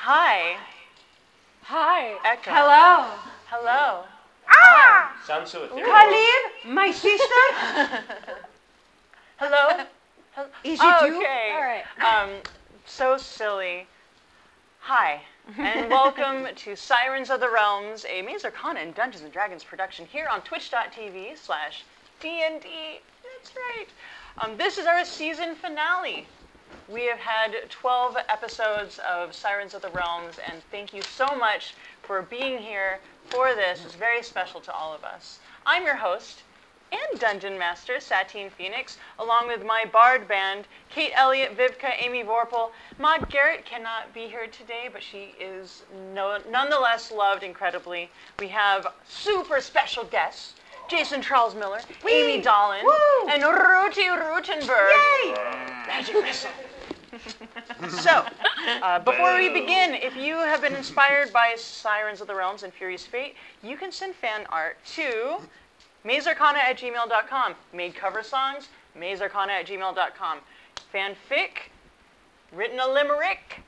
Hi. Hi. Echo. Hello. Hello. Ah! Sounds so ethereal. Khalid, my sister. Hello. Is it you? Okay. All right. So silly. Hi, and welcome to Sirens of the Realms, a Maze Arcana and Dungeons & Dragons production here on twitch.tv/DND. That's right. This is our season finale. We have had 12 episodes of Sirens of the Realms, and thank you so much for being here for this. It's very special to all of us. I'm your host and Dungeon Master, Satine Phoenix, along with my bard band, Kate Elliott, Vivka, Amy Vorpal. Maud Garrett cannot be here today, but she is nonetheless loved incredibly. We have super special guests, Jason Charles Miller, Amy Dolan, and Ruti Rutenberg. Yay! Magic missile. So, before we begin, if you have been inspired by Sirens of the Realms and Furious Fate, you can send fan art to mazearcana@gmail.com. Made cover songs, mazearcana@gmail.com. Fanfic, written a limerick,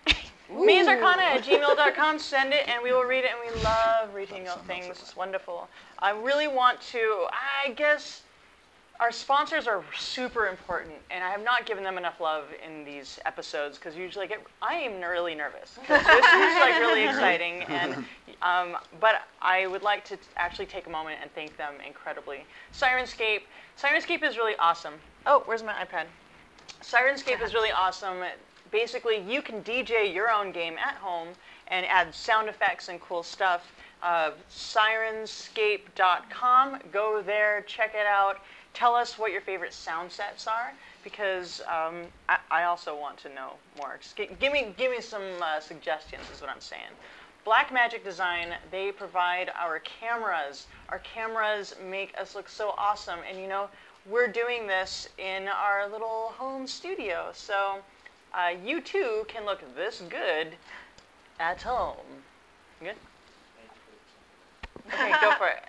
mazearcana@gmail.com. Send it and we will read it, and we love reading out things. It's wonderful. I really want to, I guess, our sponsors are super important, and I have not given them enough love in these episodes because usually I am really nervous. This is like really exciting, and but I would like to actually take a moment and thank them incredibly. Sirenscape is really awesome. Oh, where's my iPad? Sirenscape is really awesome. Basically, you can DJ your own game at home and add sound effects and cool stuff. Sirenscape.com. Go there, check it out. Tell us what your favorite sound sets are, because I also want to know more. Just give me some suggestions is what I'm saying. Black Magic Design, they provide our cameras. Our cameras make us look so awesome, and you know, we're doing this in our little home studio, so you too can look this good at home. Good? Okay, go for it.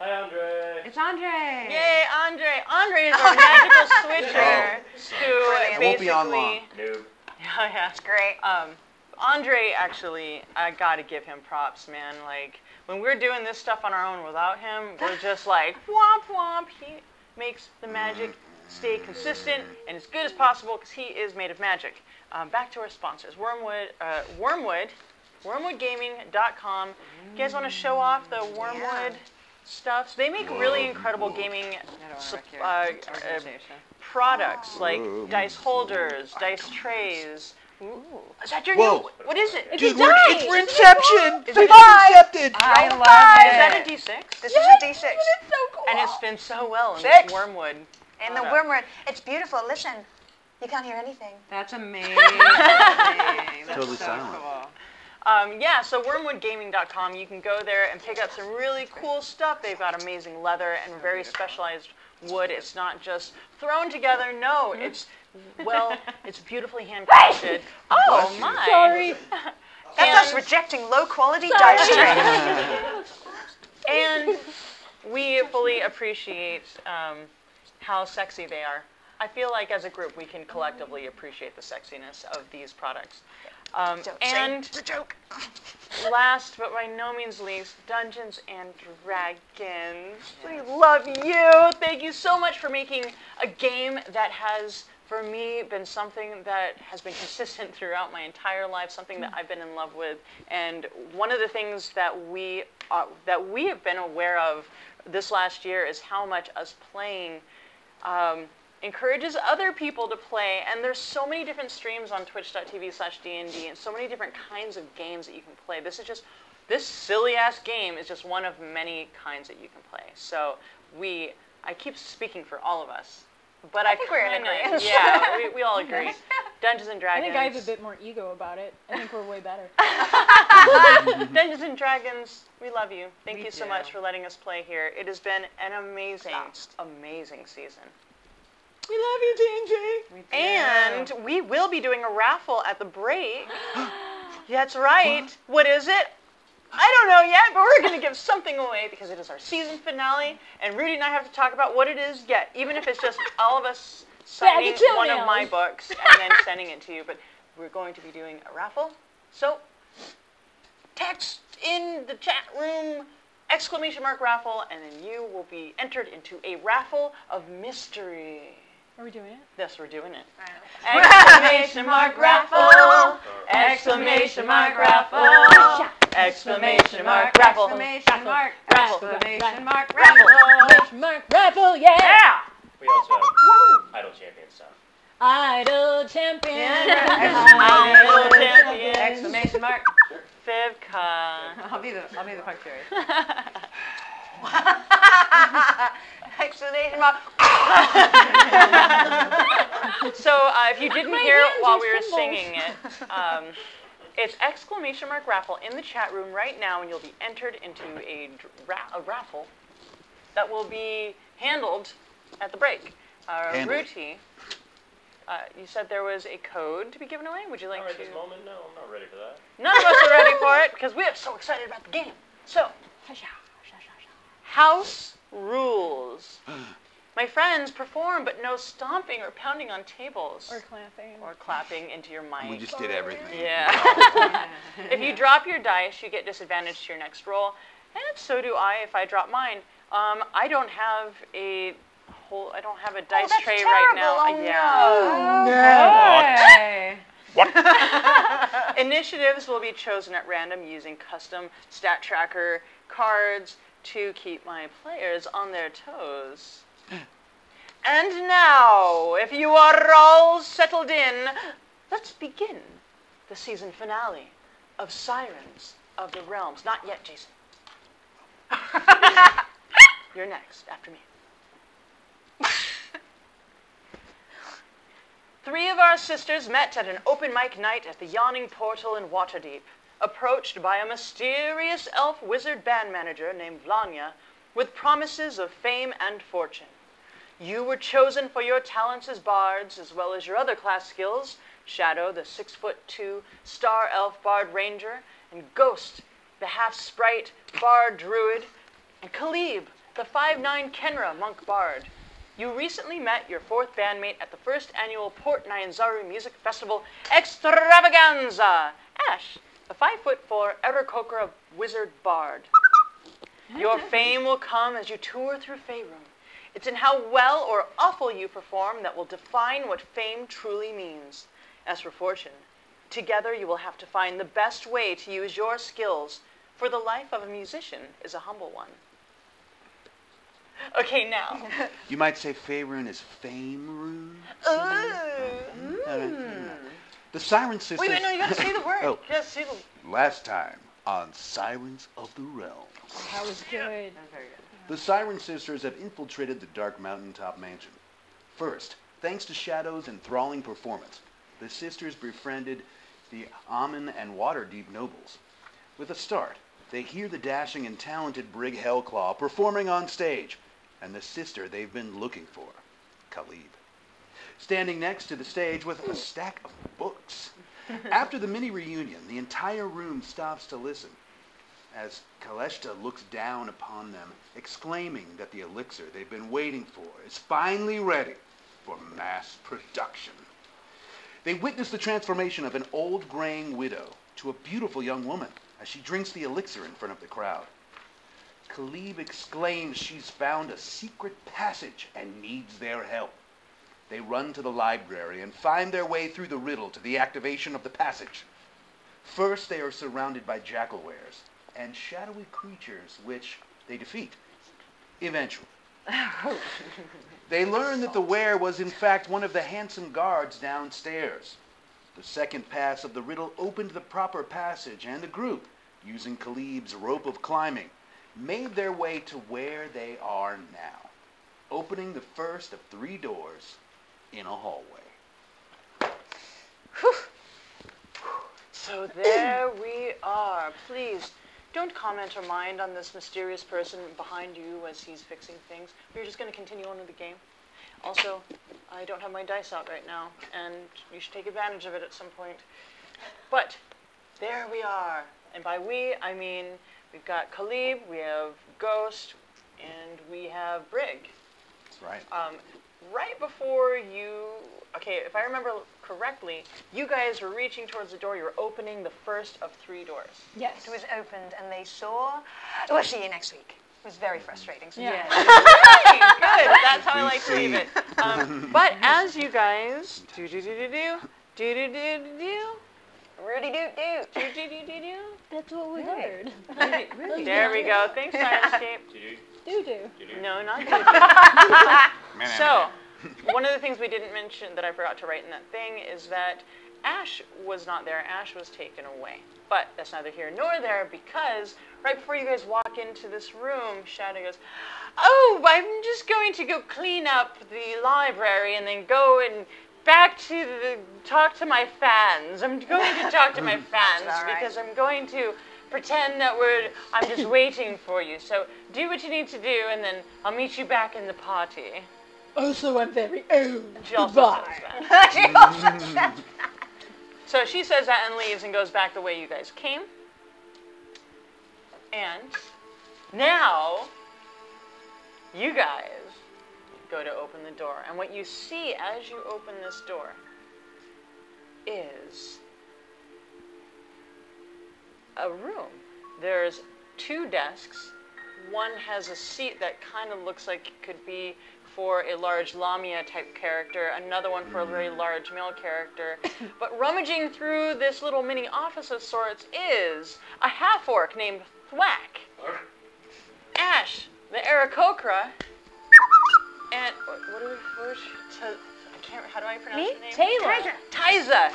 Hi, Andre. It's Andre. Yay, Andre! Andre is our magical switcher who It won't be on long. Noob. Yeah, it's great. Andre, actually, I gotta give him props, man. Like, when we're doing this stuff on our own without him, we're just like, womp womp. He makes the magic stay consistent and as good as possible because he is made of magic. Back to our sponsors. Wormwoodgaming.com. You guys want to show off the Wormwood stuff? So they make really incredible gaming products like dice holders, dice trays. Ooh. Is that your new? What is it? Dude, it's for Inception! Is They it Incepted! I love Is it. that a D6? This is a D6. It's so cool. And it's been so well in Six. this Wormwood. And the wormwood, it's beautiful. Listen, you can't hear anything. That's amazing. That's Totally so silent. cool. Yeah, so wormwoodgaming.com, you can go there and pick up some really cool stuff. They've got amazing leather and very specialized wood. It's not just thrown together. No, it's beautifully handcrafted. Oh, my. Sorry. That's us rejecting low-quality dice trays. And we fully appreciate how sexy they are. I feel like as a group we can collectively appreciate the sexiness of these products. And it's a joke. last but by no means least, Dungeons and Dragons. We love you. Thank you so much for making a game that has, for me, been something that has been consistent throughout my entire life, something that I've been in love with. And one of the things that we have been aware of this last year is how much us playing encourages other people to play, and there's so many different streams on twitch.tv/DND and so many different kinds of games that you can play. This silly ass game is just one of many kinds that you can play. So I keep speaking for all of us, but I think we're in agreement. Yeah, we all agree. Dungeons and I Dragons. think I have a bit more ego about it. I think we're way better. Dungeons and Dragons, we love you. Thank We you so do. much for letting us play here. It has been an amazing season. We love you, JJ. And we will be doing a raffle at the break. That's right. What is it? I don't know yet, but we're going to give something away because it is our season finale, and Rudy and I have to talk about what it is yet, even if it's just all of us signing one of my books and then sending it to you. But we're going to be doing a raffle So, text in the chat room !Raffle, and then you will be entered into a raffle of mystery. Are we doing it? Yes, we're doing it. Raffle! !Raffle! !Raffle! !Raffle! Raffle, yeah! Yeah! We also have Idle Champion stuff. Idle champion. Idle champion. Exclamation mark. Fivka. I'll be the punctuation. Exclamation mark. So if you didn't hear it while we were symbols. singing it, it's !Raffle in the chat room right now, and you'll be entered into a raffle that will be handled at the break. Ruti, you said there was a code to be given away. Would you like Not right to? this moment, no, I'm not ready for that. None of us are ready for it because we are so excited about the game. So, house rules. My friends, perform, but no stomping or pounding on tables. Or clapping. Or clapping into your mic. We just did everything. Yeah. If you drop your dice, you get disadvantage to your next roll, and so do I if I drop mine. I don't have a dice that's tray terrible. right now. Oh, Yeah. Initiatives will be chosen at random using custom stat tracker cards to keep my players on their toes. And now, if you are all settled in, let's begin the season finale of Sirens of the Realms. Not yet, Jason. You're next, after me. 3 of our sisters met at an open mic night at the Yawning Portal in Waterdeep, approached by a mysterious elf wizard band manager named Vlanya with promises of fame and fortune. You were chosen for your talents as bards, as well as your other class skills, Shadow, the 6'2" star elf bard ranger, and Ghost, the half-sprite bard druid, and Kalib, the 5'9" Kenra monk bard. You recently met your 4th bandmate at the 1st annual Port Nyanzaru Music Festival Extravaganza, Ash, the 5'4" Aarakocra wizard bard. Your fame will come as you tour through Faerun. It's in how well or awful you perform that will define what fame truly means. As for fortune, together you will have to find the best way to use your skills, for the life of a musician is a humble one. Okay, now. You might say Faerun is Fame-rune. The Siren Sisters... Wait, no, you gotta say the word. Oh. You gotta say the... Last time on Sirens of the Realms. That was good. The Siren Sisters have infiltrated the dark mountaintop mansion. First, thanks to Shadow's enthralling performance, the sisters befriended the Amun and Waterdeep nobles. With a start, they hear the dashing and talented Brig Hellclaw performing on stage, and the sister they've been looking for, Kalib, standing next to the stage with a stack of books. After the mini-reunion, the entire room stops to listen, as Kaleshta looks down upon them, exclaiming that the elixir they've been waiting for is finally ready for mass production. They witness the transformation of an old graying widow to a beautiful young woman as she drinks the elixir in front of the crowd. Kalib exclaims she's found a secret passage and needs their help. They run to the library and find their way through the riddle to the activation of the passage. First, they are surrounded by jackal-wares and shadowy creatures which they defeat, eventually. They learn that the were was in fact one of the handsome guards downstairs. The second pass of the riddle opened the proper passage, and the group, using Kalib's rope of climbing, made their way to where they are now, opening the first of 3 doors in a hallway. So there we are. Please, don't comment or mind on this mysterious person behind you as he's fixing things. We're just going to continue on with the game. Also, I don't have my dice out right now, and you should take advantage of it at some point. But there we are. And by we, I mean we've got Kalib, we have Ghost, and we have Brig. That's right. Right before you Okay, if I remember correctly, you guys were reaching towards the door. You were opening the first of 3 doors. Yes. It was opened and they saw, we'll see you next week. It was very frustrating. So Yeah. Good. That's how I like to leave it. But as you guys Rudy doot doot. That's what we heard. Really? there we go. Thanks, Sirenscape. Do. No, not do. So, one of the things we didn't mention that I forgot to write in that thing is that Ash was not there. Ash was taken away. But that's neither here nor there because right before you guys walk into this room, Shadow goes, "Oh, I'm just going to go clean up the library and then go and back to talk to my fans. I'm going to talk to my fans all right. because I'm going to pretend that I'm just waiting for you. So do what you need to do and then I'll meet you back in the party." Also, I'm very old. She also Goodbye. says that. She also said, So she says that and leaves and goes back the way you guys came. And now you guys go to open the door. And what you see as you open this door is a room. There's 2 desks. One has a seat that kind of looks like it could be for a large Lamia type character, another one for a very large male character. But rummaging through this little mini office of sorts is a half-orc named Thwack, Ash, the Aarakocra, and how do I pronounce her name? Taylor. Tyza.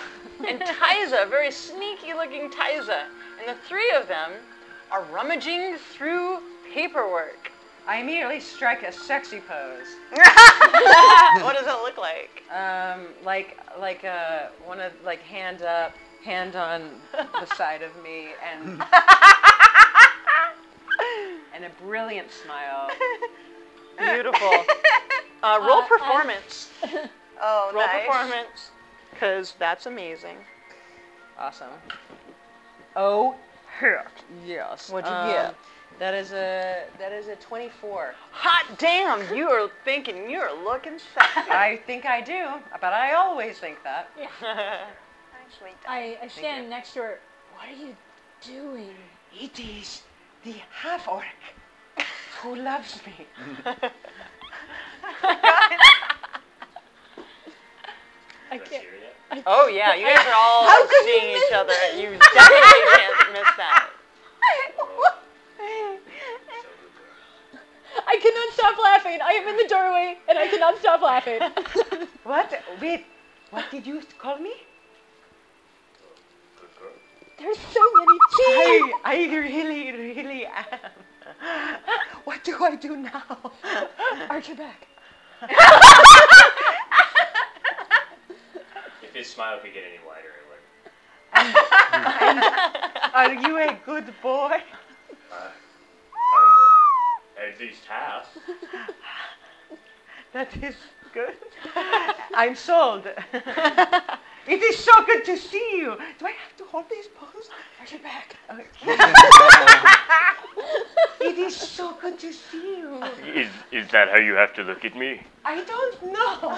And Tyza, very sneaky looking Tyza. And the 3 of them are rummaging through paperwork. I immediately strike a sexy pose. What does it look like? One of hand up, hand on the side of me, and and a brilliant smile. Beautiful. Roll performance. oh, Roll nice. performance, because that's amazing. Awesome. Oh, heck yes. What'd you get? That is a 24. Hot damn! You are thinking you're looking sexy. I think I do, but I always think that. Nicely done. I stand next to her. What are you doing? It is the half-orc who loves me. I Did I can't. see her yet? Oh yeah, you guys are all How could you seeing miss each other. You definitely can't miss that. I cannot stop laughing. I am in the doorway and I cannot stop laughing. What? Wait, what did you call me? Good girl. There's so many cheese. I really am. What do I do now? Arch your back. If his smile could get any wider, it would. Are you a good boy? At least half. That is good. I'm sold. It is so good to see you. Do I have to hold this pose? Arch your back. It is so good to see you. Is that how you have to look at me? I don't know.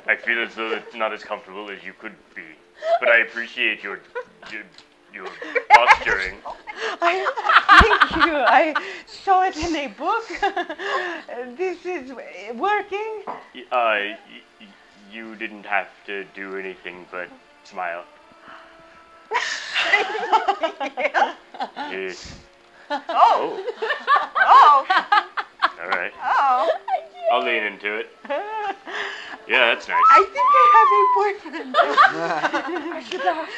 I feel as though it's not as comfortable as you could be. But I appreciate your posturing. Thank you. I saw it in a book. This is working. You didn't have to do anything but smile. Yes. Oh. All right. Oh. I'll lean into it. Yeah, that's nice. I think I have a boyfriend. Arch your back.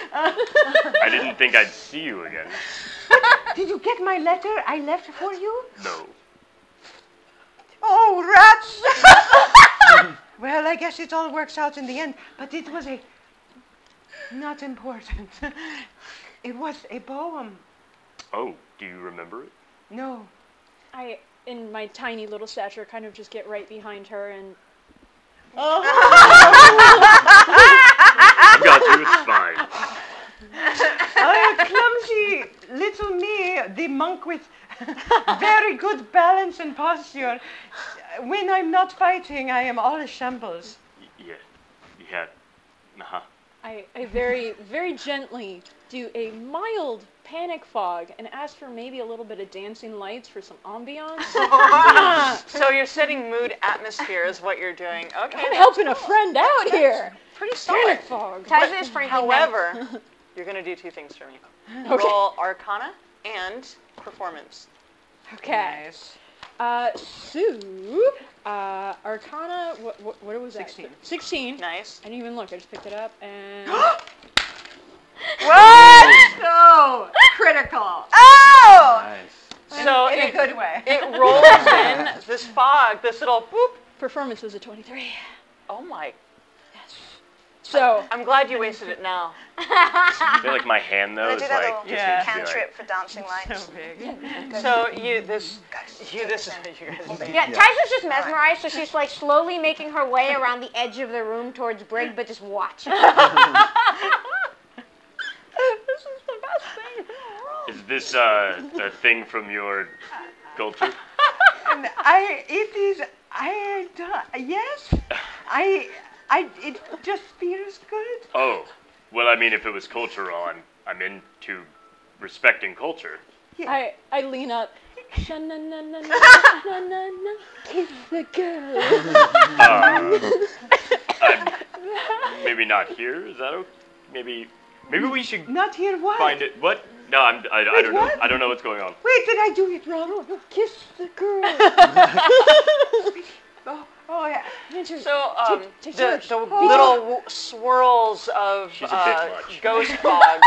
I didn't think I'd see you again. Did you get my letter I left for you? No. Oh, rats! Well, I guess it all works out in the end, but it was not important. It was a poem. Oh, do you remember it? No. I, in my tiny little stature, kind of just get right behind her and I got you, it's fine. Oh, clumsy little me, the monk with very good balance and posture. When I'm not fighting, I am all a shambles. Yeah. Uh-huh. I very, very gently do a mild panic fog and ask for maybe a little bit of dancing lights for some ambiance. So you're setting mood atmosphere is what you're doing. Okay. I'm helping a friend out here. Pretty solid. Panic fog. Tyza is frankly However, you're going to do two things for me. Okay. Roll Arcana and Performance. Okay. Nice. Arcana, what was that? 16. 16. Nice. I didn't even look, I just picked it up and... What? No! Critical. Oh! Nice. So In a good way. it rolls in this fog, this little boop. Performance was a 23. Oh my. So, I'm glad you wasted it now. I feel like my hand though I is do that like little just needs to be cantrip for dancing lights. So big. So this is you guys. Yeah, Tysa's just mesmerized, so she's like slowly making her way around the edge of the room towards Brig, but just watching. This is the best thing in the world. Is this a thing from your culture? And it just feels good. Oh, well, I mean, if it was cultural, I'm into respecting culture. I lean up. Sha-na-na-na-na-na-na-na, kiss the girl. Maybe not here. Is that okay? Maybe we should Not here, what? find it. What? No, I don't know. what? I don't know what's going on. Wait, did I do it wrong? Kiss the girl. Oh yeah. So take the charge. little swirls of She's a bit much. ghost fog.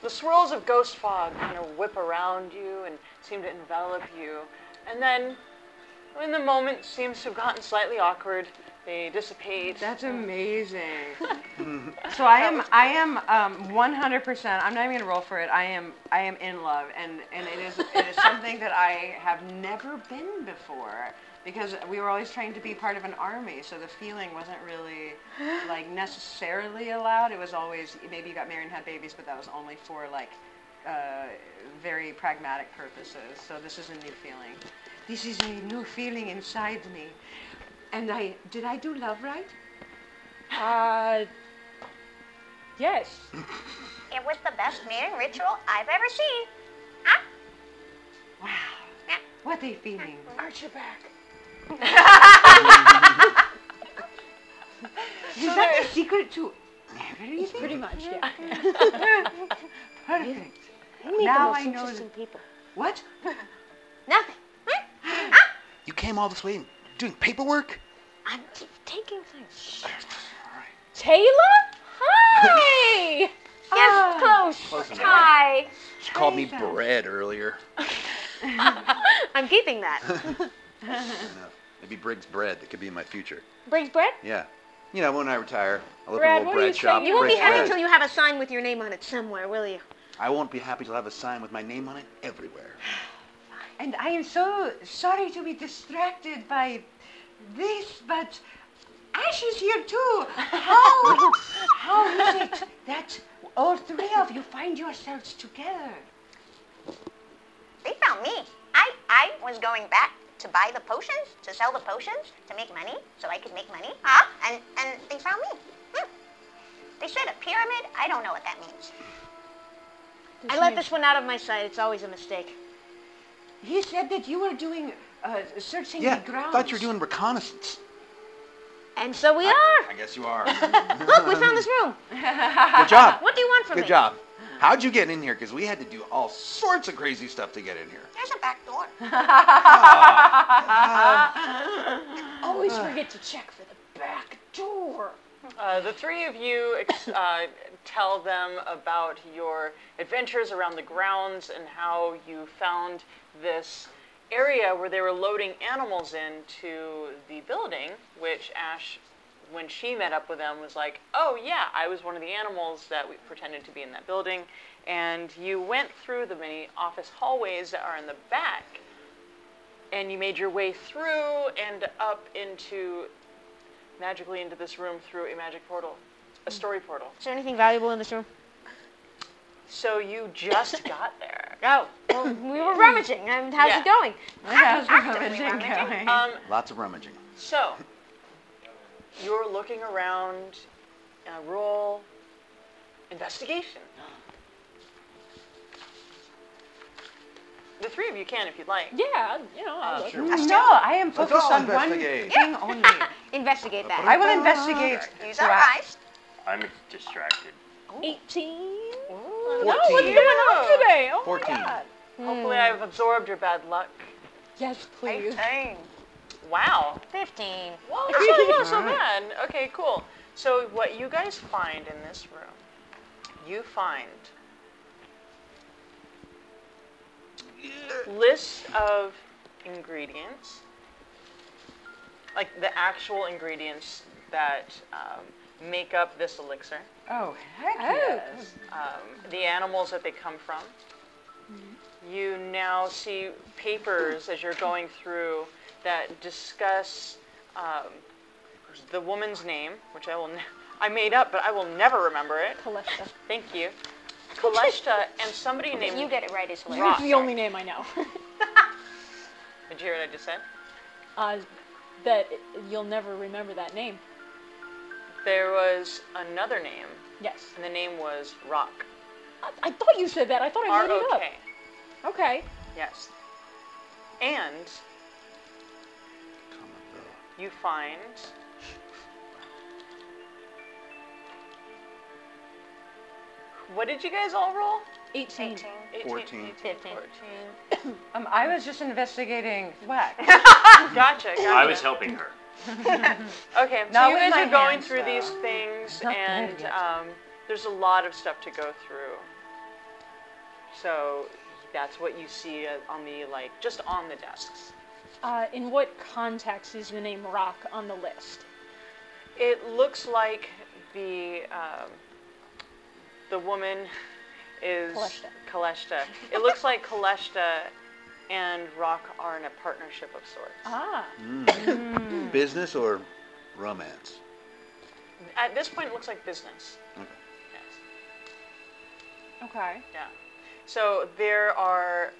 The swirls of ghost fog kind of whip around you and seem to envelop you. And then, when the moment seems to have gotten slightly awkward, they dissipate. That's amazing. So I am 100%. I'm not even gonna roll for it. I am in love, and it is something that I have never been before. Because we were always trained to be part of an army, so the feeling wasn't really like necessarily allowed. It was always maybe you got married and had babies, but that was only for like very pragmatic purposes. So this is a new feeling. This is a new feeling inside me. And did I do love right? Yes. It was the best mating ritual I've ever seen. Huh? Wow. What a feeling. Arch your back. Is that the secret to everything? Pretty much, yeah. Perfect. You meet Now the most I know interesting people. What? Nothing. You came all this way and doing paperwork? I'm taking things. Taylor? Hi! Yes, close. Close enough. Hi. She called me bread earlier. I'm keeping that. Maybe Briggs Bread. That could be in my future. Briggs bread? Yeah. You know, when I retire, I'll open Brad, a what little are you bread shop. saying? You won't be Briggs happy Bread. until you have a sign with your name on it somewhere, will you? I won't be happy till I have a sign with my name on it everywhere. And I am so sorry to be distracted by this, but Ash is here too. How is it that all three of you find yourselves together? They found me. I was going back to buy the potions, to sell the potions, to make money, so I could make money. And they found me. They said a pyramid. I don't know what that means. I let this one out of my sight. It's always a mistake. He said that you were doing searching Yeah, the grounds. I thought you were doing reconnaissance. And so we are. I guess you are. Look, we found this room. Good job. What do you want from me? Good job. How'd you get in here? Because we had to do all sorts of crazy stuff to get in here. There's a back door. Always forget to check for the back door. The three of you tell them about your adventures around the grounds and how you found this area where they were loading animals into the building, which Ash, when she met up with them, was like, oh yeah, I was one of the animals that we pretended to be in that building. And you went through the many office hallways that are in the back, and you made your way through and up magically into this room through a magic portal, a story portal. Is there anything valuable in this room? So you just got there. Oh, Well, we were rummaging. And how's Yeah. it going? How's the actively rummaging rummaging. going? Lots of rummaging. So, you're looking around. Roll investigation. The three of you can if you'd like. Yeah, I'll look. Sure. No, I am Let's focused all on one investigate. thing only. Investigate that. I will investigate. Use so our I- eyes. I'm distracted. 18. 14. No, what's going on today? Oh 14. my god. Hopefully, I've absorbed your bad luck. Yes, please. 18. Wow. 15. Well, that's not so bad. Okay, cool. So, what you guys find in this room, you find lists of ingredients, like the actual ingredients that make up this elixir, Oh, heck yes. the animals that they come from. You now see papers as you're going through that discuss the woman's name, which I made up, but I will never remember it. Kaleshta. Thank you. Kaleshta and somebody named. You get it right, it's hilarious. It's the only name I know. Did you hear what I just said? That you'll never remember that name. There was another name, Yes. and the name was Rock. I thought you said that. I thought I made it up. R-O-K. Okay. Yes. And you find what did you guys all roll? 18. 18. 14. 15. 14. I was just investigating wax. Gotcha. I was helping her. Okay, so Not you with guys my are going hands, through though. these things, Not and there yet. there's a lot of stuff to go through. So that's what you see on the just on the desks. In what context is the name Rock on the list? It looks like the woman is Kaleshta. Kaleshta. It looks like Kaleshta and Rock are in a partnership of sorts. Ah. Business or romance? At this point, it looks like business. Okay. Yes. Okay. Yeah. So there's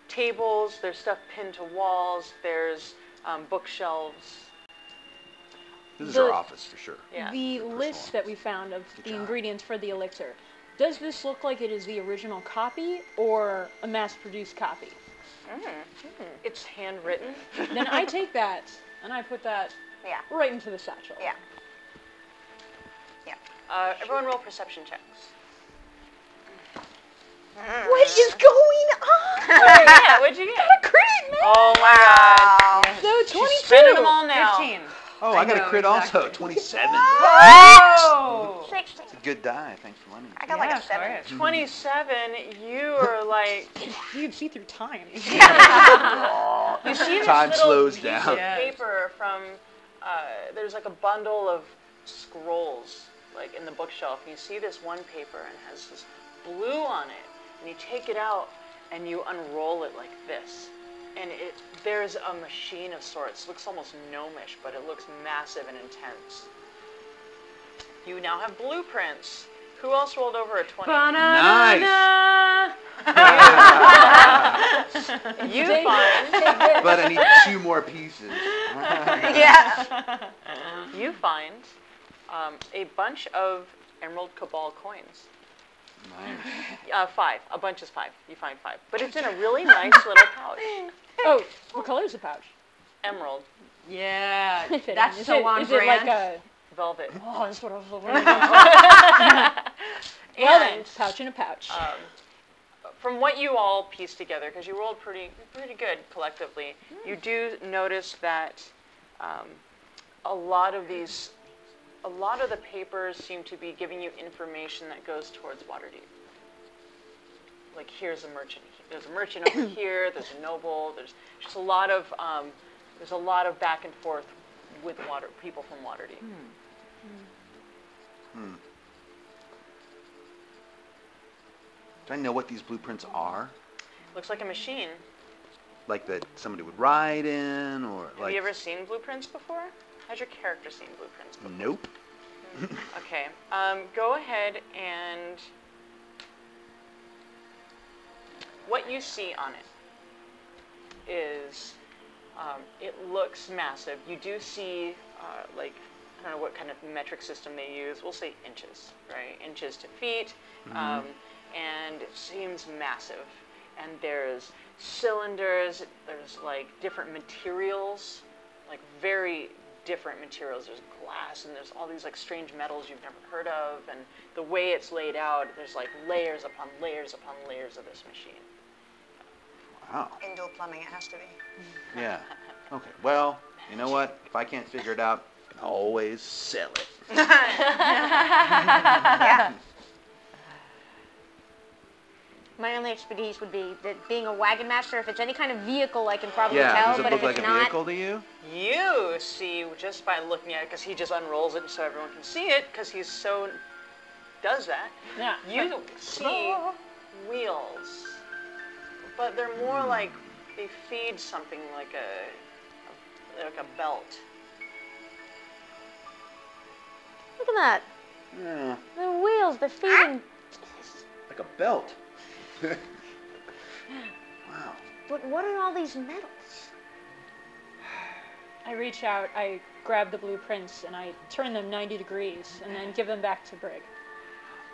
tables, there's stuff pinned to walls, there's bookshelves. This is The- our office for sure. Yeah. The Personal list that we found of Good the job. ingredients for the elixir, does this look like it is the original copy or a mass-produced copy? It's handwritten. Then I take that and I put that Yeah. right into the satchel. Yeah. Everyone roll perception checks. What is going on? Yeah, what'd you get? Crit, man! Oh my god. So 22. Spending them all now. 15. Oh, I got a know, crit exactly. also. 27. Oh! 16. Good die. Thanks for letting me. I got like Yeah, a 7. sorry. 27, you are like, You can see through time. you see this Time little slows piece down. of Yes. paper from, there's like a bundle of scrolls like in the bookshelf, and you see this one paper and it has this blue on it, and you take it out and you unroll it like this, and there's a machine of sorts. It looks almost gnomish, but it looks massive and intense. You now have blueprints. Who else rolled over a 20? Nice. You find But I need 2 more pieces. Yeah. you find a bunch of Emerald Cabal coins. Nice. 5. A bunch is 5. You find 5. But it's in a really nice little pouch. Oh, what color is the pouch? Emerald. Yeah, Fitting. that's Is so it, on is brand. it like a... Velvet. Oh, that's what I was looking for. Well then, And pouch in a pouch. from what you all pieced together, because you rolled pretty good collectively, you do notice that a lot of the papers seem to be giving you information that goes towards Waterdeep. Like here's a merchant. There's a merchant over here. There's a noble. There's just a lot of back and forth with people from Waterdeep. Do I know what these blueprints are? Looks like a machine. Like that somebody would ride in, or Have like? you ever seen blueprints before? Has your character seen blueprints before? Nope. Okay. Go ahead and what you see on it is, it looks massive. You do see, like, I don't know what kind of metric system they use. We'll say inches, right? Inches to feet. And it seems massive. And there's cylinders, there's like different materials, like very different materials. There's glass and there's all these like strange metals you've never heard of. And the way it's laid out, there's like layers upon layers upon layers of this machine. Wow. Indoor plumbing, it has to be. Yeah. Okay. Well, you know what? If I can't figure it out, I can always sell it. Yeah. My only expertise would be that being a wagon master, if it's any kind of vehicle, I can probably Yeah. tell, Does it but look if like it's a not, vehicle to you? You see, just by looking at it, because he just unrolls it so everyone can see it, because he's so, does that. Yeah. You see wheels, but they're more like they feed something like a belt. look at that. Yeah. The wheels, they're feeding. Like a belt. Wow. But what are all these metals? I reach out, I grab the blueprints, and I turn them 90 degrees, and then give them back to Brig.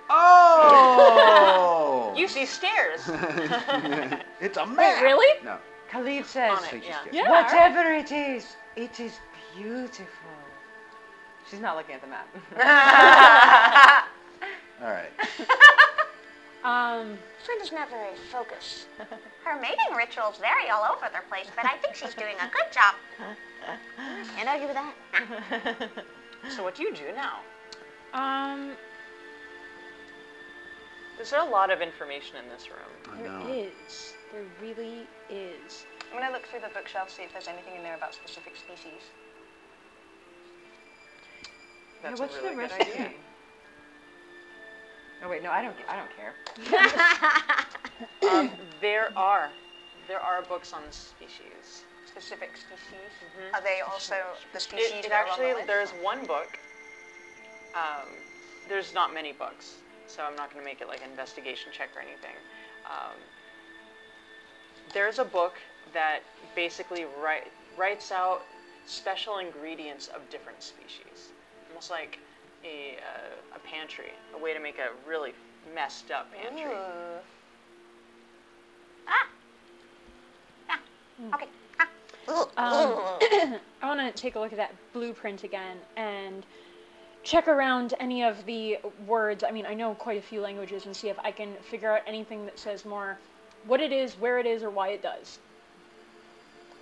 Oh! You see stairs. It's a map. Wait, really? No. Khalid says, On it, yeah. Yeah. whatever it is beautiful. She's not looking at the map. All right. Friend is not very focused. Her mating ritual's very all over the place, but I think she's doing a good job. Can't argue with that. So what do you do now? There's a lot of information in this room. I There know. is. There really is. I'm going to look through the bookshelf, see if there's anything in there about specific species. That's what's a really the good recipe? idea. Oh wait, no, I don't care. There are books on species. Specific species. Are they also the species It that are on actually, the list? there's one book. There's not many books, so I'm not going to make it like an investigation check or anything. There's a book that basically writes out special ingredients of different species, almost like a pantry, a way to make a really messed up pantry. Ooh. Okay. I want to take a look at that blueprint again and check around any of the words. I mean, I know quite a few languages, and see if I can figure out anything that says more what it is, where it is, or why it does.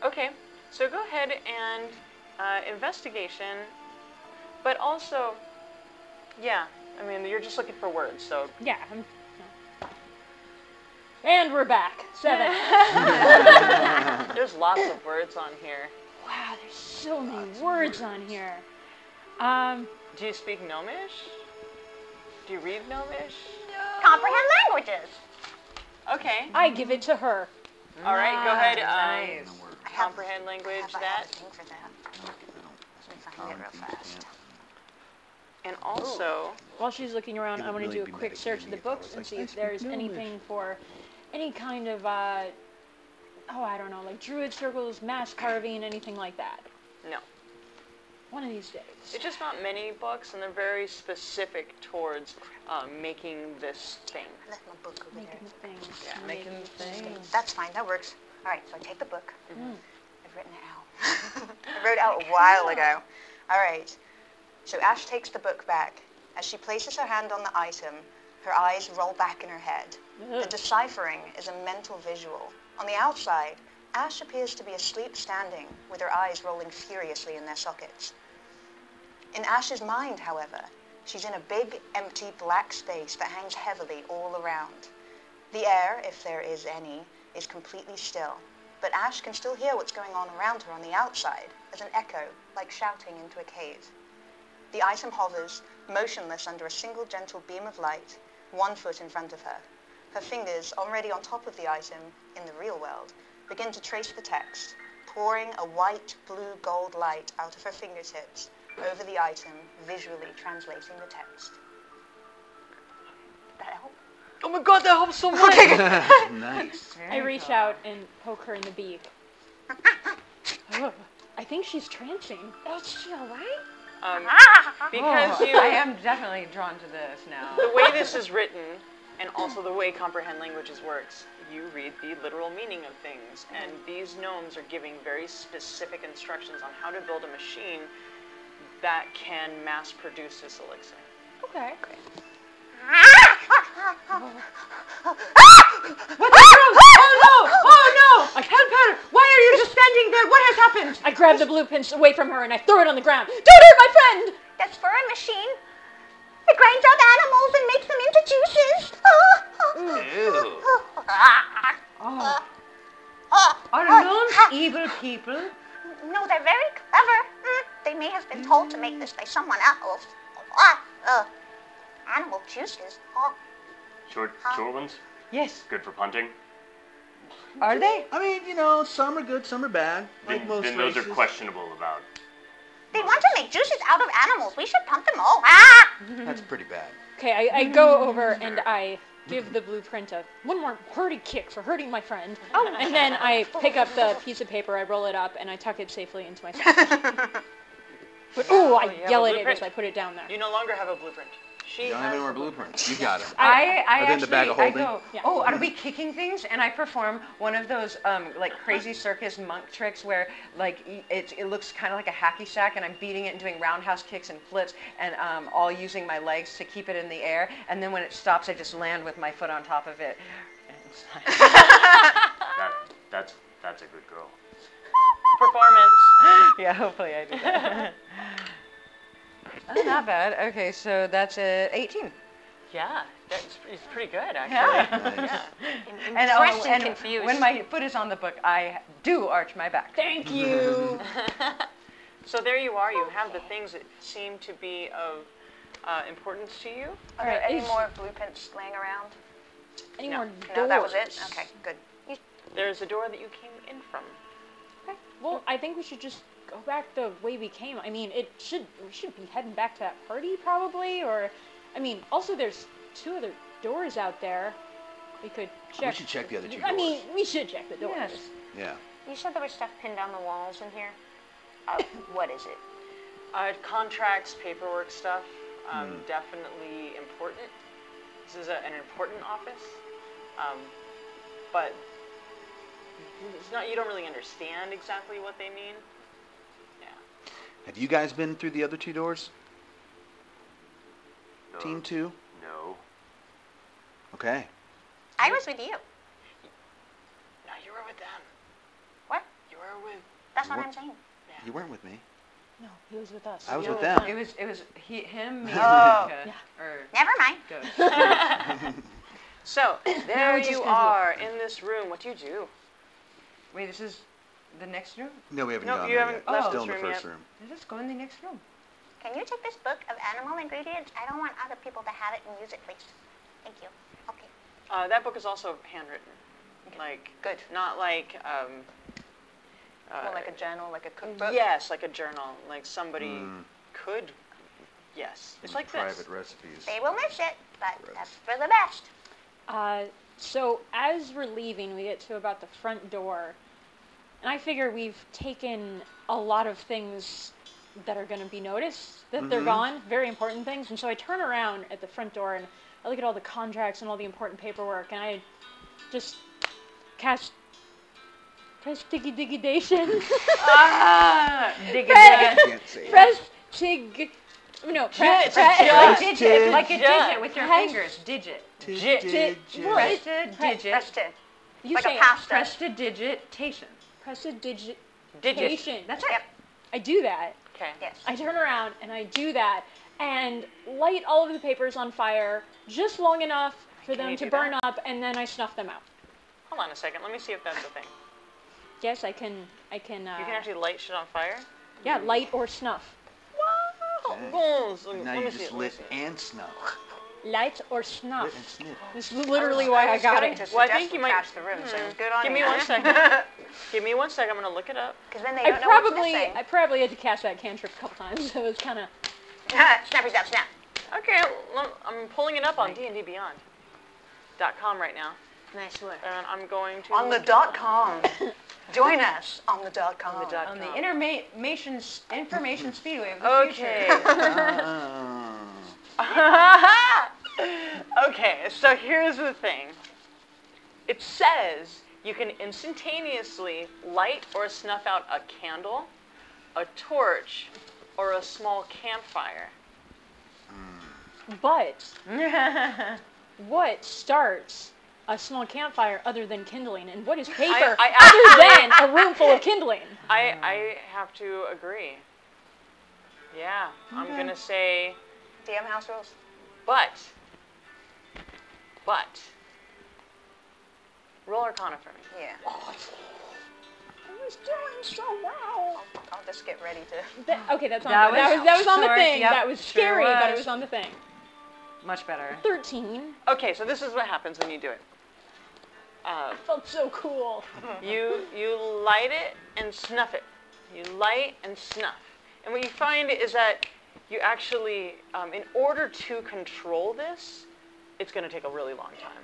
Okay, so go ahead and investigation, but also, yeah, I mean, you're just looking for words, so. Yeah. And we're back. 7. There's lots of words on here. Wow, there's so many words on here. Do you speak Gnomish? Do you read Gnomish? Comprehend languages. Okay, I give it to her. all right, go ahead. Nice. Comprehend language, I have that. a thing for that. Let me find it real fast. And also, While she's looking around, It I would want to really do a be quick search of the metagamey if I books was and like, see I if there's speak Gnomish. anything for any kind of, I don't know, like druid circles, mask carving, anything like that. no. One of these days. It's just not many books, and they're very specific towards making this thing. I left my book over there. Making the things. Yeah, Making the things. That's fine, that works. All right, so I take the book. Mm. I've written it out. I wrote it out a while ago. All right, so Ash takes the book back. As she places her hand on the item, her eyes roll back in her head. The deciphering is a mental visual. On the outside, Ash appears to be asleep standing, with her eyes rolling furiously in their sockets. In Ash's mind, however, she's in a big, empty, black space that hangs heavily all around. The air, if there is any, is completely still, but Ash can still hear what's going on around her on the outside, as an echo, like shouting into a cave. The item hovers, motionless under a single gentle beam of light, 1 foot in front of her. Her fingers, already on top of the item, in the real world, begin to trace the text, pouring a white, blue, gold light out of her fingertips over the item, visually translating the text. That help? Oh my god, that helps so much. Nice. I reach out and poke her in the beak. Oh, I think she's trancing. Is she alright? Because I am definitely drawn to this now. the way this is written, and also the way Comprehend Languages works, you read the literal meaning of things, and these gnomes are giving very specific instructions on how to build a machine that can mass produce this elixir. Okay. What the hell? Oh no! Oh no! Help her! Why are you just standing there? What has happened? I grab the blueprints away from her and I throw it on the ground. Don't hurt my friend! That's for a machine. It grinds up animals and makes them into juices. Ew. Oh. Are gnomes evil people? No, they're very clever. They may have been told to make this by someone else. Animal juices. Short ones? Yes. Good for punting? Are they? I mean, some are good, some are bad. Like most Then those are races. questionable about. They want to make juices out of animals. We should pump them all. That's pretty bad. Okay, I go over and I give the blueprint one more hurdy kick for hurting my friend. Oh. And then I pick up the piece of paper, I roll it up, and I tuck it safely into my sack. But I yell at it as I put it down there. You no longer have a blueprint. She You don't have any more blueprints. You got it. I Are they in the actually, bag of I holding? go, Yeah. oh, are we kicking things? And I perform one of those like crazy circus monk tricks where like it looks kind of like a hacky sack, and I'm beating it and doing roundhouse kicks and flips, and all using my legs to keep it in the air. And then when it stops, I just land with my foot on top of it. That's a good girl. performance. Yeah, hopefully I do that. Oh, not bad. Okay, so that's 18. Yeah, it's pretty good actually. Yeah. Yeah. And confused. when my foot is on the book, I do arch my back. Thank you. So there you are. You have the things that seem to be of importance to you. Are there any more blueprints laying around? Any No. more doors? No, that was it? Okay, good. There's a door that you came in from. Okay. Well, I think we should just go back the way we came. I mean, we should be heading back to that party probably, or, I mean, also there's 2 other doors out there. We could check. We should check the other 2 doors. I mean, we should check the doors. Yes. Yeah. You said there was stuff pinned on the walls in here. What is it? Contracts, paperwork stuff, definitely important. This is an important office, but it's not. You don't really understand exactly what they mean. Yeah. Have you guys been through the other 2 doors? No. Team 2? No. Okay. I was with you. No, you were with them. What? You were with. That's what What? I'm saying. You weren't with me. No, he was with us. I was You with were them. It was him, me, Oh. and Mika, or Never mind. Ghost. So there you are in this room. What do you do? Wait, this is the next room? No, we haven't No, gone you there haven't yet. left Still this in the room first yet. room. Let's just go in the next room. Can you take this book of animal ingredients? I don't want other people to have it and use it, please. Thank you. Okay. That book is also handwritten. Like Good. Not like. More like a journal, like a cookbook? Yes, like a journal. Like somebody could. Yes, it's like Private this. recipes. They will miss it, but that's for the best. So as we're leaving, we get to about the front door, and I figure we've taken a lot of things that are going to be noticed that they're gone, very important things. And so I turn around at the front door and I look at all the contracts and all the important paperwork, and I just cast prestigitation. Can't say it. Prestig. No, It's a Like just. digit, like a Yeah. digit with your Press- fingers. Digit. What? Prestidigit. Press to. You Like say a pasta. Prestidigitation. prestidigitation. Digit. That's it. Yep. I do that. Okay. Yes. I turn around and I do that and light all of the papers on fire just long enough for Can them you to do burn that? up, and then I snuff them out. Hold on a second. Let me see if that's a thing. Yes, I can. You can actually light shit on fire. Yeah, light or snuff. Wow. Okay. Oh, so And let now me you see just it, let me lit see it. and snuff. Light or Lit snuff. and sniff. This is literally why I got going it. to Well, I suggest think we you might- trash the room, so good on Give you. me 1 second. Give me 1 second. I'm gonna look it up. Because then they don't know what's missing. I probably had to cast that cantrip a couple times. So it was kind of. Snappy snap snap. Okay, I'm pulling it up on D&D Beyond. .com right now. Nice work. And I'm going to... On the .com. Join us on the .com. On the .com. On the information speedway of the Okay. future. Okay, so here's the thing. It says you can instantaneously light or snuff out a candle, a torch, or a small campfire. But what starts a small campfire other than kindling? And what is paper other than a room full of kindling? I have to agree. Yeah, I'm going to say... DM house rules. But, roll Arcana for me. Yeah. I was doing so well. I'll just get ready to. Okay, that's on. That That was on the was thing. short, yep, That was sure scary, but it was. was on the thing. Much better. 13. Okay, so this is what happens when you do it. Felt so cool. You light it and snuff it. You light and snuff. And what you find is that you actually, in order to control this, it's going to take a really long time.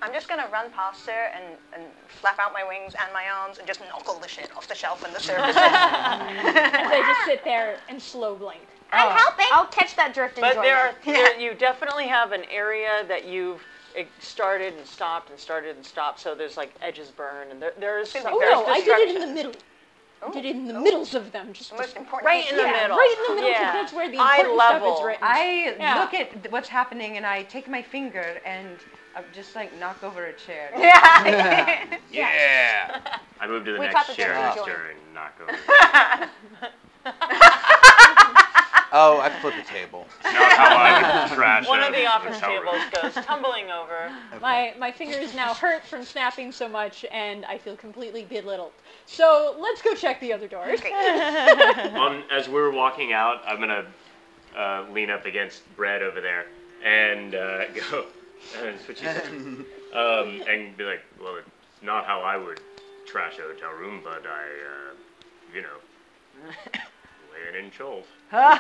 I'm just gonna run past her and flap out my wings and my arms and just knock all the shit off the shelf and the surfaces. And they just sit there and slow blink. I'm helping. I'll catch that drift and But join there, them. you definitely have an area that you've started and stopped and started and stopped, so there's like edges burn, and there's some Oh there's no, I did it in destruction. the middle. I did it in the middles of them. Just The most important Right piece. in the yeah, middle. right in the middle, 'cause Yeah. that's where the Eye important stuff level. is written. I Yeah. look at what's happening and I take my finger and just like knock over a chair. Yeah. I move to the We next caught the chair difference. after and knock over. Oh, I flipped the table. Not how I would trash One a of the office hotel room. tables goes tumbling over. My fingers now hurt from snapping so much, and I feel completely belittled. So let's go check the other doors. As we're walking out, I'm gonna lean up against Brad over there and go. That's what she said. And be like, well, it's not how I would trash a hotel room, but I, lay it in Shoals. Or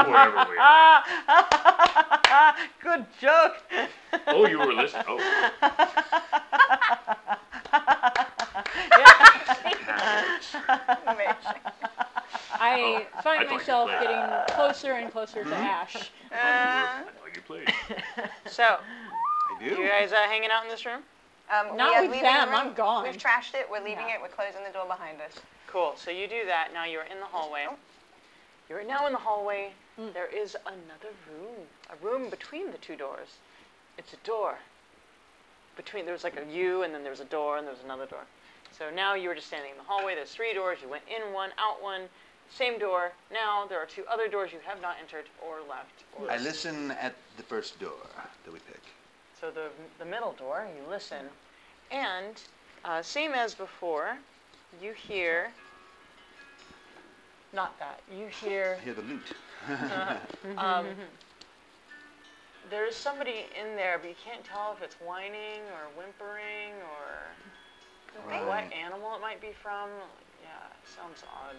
wherever we are. Good joke. Oh, you were listening. Oh. Amazing. I I find thought you myself played. getting closer and closer to Ash. I know you played. So, I you do. guys hanging out in this room? Not we are with leaving them, the room. I'm gone. We've trashed it. We're leaving Yeah. it. We're closing the door behind us. Cool. So you do that. Now you're in the hallway. You're now in the hallway. There is another room. A room between the two doors. It's a door. There's like a U, and then there's a door, and there's another door. So now you were just standing in the hallway. There's 3 doors. You went in one, out one. Same door. Now there are 2 other doors you have not entered or left. I listen at the first door that we pick. So the middle door, you listen. And same as before, you hear, not that, you hear, I hear the loot. there's somebody in there, but you can't tell if it's whining or whimpering or what animal it might be from. Yeah, sounds odd.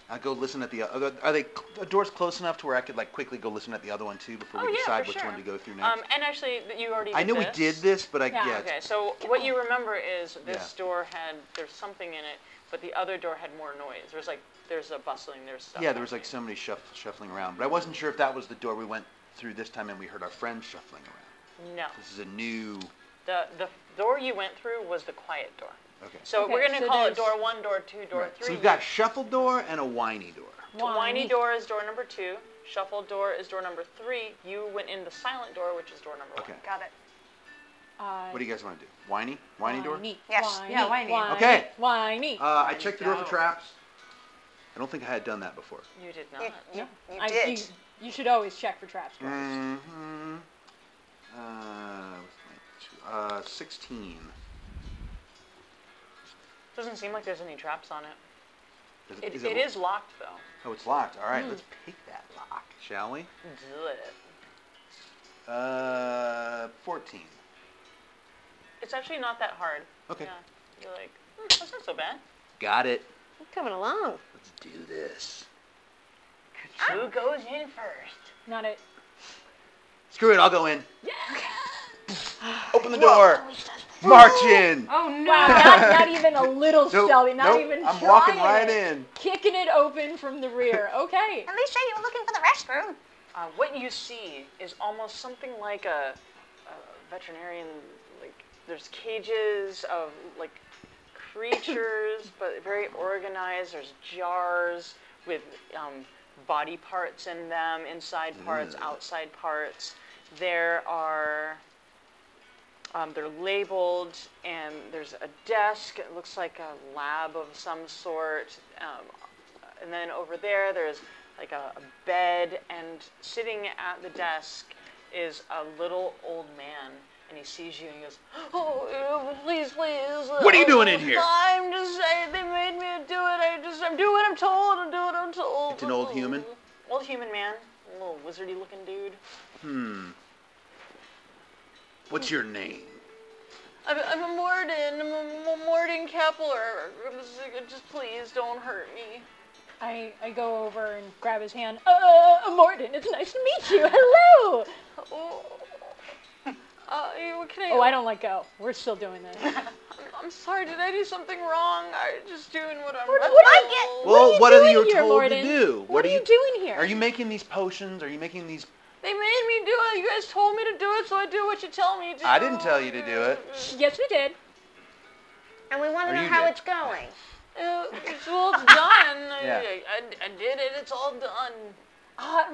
I go listen at the other. Are the doors close enough to where I could like quickly go listen at the other one too before we decide for which sure. one to go through next? And actually, you already did I know we did this, but I Yeah. yeah. Okay, so what you remember is this Yeah. door there's something in it, but the other door had more noise. There's a bustling, there's stuff. Yeah, there was like happening. somebody shuffling around, but I wasn't sure if that was the door we went through this time and we heard our friends shuffling around. No. This is a new. The door you went through was the quiet door. Okay. So Okay, we're going to so call it there's- door 1, door 2, door Right. 3. So we've got shuffle door and a whiny door. Whiny door is door number 2. Shuffle door is door number 3. You went in the silent door, which is door number 1. Okay. Got it. What do you guys want to do? Whiny? Whiny door? Yes. Yeah, whiny. Okay. Whiny. I checked the door for traps. I don't think I had done that before. You did not. You did. You should always check for traps. Guys. Mm-hmm. 16. Doesn't seem like there's any traps on it. It Is is locked, though. Oh, it's locked. All right, let's pick that lock, shall we? Do it. 14. It's actually not that hard. Okay. Yeah. You're like, that's not so bad. Got it. I'm coming along. Let's do this. Who goes in first? Not it. Screw it, I'll go in. Open the door. March in. Oh no! Wow, not even a little Nope, stealthy, not nope, even I'm trying walking right it. in. Kicking it open from the rear. Okay. At least say you were looking for the restroom. What you see is almost something like a veterinarian. Like there's cages of like creatures, but very organized. There's jars with body parts in them, inside parts, outside parts. There are. They're labeled, and there's a desk. It looks like a lab of some sort. And then over there, there's like a bed, and sitting at the desk is a little old man. And he sees you, and he goes, "Oh, please, please." What are you doing in here? I'm just saying, they made me do it. I'm doing what I'm told. I'm doing what I'm told. It's an old human? Old human man. A little wizardy looking dude. What's your name? I'm a Morden. I'm a Morden Kepler. Just please don't hurt me. I go over and grab his hand. Morton, it's nice to meet you. Hello. Oh, I don't let go. We're still doing this. I'm sorry. Did I do something wrong? I'm just doing what I'm. Well, what are you here, told Morden? to do? What are you doing here? Are you making these potions? Are you making these? They made me do it. You guys told me to do it, so I do what you tell me to. I didn't tell you to do it. Yes, we did. And we want to Or know you how did. it's going. It's all done. Yeah. I did it. It's all done.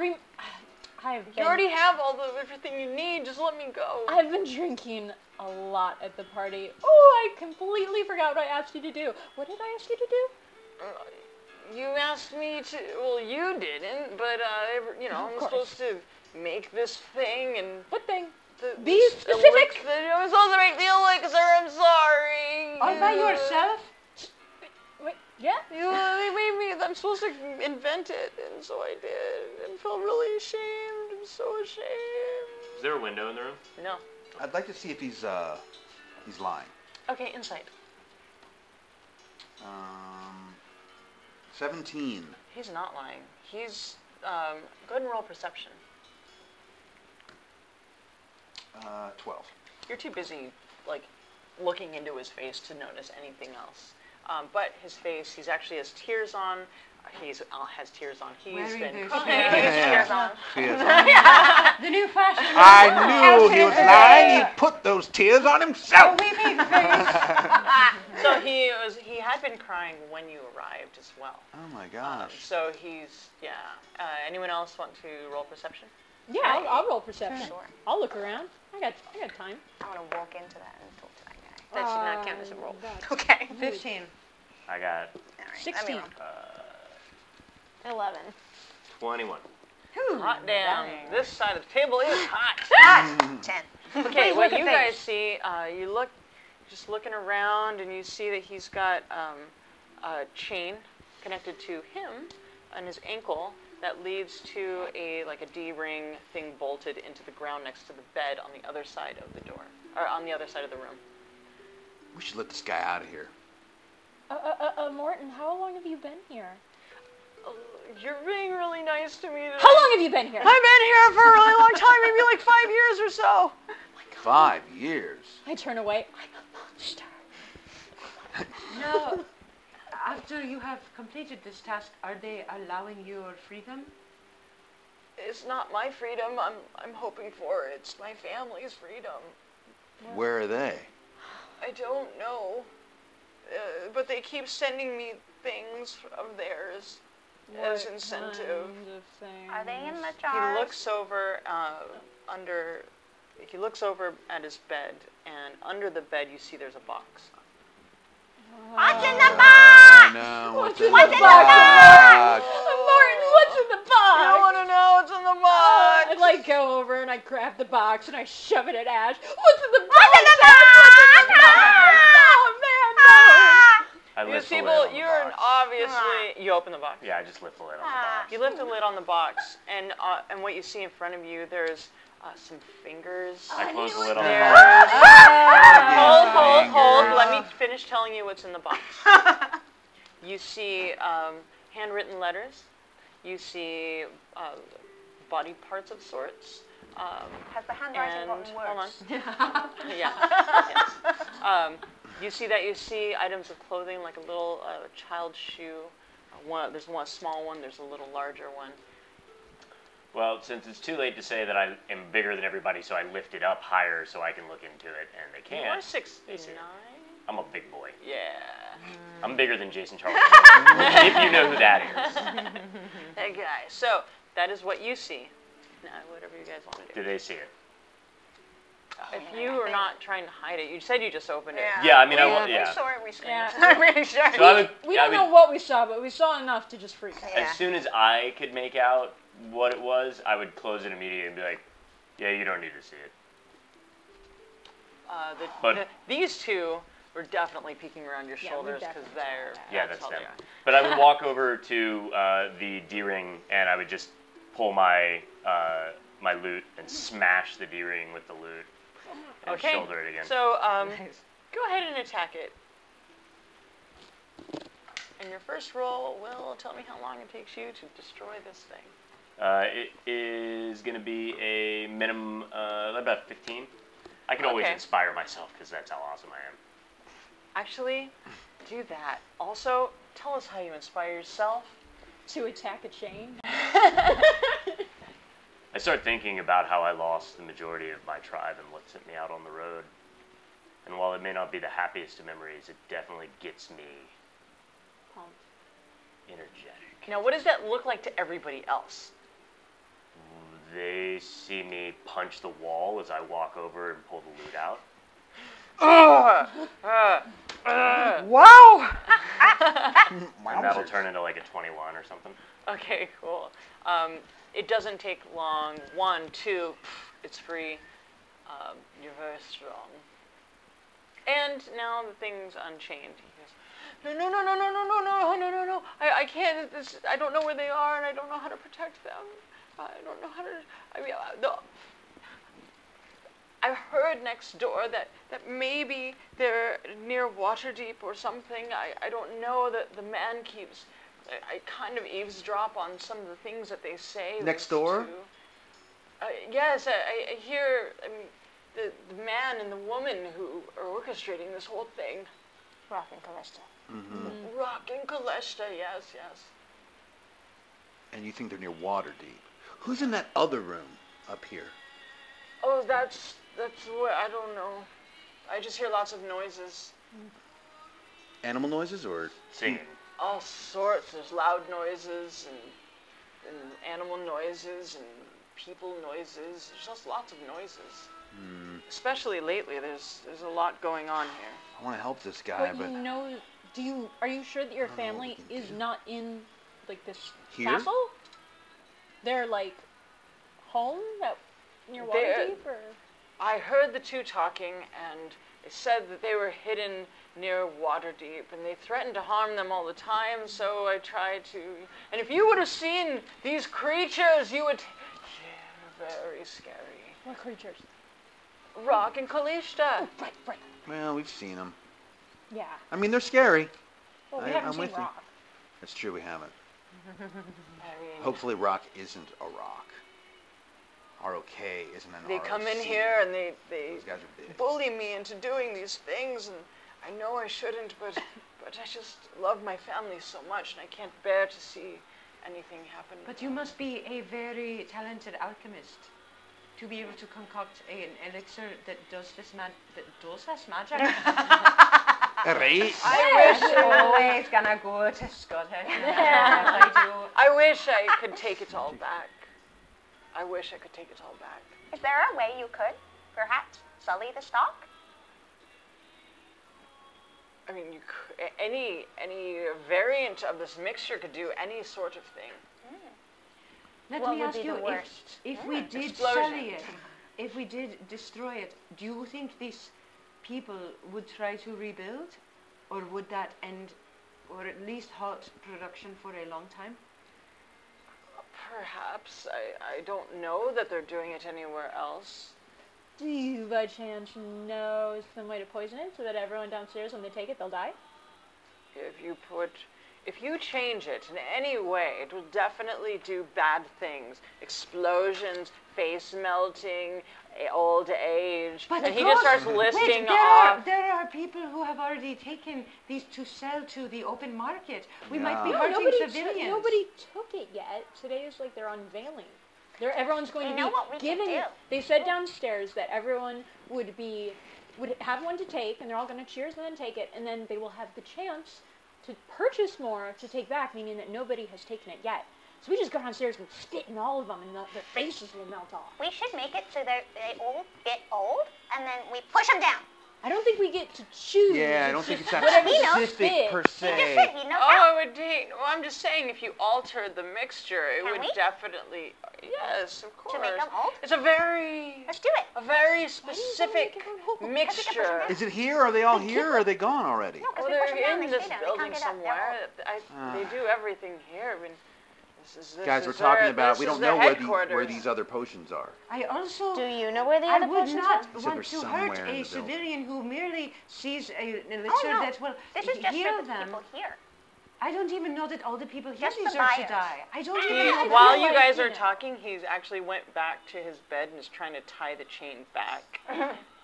You You already have everything you need. Just let me go. I've been drinking a lot at the party. Oh, I completely forgot what I asked you to do. What did I ask you to do? You asked me to. Well, you didn't, but I'm supposed to make this thing and. What thing? Be Be specific. I'm supposed to make the elixir. I'm sorry. All by yourself? Wait, yeah? They made me. I'm supposed to invent it, and so I did. And felt really ashamed. I'm so ashamed. Is there a window in the room? No. I'd like to see if he's lying. Okay, insight. 17. He's not lying. He's. Go ahead and roll perception. 12. You're too busy, like, looking into his face to notice anything else. But his face, he's actually has tears on. Has tears on. He's Wearing been those crying. tears. Tears on. The new fashion. I knew he was lying. He put those tears on himself. Weepy face. So he had been crying when you arrived as well. Oh my gosh. So he's anyone else want to roll perception? Yeah, I'll roll perception. Sure. I'll look around. I got time. I want to walk into that and talk to that guy. That should not count as a roll. Okay. 15. I got All right, 16. 11. 21. Hot damn! This side of the table is hot. 10. Okay, Please what look you at guys see, you look, just looking around, and you see that he's got a chain connected to him on his ankle that leads to a D-ring thing bolted into the ground next to the bed on the other side of the door, or on the other side of the room. We should let this guy out of here. Morton, how long have you been here? You're being really nice to me today. How long have you been here? I've been here for a really long time, maybe like 5 years or so. 5 years. I turn away. I'm a monster. Now, after you have completed this task, are they allowing your freedom? It's not my freedom I'm hoping for. It's my family's freedom. Where are they? I don't know. But they keep sending me things of theirs as incentive. Kind of thing? Are they in the He jars? looks over he looks over at his bed, and under the bed you see there's a box. What's in the box? I know. What's in the box? Morton, what's in the box? I want to know what's in the box. I'd go over and I grab the box and I shove it at Ash. What's in the box? What's in the box? Oh man, no! I These lift the lid people, on the you're box. obviously. You open the box. Yeah, I just lift the lid on the box. You lift the lid on the box, and what you see in front of you, there's some fingers. I close the lid on the There. box. Hold. Let me finish telling you what's in the box. You see handwritten letters. You see body parts of sorts. Has the handwriting And gotten hold on. worse? Yeah. Yes. You see that. You see items of clothing like a little child's shoe. There's one small one. There's a little larger one. Well, since it's too late to say that I am bigger than everybody, so I lift it up higher so I can look into it, and they You can't. are 6'9". I'm a big boy. Yeah. I'm bigger than Jason Charles. If you know who that is. That guy. So that is what you see. Now, whatever you guys want to do. Do they see it? If you are not trying to hide it, you said you just opened it. Yeah, I mean, we yeah. saw it, we screamed. Yeah. I'm pretty sure. So I would, We I don't would- know what we saw, but we saw enough to just freak out. Yeah. As soon as I could make out what it was, I would close it immediately and be like, yeah, you don't need to see it. These two were definitely peeking around your Yeah, we shoulders because definitely they're. saw that. Yeah, that's how them. they are. But I would walk over to the D-ring and I would just pull my my loot and smash the D-ring with the loot and Okay. shoulder it again. So go ahead and attack it. And your first roll will tell me how long it takes you to destroy this thing. It is going to be a minimum about 15. I can always Okay. inspire myself because that's how awesome I am. Actually, do that. Also, tell us how you inspire yourself. To attack a chain. I start thinking about how I lost the majority of my tribe and what sent me out on the road. And while it may not be the happiest of memories, it definitely gets me energetic. Now, what does that look like to everybody else? They see me punch the wall as I walk over and pull the loot out. Wow! And that'll turn into like a 21 or something. Okay, cool. It doesn't take long. 1, 2, it's free. You're very strong. And now the thing's unchained. He goes, no. I can't. I don't know where they are, and I don't know how to protect them. I don't know how to. I've heard next door that maybe they're near Waterdeep or something. I don't know that the man keeps. I kind of eavesdrop on some of the things that they say. Next door? Yes, I hear. I mean, the man and the woman who are orchestrating this whole thing. Rock and Callista. Mm-hmm. Rock and Callista, yes. And you think they're near Waterdeep. Who's in that other room up here? Oh, that's where I don't know. I just hear lots of noises. Animal noises or Singing. All sorts. There's loud noises and animal noises and people noises. There's just lots of noises. Especially lately, there's a lot going on here. I want to help this guy, But but you know, are you sure that your family is not in, like, this Here? castle? They're, like, home near They're- Waterdeep, or? I heard the two talking, and they said that they were hidden near Waterdeep, and they threatened to harm them all the time, so I tried to... And if you would have seen these creatures, you would... Yeah, very scary. What creatures? Rock and Callista. Right. well, we've seen them. Yeah. I mean, they're scary. Well, we I'm haven't seen with you. Rock. That's true, we haven't. I mean, Hopefully rock isn't a rock. ROK isn't an they come in ROC. here and they Those guys are big. bully me into doing these things, and I know I shouldn't, but I just love my family so much, and I can't bear to see anything happen. But you must be a very talented alchemist to be able to concoct an elixir that does this magic. Right? Always gonna go to Scottish. I wish I could take it all back. Is there a way you could, perhaps, sully the stock? I mean, any variant of this mixture could do any sort of thing. Let What me would ask be you, the worst? if we did Explosion. sully it, if we did destroy it, do you think these people would try to rebuild? Or would that end, or at least halt production for a long time? Perhaps. I don't know that they're doing it anywhere else. Do you, by chance, know some way to poison it so that everyone downstairs, when they take it, they'll die? If you put if you change it in any way, it will definitely do bad things. Explosions, face melting, old age. But and he of just course- starts listing wait, off. there are people who have already taken these to sell to the open market. We might be Yeah. hurting nobody civilians. nobody took it yet. Today is like their unveiling. Everyone's going You to know be what we can given. do? They said downstairs that everyone would have one to take, and they're all going to cheers and then take it, and then they will have the chance to purchase more to take back, meaning that nobody has taken it yet. So we just go downstairs and spit in all of them, and their faces will melt off. We should make it so they all get old, and then we push them down. I don't think we get to choose. Yeah, I don't think it's that whatever He knows. specific fit. per He just se. said he knows how. Oh, it would take. Well, I'm just saying, if you altered the mixture, it Can would we? definitely. Yes, of course. To make them old? It's a very Let's do it. specific mixture. Is it here? Are they all here or are they gone already? No, because Well, we push them they're down, in they this stay down. They building can't get up. somewhere. They do everything here. I mean, this Guys, is we're talking their, about, this we is don't their know where headquarters. these other potions are. I also. Do you know where the I other would potions not are? Except want they're to somewhere hurt in a the building. civilian who merely sees an elixir Oh, no. that will This is just heal for the them. people here. I don't even know that all the people here Just the deserve to buyers. die. I don't He, even know. while that. you like, guys you are know. talking, he's actually went back to his bed and is trying to tie the chain back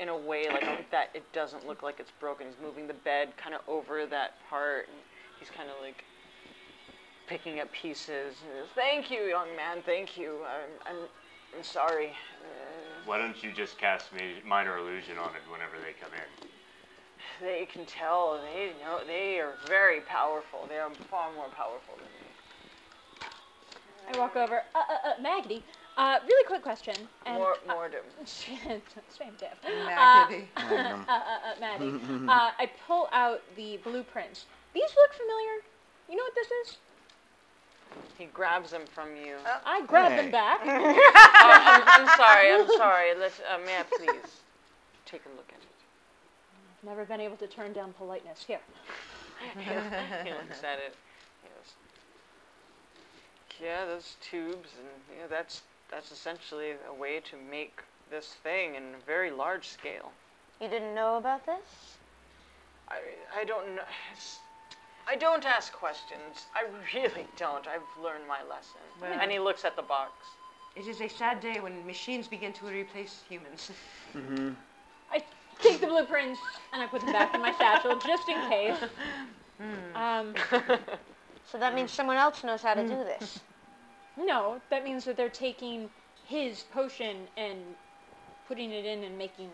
in a way like that it doesn't look like it's broken. He's moving the bed kind of over that part, and he's kind of like picking up pieces. And he goes, "Thank you, young man. Thank you. I'm sorry." Why don't you just cast minor illusion on it whenever they come in? They can tell. They know. They are very powerful. They are far more powerful than me. I walk over. Maggie. Really quick question. And, Mordem. Same diff. Maggie. Magnum. Maddie. I pull out the blueprints. These look familiar. You know what this is? He grabs them from you. I grab Hey. them back. I'm sorry. I'm sorry. May I please take a look at it? Never been able to turn down politeness. Here. He looks at it. He goes, "Yeah, those tubes, and that's essentially a way to make this thing in a very large scale." You didn't know about this? I don't know. I don't ask questions. I really don't. I've learned my lesson. Well- And he looks at the box. It is a sad day when machines begin to replace humans. I take the blueprints and I put them back in my satchel just in case. So that means someone else knows how to do this. No, that means that they're taking his potion and putting it in and making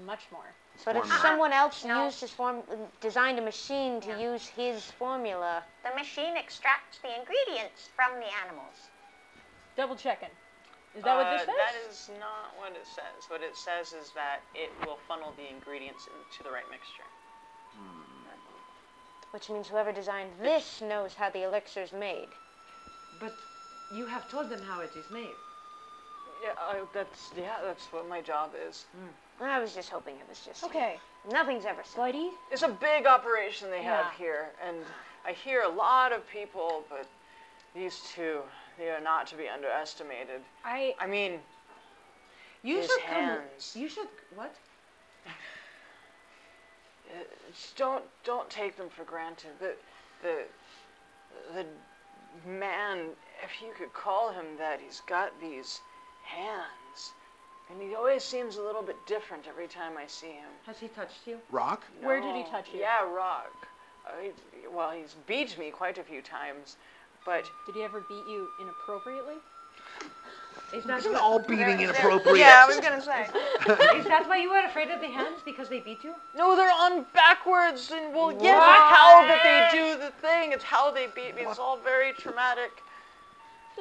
much more. But if Formula. someone else No. used his designed a machine to use his formula, The machine extracts the ingredients from the animals. Double checking. Is that what this says? That is not what it says. What it says is that it will funnel the ingredients into the right mixture. which means whoever designed this knows how the elixir's made. But you have told them how it is made. Yeah, that's what my job is. I was just hoping it was just Okay. Nothing's ever said. Whitey? It's a big operation they have Yeah. here, and I hear a lot of people, but these two, they are not to be underestimated. I mean, You his should hands. come. You should what? Just don't take them for granted. The man, if you could call him that, he's got these hands, and he always seems a little bit different every time I see him. Has he touched you? Rock? Where did he No. touch you? Yeah, Rock. He's beat me quite a few times, but Did he ever beat you inappropriately? Is that, Isn't all beating inappropriate? Yeah, I was gonna say. is that why you are afraid of the hands? Because they beat you? no, they're on backwards, and well, yes, it's how that they do the thing. It's how they beat me. It's all very traumatic.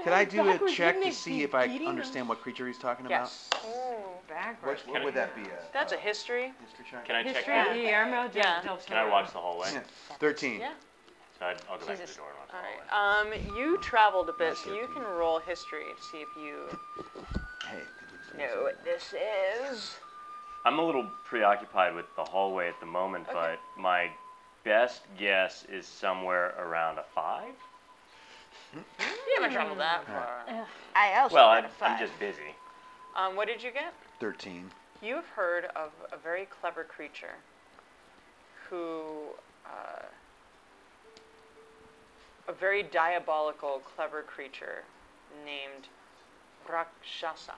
Could I do a Backwards, check wouldn't to it see be if I beating understand what creature he's talking about? Yes, Backwards. What would that be? that's a history. history check? Can I check History that? of Guillermo del Yeah. del Can I watch the hallway? Yeah. 13. Yeah. So I'll go back to Jesus. the door and watch the All hallway. right. You traveled a bit, so you can roll history to see if you Hey. know what this is. I'm a little preoccupied with the hallway at the moment, Okay. but my best guess is somewhere around a 5. You haven't traveled that far. I also Well, got a I'm 5. just busy. What did you get? 13. You've heard of a very clever creature who a very diabolical, clever creature named Rakshasa.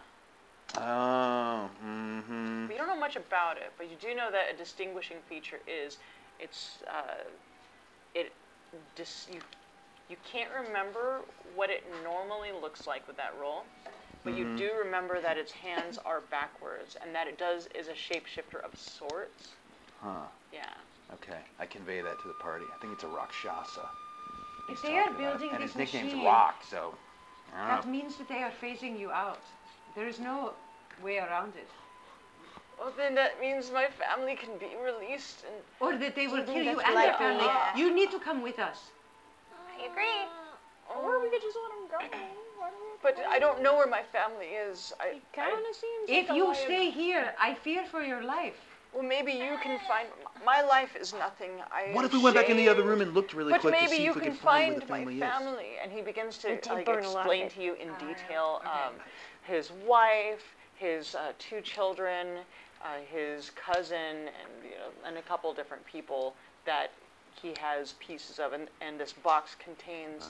Oh, mm-hmm. You don't know much about it, but you do know that a distinguishing feature is you can't remember what it normally looks like with that roll, but you do remember that its hands are backwards and that it is a shapeshifter of sorts. Huh. Yeah. Okay, I convey that to the party. I think it's a Rakshasa. If he's they are talking about. building And this his nickname's machine, Rock, so I don't that know. means that they are phasing you out. There is no way around it. Well, then that means my family can be released and Or that they will think kill you that's and your likely? family. Yeah. You need to come with us. I agree. Or we could just let him go. Why do we- but I don't know where my family is. It kind of seems If like a you lie. stay here, I fear for your life. Well, maybe you can find. My life is nothing. What if we went back in the other room and looked really But quick to maybe see you if we can could find where find the my family is? family, and he begins to I did like, burn a lot of explain it. to you in detail his wife, his 2 children, his cousin, and a couple different people that he has pieces of, and this box contains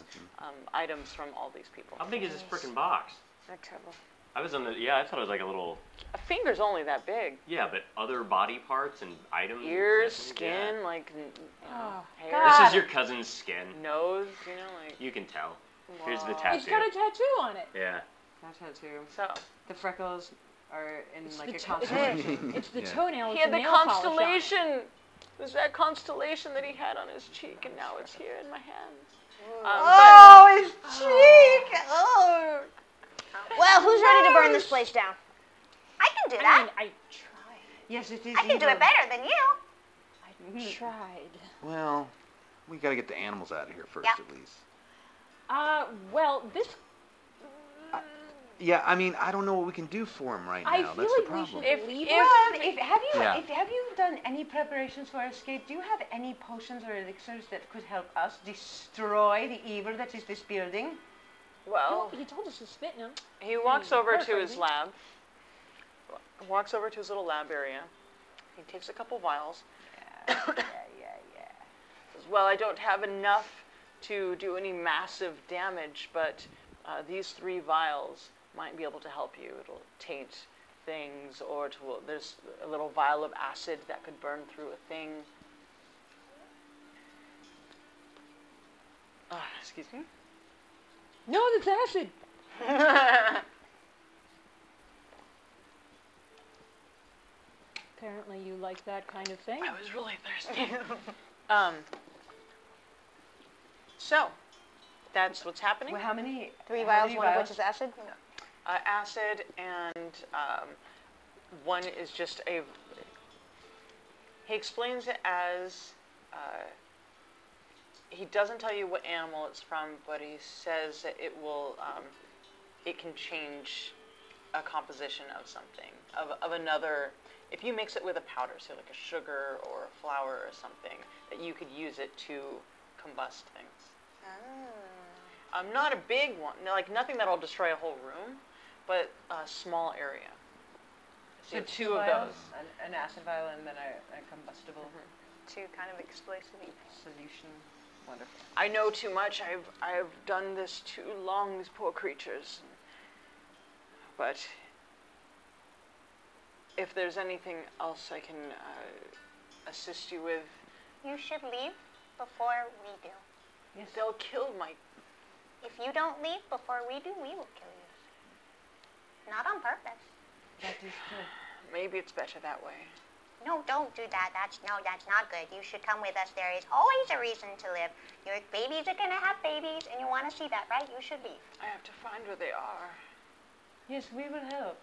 items from all these people. How big is this frickin' box? Not trouble. I thought it was like a little. A finger's only that big. Yeah, but other body parts and items. and Ears, things, skin, yeah. like hair, This God. is your cousin's skin. nose, like. You can tell. Here's the Wow. tattoo. It's got a tattoo on it. Yeah. That tattoo. So The freckles are in like the a to- constellation. It's the Yeah. toenail. he with had the nail polish on it. constellation. It was that constellation that he had on his cheek, and now it's here in my hands. Oh, his cheek! Oh. Well, who's ready to burn this place down? I can do I that. mean, I tried. Yes, it is. I can do it better than you. I tried. Well, we gotta get the animals out of here first, Yeah. at least. Well, this. Yeah, I mean, I don't know what we can do for him right now. I That's feel the like we problem. should leave. Well, Yeah. have you done any preparations for escape? Do you have any potions or elixirs that could help us destroy the evil that is this building? Well, He told us to spit in him. he walks over to his Perfect. lab. Walks over to his little lab area. He takes a couple vials. Yeah. Says, well, I don't have enough to do any massive damage, but these 3 vials might be able to help you. It'll taint things, or there's a little vial of acid that could burn through a thing. Excuse me? No, that's acid. Apparently, you like that kind of thing. I was really thirsty. So, that's what's happening. Well, how many? 3 how vials, many one of which is acid. Acid, and one is just a. He explains it as. He doesn't tell you what animal it's from, but he says that it will. It can change a composition of something, of another. If you mix it with a powder, say like a sugar or a flour or something, that you could use it to combust things. Not a big one, like nothing that'll destroy a whole room, but a small area. So you have 2 of vials, those. an acid vial and then a combustible 2 kind of explosive. solution. Wonderful. I know too much. I've done this too long. These poor creatures. But if there's anything else I can assist you with, You should leave before we do. Yes. they'll kill my. If you don't leave before we do, we will kill you. Not on purpose. That is true. Maybe it's better that way. No, don't do that. That's not good. You should come with us. There is always a reason to live. Your babies are gonna have babies, and you want to see that, right? You should leave. I have to find where they are. Yes, we will help.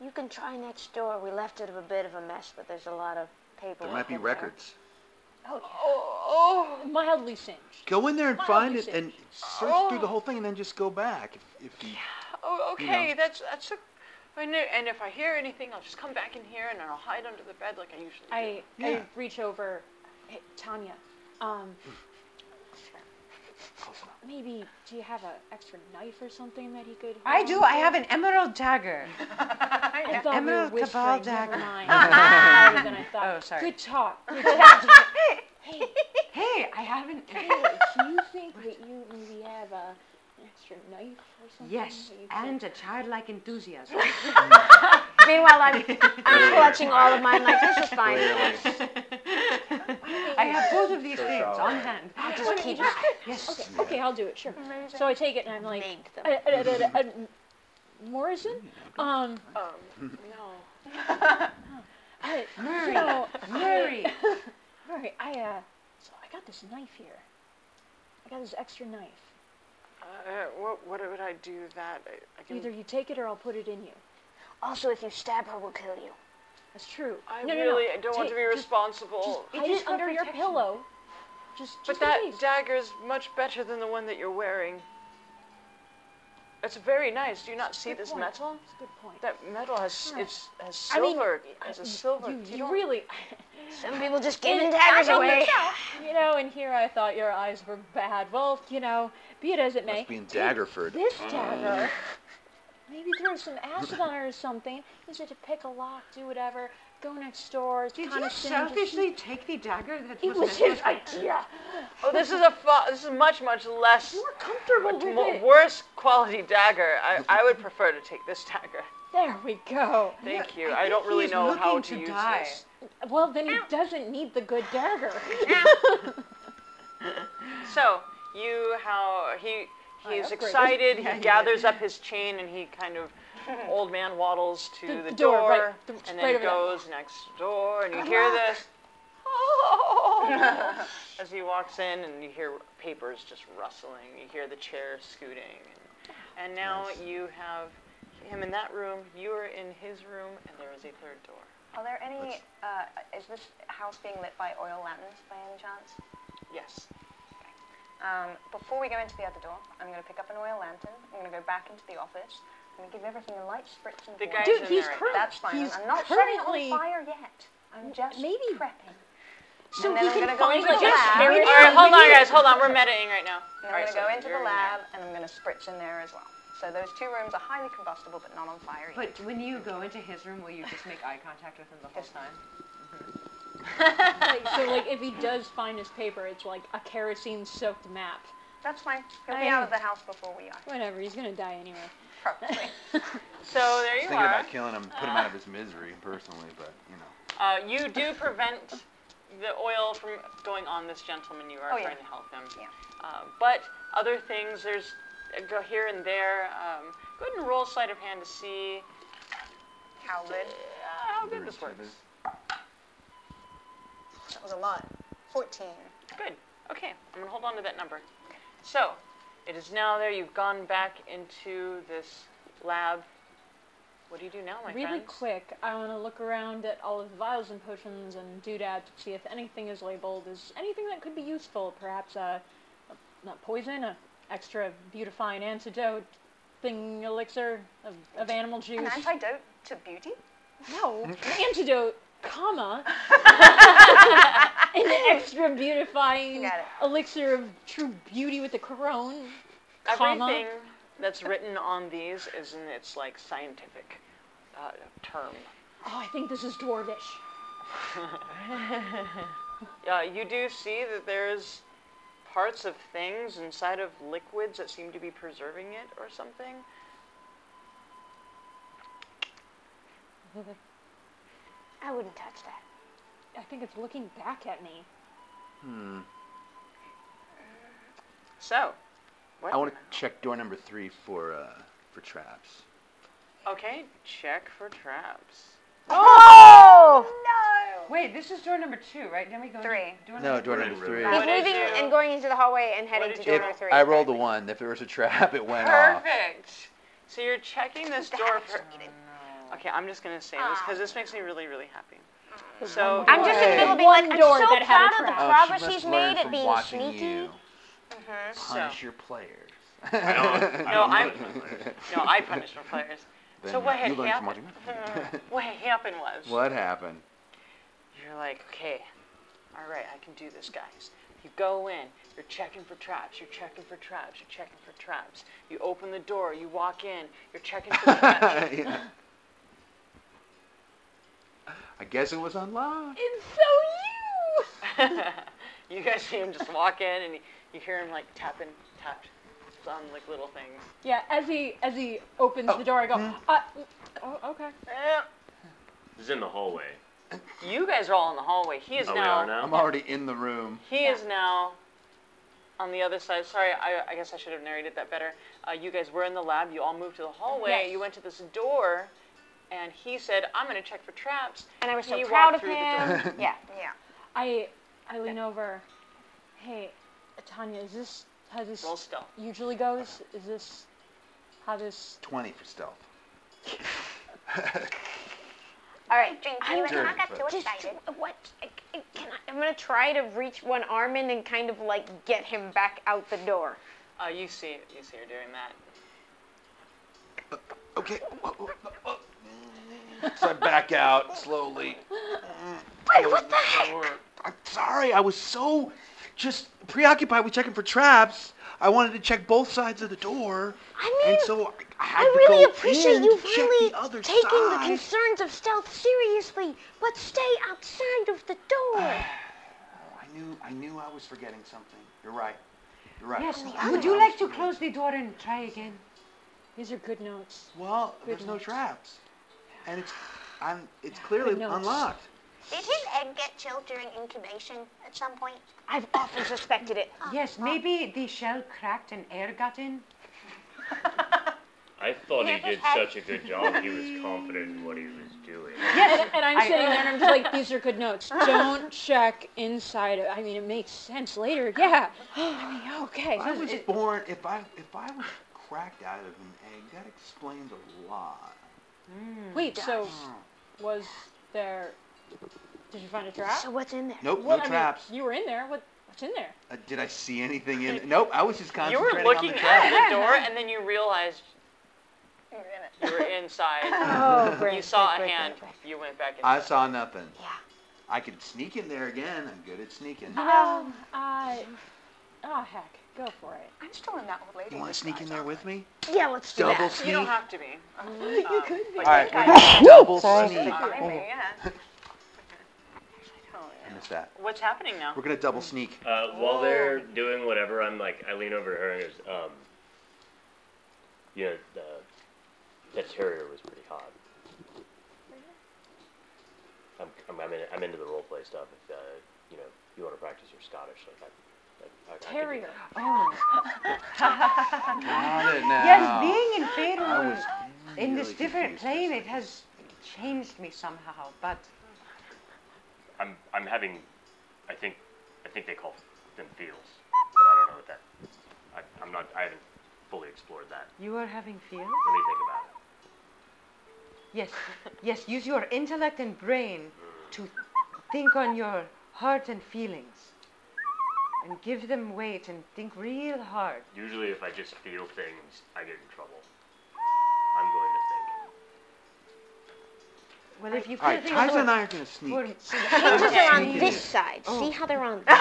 You can try next door. We left it a bit of a mess, but there's a lot of paperwork. There might be in there. records. Oh, Mildly singed. Go in there and Mildly find it and search through the whole thing and then just go back. If you, okay. You know. That's a. And if I hear anything, I'll just come back in here and I'll hide under the bed like I usually do. I Yeah. reach over. Hey, Tanya. close enough. Maybe do you have an extra knife or something that he could? I hold do. on I to? have an emerald dagger. I thought Emerald we were Cabal whispering. Never dagger. mind. Harder than I thought. Oh, sorry. Good talk. Good talk. Hey, Hey, I haven't. Do you think that you maybe have an extra knife or something? Yes, that you and a childlike enthusiasm. Meanwhile, I'm clutching all of mine like this is fine. I have both of these things on hand. I'll just keep it. Yes. Okay, I'll do it. Sure. So I take it and I'm like, Made them. Morrison? No. Murray. So, Murray. Murray, so I got this knife here. I got this extra knife. What would I do that? I can, Either you take it or I'll put it in you. Also, if you stab her, we'll kill you. That's true. I No. don't want to be responsible. Hide it under your pillow. Just But in that case. dagger is much better than the one that you're wearing. It's very nice. Do you not see this point. metal? That's a good point. That metal has Yeah. has I mean, silver. Has a silver. You don't- really, Some people just giving daggers away. and here I thought your eyes were bad. Well, be it as it may. Must be in take Daggerford. This dagger. Maybe throw some acid on her or something. Use it to pick a lock, do whatever. Go next door. Did kind you of selfishly take the dagger that It was his idea. Oh, this is this is much less More comfortable with it. worse quality dagger. I would prefer to take this dagger. There we go. Thank you. I I don't think really he's know how looking to to use die. this. Well, then he doesn't need the good dagger. So he's excited. Yeah, he he gathers up his chain and he kind of old man waddles to The the door, door, right, and right then over there. goes next door, and you hear this as he walks in, and you hear papers just rustling. You hear the chair scooting, and now you have him in that room. You are in his room, and there is a third door. Are there any, is this house being lit by oil lanterns by any chance? Yes. Before we go into the other door, I'm going to pick up an oil lantern. I'm going to go back into the office. I'm going to give everything a light spritz and The water. guy's Dude, in he's there right current. That's fine. He's I'm not setting it currently- on fire yet. I'm just Maybe- prepping. So And then he I'm can gonna go find into like the a lab. carry- All right, hold on, guys. Hold on. We're metaing right now. And All I'm right, going to go so into you're the in there. lab, and I'm going to spritz in there as well. So those two rooms are highly combustible, but not on fire yet. But when you go into his room, will you just make eye contact with him the whole Yes. time? So if he does find his paper, it's like a kerosene-soaked map. That's fine. He'll be out of the house before we are. Whatever, he's gonna die anyway. Probably. So there you Thinking are. about killing him, put him out of his misery, personally, but you know. You do prevent the oil from going on this gentleman. You are Oh, yeah. trying to help him. Yeah. But other things, there's go here and there. Go ahead and roll sleight of hand to see How good? how good this works. That was a lot. 14. Good. Okay, I'm gonna hold on to that number. So, it is now there. You've gone back into this lab. What do you do now, my Really friends? quick, I want to look around at all of the vials and potions and doodads to see if anything is labeled as anything that could be useful. Perhaps not poison, a extra beautifying antidote, thing, elixir of animal juice. An antidote to beauty? No, an antidote, comma, an extra beautifying Got it. elixir of true beauty with a crone, comma. Everything that's written on these is in its like scientific term. Oh, I think this is dwarvish. You do see that there's parts of things inside of liquids that seem to be preserving it or something. I wouldn't touch that. I think it's looking back at me. So, what? I want to check door number 3 for traps. Okay, check for traps. Oh! No! Wait, this is door number 2, right? Then we go 3. Into door No, number door Right. number 3. What He's What did leaving you- and going into the hallway and heading did to you door do? number 3. I rolled a 1. If there was a trap, it went off. Perfect. So you're checking this door for. Okay, I'm just gonna say this because this makes me really, really happy. So I'm just in the middle of being One like, door I'm so that had a proud of the trap. Oh, progress she must he's learn made at from being watching sneaky. you. so Punish your players. I punish my players. Then So what had you learn from happened? watching What happened was What happened? you're like, okay, all right, I can do this, guys. You go in, you're checking for traps, you're checking for traps, you're checking for traps. You open the door, you walk in, you're checking for traps. Yeah. I guess it was unlocked. It's so you! You guys see him just walk in, and you hear him like tap on like little things. Yeah, as he opens the door, I go, oh, okay. He's in the hallway. You guys are all in the hallway. He is Oh, we are now? I'm already in the room. He is now on the other side. Sorry, I guess I should have narrated that better. You guys were in the lab. You all moved to the hallway. Yes. You went to this door, and he said, "I'm going to check for traps." And I was so He proud walked of through the door. him. Yeah. Yeah. I lean over. Hey, Tanya, is this how this Roll stealth. usually goes? Is this how this? 20 for stealth. All right. You and I got too Just excited. what? I'm gonna try to reach one arm in and kind of like get him back out the door. You see her doing that. Okay. So I back out slowly. Wait, what the heck? I'm sorry. I was so just preoccupied with checking for traps. I wanted to check both sides of the door. I mean, and so I had I to really go appreciate in you to check really the other taking the side. concerns of stealth seriously, but stay outside of the door. I knew I was forgetting something. You're right. You're right. Yes. I Would knew you I like was to forgetting. close the door and try again? These are good notes. Well, Good there's no notes. traps, and it's clearly Good notes. unlocked. Did his egg get chilled during incubation at some point? I've often suspected it. Yes, maybe the shell cracked and air got in. I thought he did such a good job. He was confident in what he was doing. And I'm sitting there and I'm just like, these are good notes. Don't check inside. I mean, it makes sense later. Yeah. I mean, okay. I was born. If I was cracked out of an egg, that explains a lot. Wait, so was there? Did you find a trap? So what's in there? Nope, Well, no I mean, traps. you were in there. What's in there? Did I see anything in it? Nope, I was just You were concentrating looking on the at trap. the door, and then you realized you were inside. Oh, great. You saw great, a hand. great. You went back I inside. saw nothing. Yeah. I could sneak in there again. I'm good at sneaking. Oh, heck, go for it. I'm still in that old lady. You want to sneak in there with me? Yeah, let's do Double that. sneak. You don't have to be. You could be. All right, we're gonna double Sorry. sneak. Behind me, yeah. I missed that. What's happening now? We're gonna double sneak. While they're doing whatever, I lean over to her and goes, that terrier was pretty hot. I'm into the role play stuff. If you want to practice your Scottish, I can do Terrier. that. Oh. Got it now. Yes, being in I Faerun, was in really this different confused. plane, it has changed me somehow. But I'm having, I think they call them feels, but I don't know what that. I haven't fully explored that. you are having feels? Let me think about it. Yes, yes. Use your intellect and brain to think on your heart and feelings, and give them weight and think real hard. Usually, if I just feel things, I get in trouble. I'm going to think. Well, if you All feel right, things Tyson and I are gonna sneak. Well, Hinges are on Okay. this side. Oh. See how they're on You're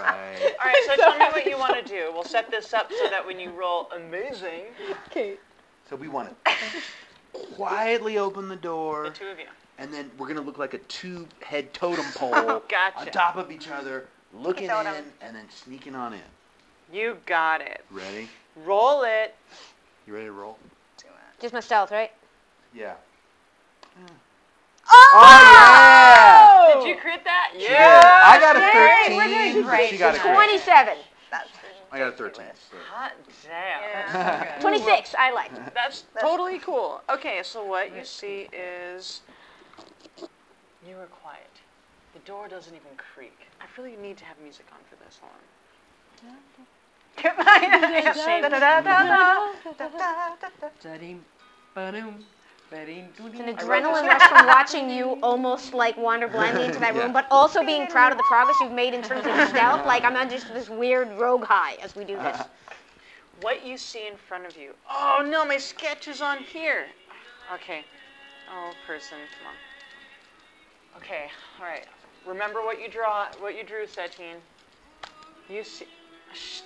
right. All right, so tell me what you want to do. We'll set this up so that when you roll amazing, Okay. So we want to quietly open the door, the two of you. and then we're gonna look like a two-head totem pole Gotcha. on top of each other, looking in, totem. and then sneaking on in. You got it. Ready? Roll it. You ready to roll? Just my stealth, right? Yeah. Oh! Did you crit that? Yeah. I got a Yay, we're 13. doing great. She got a crit. 27. I got a 13. Hot damn. Yeah. That's so good. 26. I like. That's totally cool. Okay, so what you see is you are quiet. The door doesn't even creak. I really need to have music on for this. Hold on. Da-ding, ba-doom, ba-ding, It's an doo-ding. adrenaline rush from watching you almost like wander blindly into that room, Yeah. but also being proud of the progress you've made in terms of stealth. Like I'm on just this weird rogue high as we do this. What you see in front of you. Oh no, my sketch is on here. Okay. Oh, person, come on. Okay, all right. Remember what you drew, Satine. You see. Shh.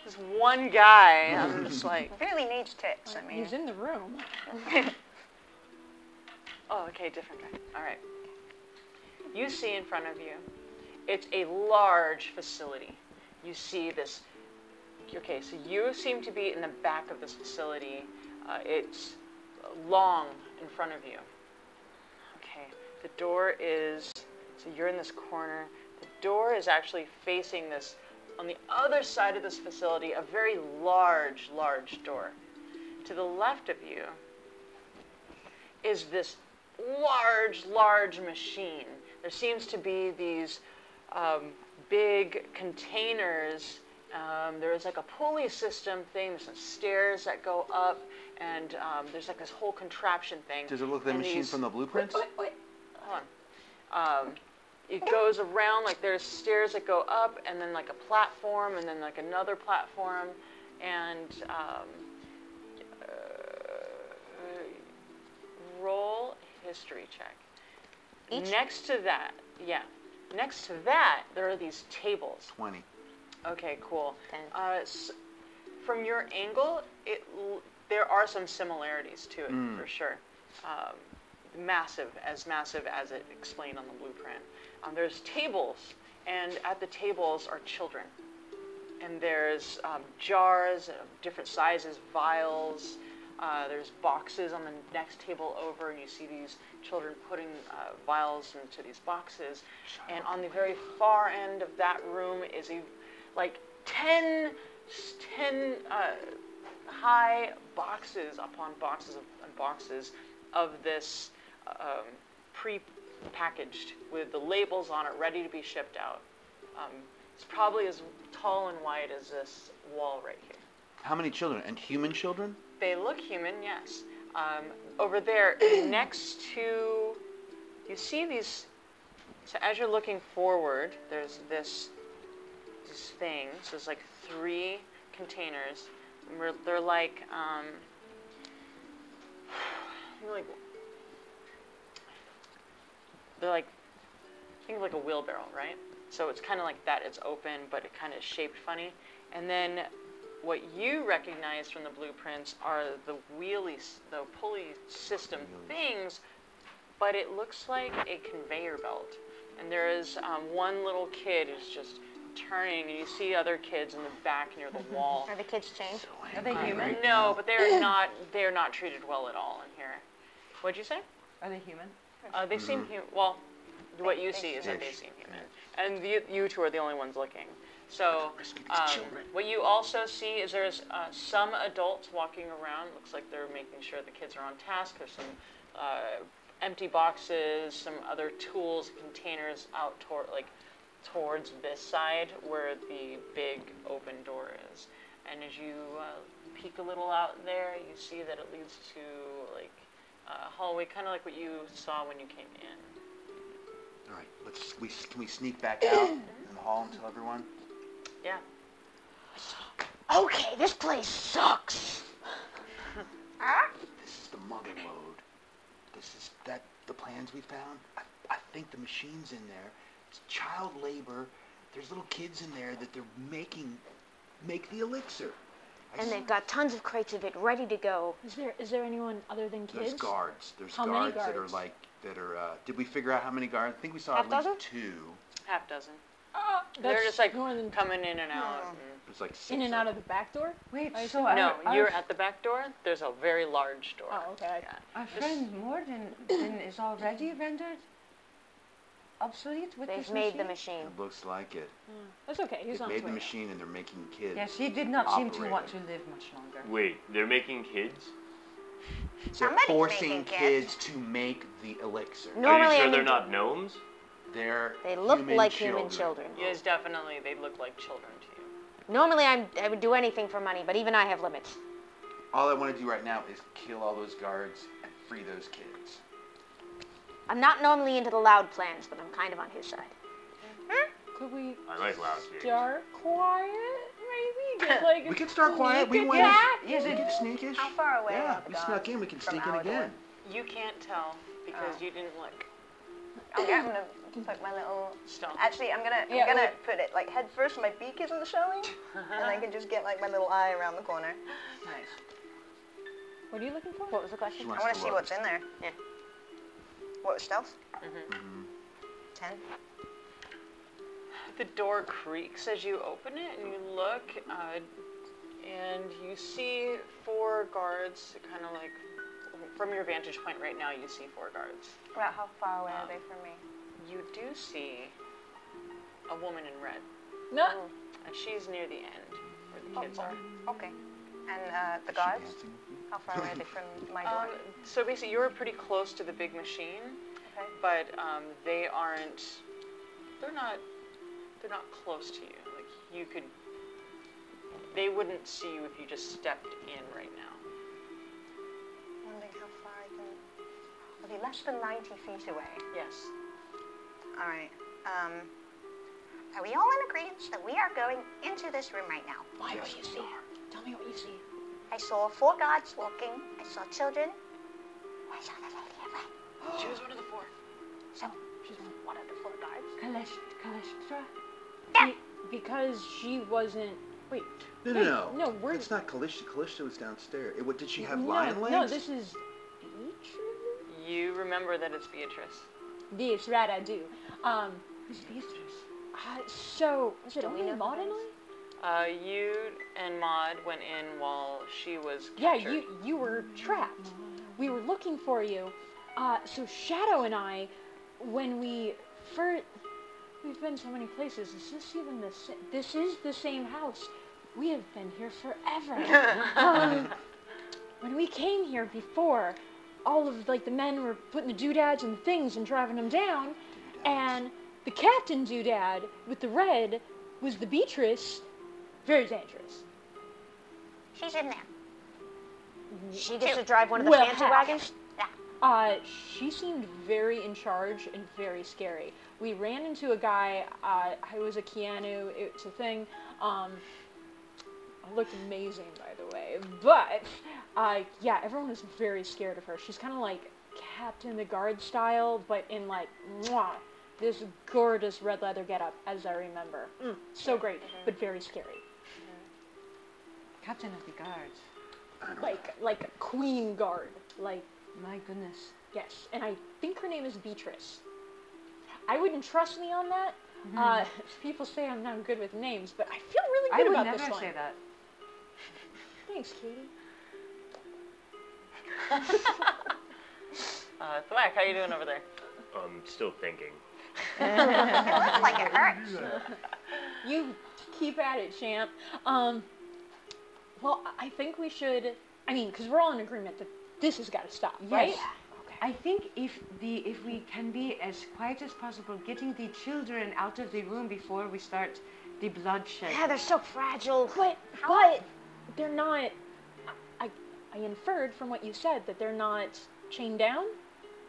This one guy. I'm just like. Really needs tits. I mean, He's in the room. Oh, okay, different guy. All right. you see in front of you, it's a large facility. You see this, okay, so you seem to be in the back of this facility. It's long in front of you. Okay, the door is, so you're in this corner. The door is actually facing this, on the other side of this facility, a very large, large door. To the left of you is this large, large machine. There seems to be these big containers. There's like a pulley system thing. There's some stairs that go up, and there's like this whole contraption thing. Does it look like the machine from the blueprints? Wait. Hold on. It goes around, like there's stairs that go up, and then like a platform, and then like another platform, and roll history check. Next to that, there are these tables. 20. Okay, cool. 10. From your angle, there are some similarities to it for sure. Massive as it explained on the blueprint. There's tables, and at the tables are children. And there's jars of different sizes, vials. There's boxes on the next table over, and you see these children putting vials into these boxes. And on the very far end of that room is like 10 high boxes upon boxes and boxes of this pre-packaged with the labels on it, ready to be shipped out. It's probably as tall and wide as this wall right here. How many children? And human children? They look human, yes. Over there, next to, you see these, so as you're looking forward, there's this thing. So there's like 3 containers. They're like, think of like a wheelbarrow, right? So it's kind of like that. It's open, but it kind of is shaped funny. And then what you recognize from the blueprints are the pulley system things, but it looks like a conveyor belt. And there is one little kid who's just turning, and you see other kids in the back near the wall. Are the kids chained? Are they human? No, but they're not treated well at all in here. What'd you say? Are they human? They seem human. Well, what you see is that they seem human, and you two are the only ones looking. So, what you also see is there's some adults walking around. Looks like they're making sure the kids are on task. There's some empty boxes, some other tools, containers out towards this side where the big open door is. And as you peek a little out there, you see that it leads to like a hallway, kind of like what you saw when you came in. All right, can we sneak back out in the hall and tell everyone? Yeah. Okay, this place sucks. This is the mugging mode. Is that the plans we found? I think the machine's in there. It's child labor. There's little kids in there that they're make the elixir. And they've got tons of crates of it ready to go. Is there anyone other than kids? There's guards. There's How many guards that are did we figure out how many guards? I think we saw Half at least dozen? 2. Half dozen. That's They're just like more than coming in and out. There's like 6 in and out of the back door. Wait, I so assume- No, you're at the back door. There's a very large door. Oh, okay. Yeah. our friend Morden is already rendered obsolete with They've this made the machine? machine. It looks like it. That's okay. He's They on made his the way. machine and they're making kids. Yes, he did not seem to want to Operating. live much longer. Wait, they're making kids? They're Somebody's forcing making kids to make the elixir. Are Normally, you sure I they're mean, not gnomes? They're they look human like children. human children. Yes, definitely. They look like children to you. Normally, I would do anything for money, but even I have limits. All I want to do right now is kill all those guards and free those kids. I'm not normally into the loud plans, but I'm kind of on his side. Could we I like loud games. start quiet? Maybe get like. We can start quiet. We sneak went. attack? Yes, we get sneakish. How far away Yeah, are the we guards snuck in. We can from sneak in our door? again. You can't tell because you didn't look. Okay, I'm gonna put my little. Stop. Actually, I'm gonna put it like head first. My beak isn't showing, and I can just get like my little eye around the corner. Nice. What are you looking for? What was the question? I want to see what's in there. Yeah. What was stealth? 10. The door creaks as you open it, and you look, and you see 4 guards, kind of like, from your vantage point right now, you see 4 guards. About how far away are they from me? You do see a woman in red, No. and she's near the end, where the kids are. Okay. And the guards? How far away are they from my door? So basically, you're pretty close to the big machine, Okay. but they aren't. They're not close to you. Like you could. They wouldn't see you if you just stepped in right now. Wondering how far I can. I'll be less than 90 feet away. Yes. All right. Are we all in agreement that we are going into this room right now? Why? What you see? Tell me what you see. I saw 4 guards walking. I saw children. I saw the lady in red. She was one of the 4. So, she's one of the 4 guards. Kaleshtra? Yeah. Because she wasn't. Wait. No. No, we're. It's not Kalishta. Kalishta was downstairs. What did she have? No, Lion legs? no, this is Beatrice. You remember that it's Beatrice. Yes, right, I do. Who's Beatrice? So was it only Maud and I? You and Maud went in while she was Yeah, captured. you were trapped. We were looking for you. So Shadow and I, when we've been so many places. Is this even the same? This is the same house. We have been here forever. When we came here before, all of the men were putting the doodads and things and driving them down, and the Captain Doodad with the red was the Beatrice. Very dangerous. She's in there. She gets to drive one of the Well, fancy half. wagons? She seemed very in charge and very scary. We ran into a guy, who was a Keanu, it's a thing, looked amazing, by the way, but, yeah, everyone was very scared of her. She's kind of like Captain the Guard style, but in this gorgeous red leather getup, as I remember. So great, but very scary. Captain of the Guards. Like a queen guard, like. My goodness. Yes, and I think her name is Beatrice. I wouldn't trust me on that. People say I'm not good with names, but I feel really good about this one. I would never say that. Thanks, Katie. Thwack, how you doing over there? I'm still thinking. It looks like it hurts. You keep at it, champ. Well, I think we should. I mean, because we're all in agreement that this has got to stop, right? Yes. I think if we can be as quiet as possible, getting the children out of the room before we start the bloodshed. Yeah, they're so fragile. But they're not. I inferred from what you said that they're not chained down.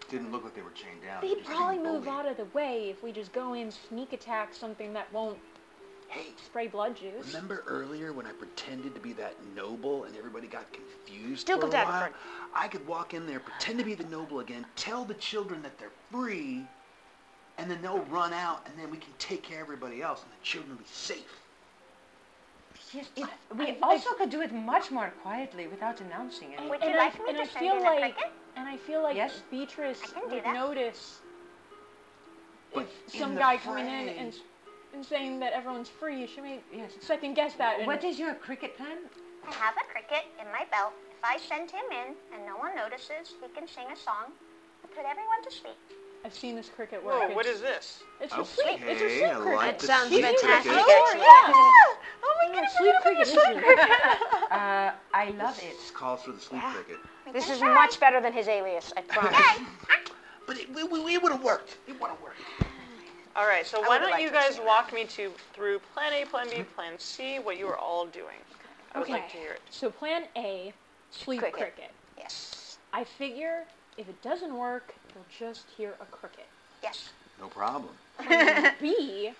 Didn't look like they were chained down. They'd They just probably seemed move bulky. out of the way if we just go in, sneak attack something that won't spray blood juice. Remember earlier when I pretended to be that noble and everybody got confused Still for a go down, while? Frank. I could walk in there, pretend to be the noble again, tell the children that they're free, and then they'll run out, and then we can take care of everybody else, and the children will be safe. Yes, we also could do it much more quietly without announcing it. Would you like me to send in a cricket? And I feel like Yes. Beatrice I can do would that. notice But if in some the guy coming in fray- and saying that everyone's free. She may Yes. second guess that. And What is your cricket plan? I have a cricket in my belt. If I send him in and no one notices, he can sing a song and put everyone to sleep. I've seen this cricket work. Whoa, what is this? It's a sleep. Okay, It's a sleep I cricket. like That the sounds sleep fantastic. cricket. Oh, yeah. Oh my goodness, Sleep cricket, isn't it? I love it. This calls for the sleep cricket. This is much better than his alias, I promise. But it would have worked. It would have worked. All right, so I why would don't like you to guys see walk me through Plan A, Plan B, Plan C, what you are all doing. I would Okay. like to hear it. So plan A, sleep cricket. Yes. I figure if it doesn't work, you'll just hear a cricket. Yes. No problem. B,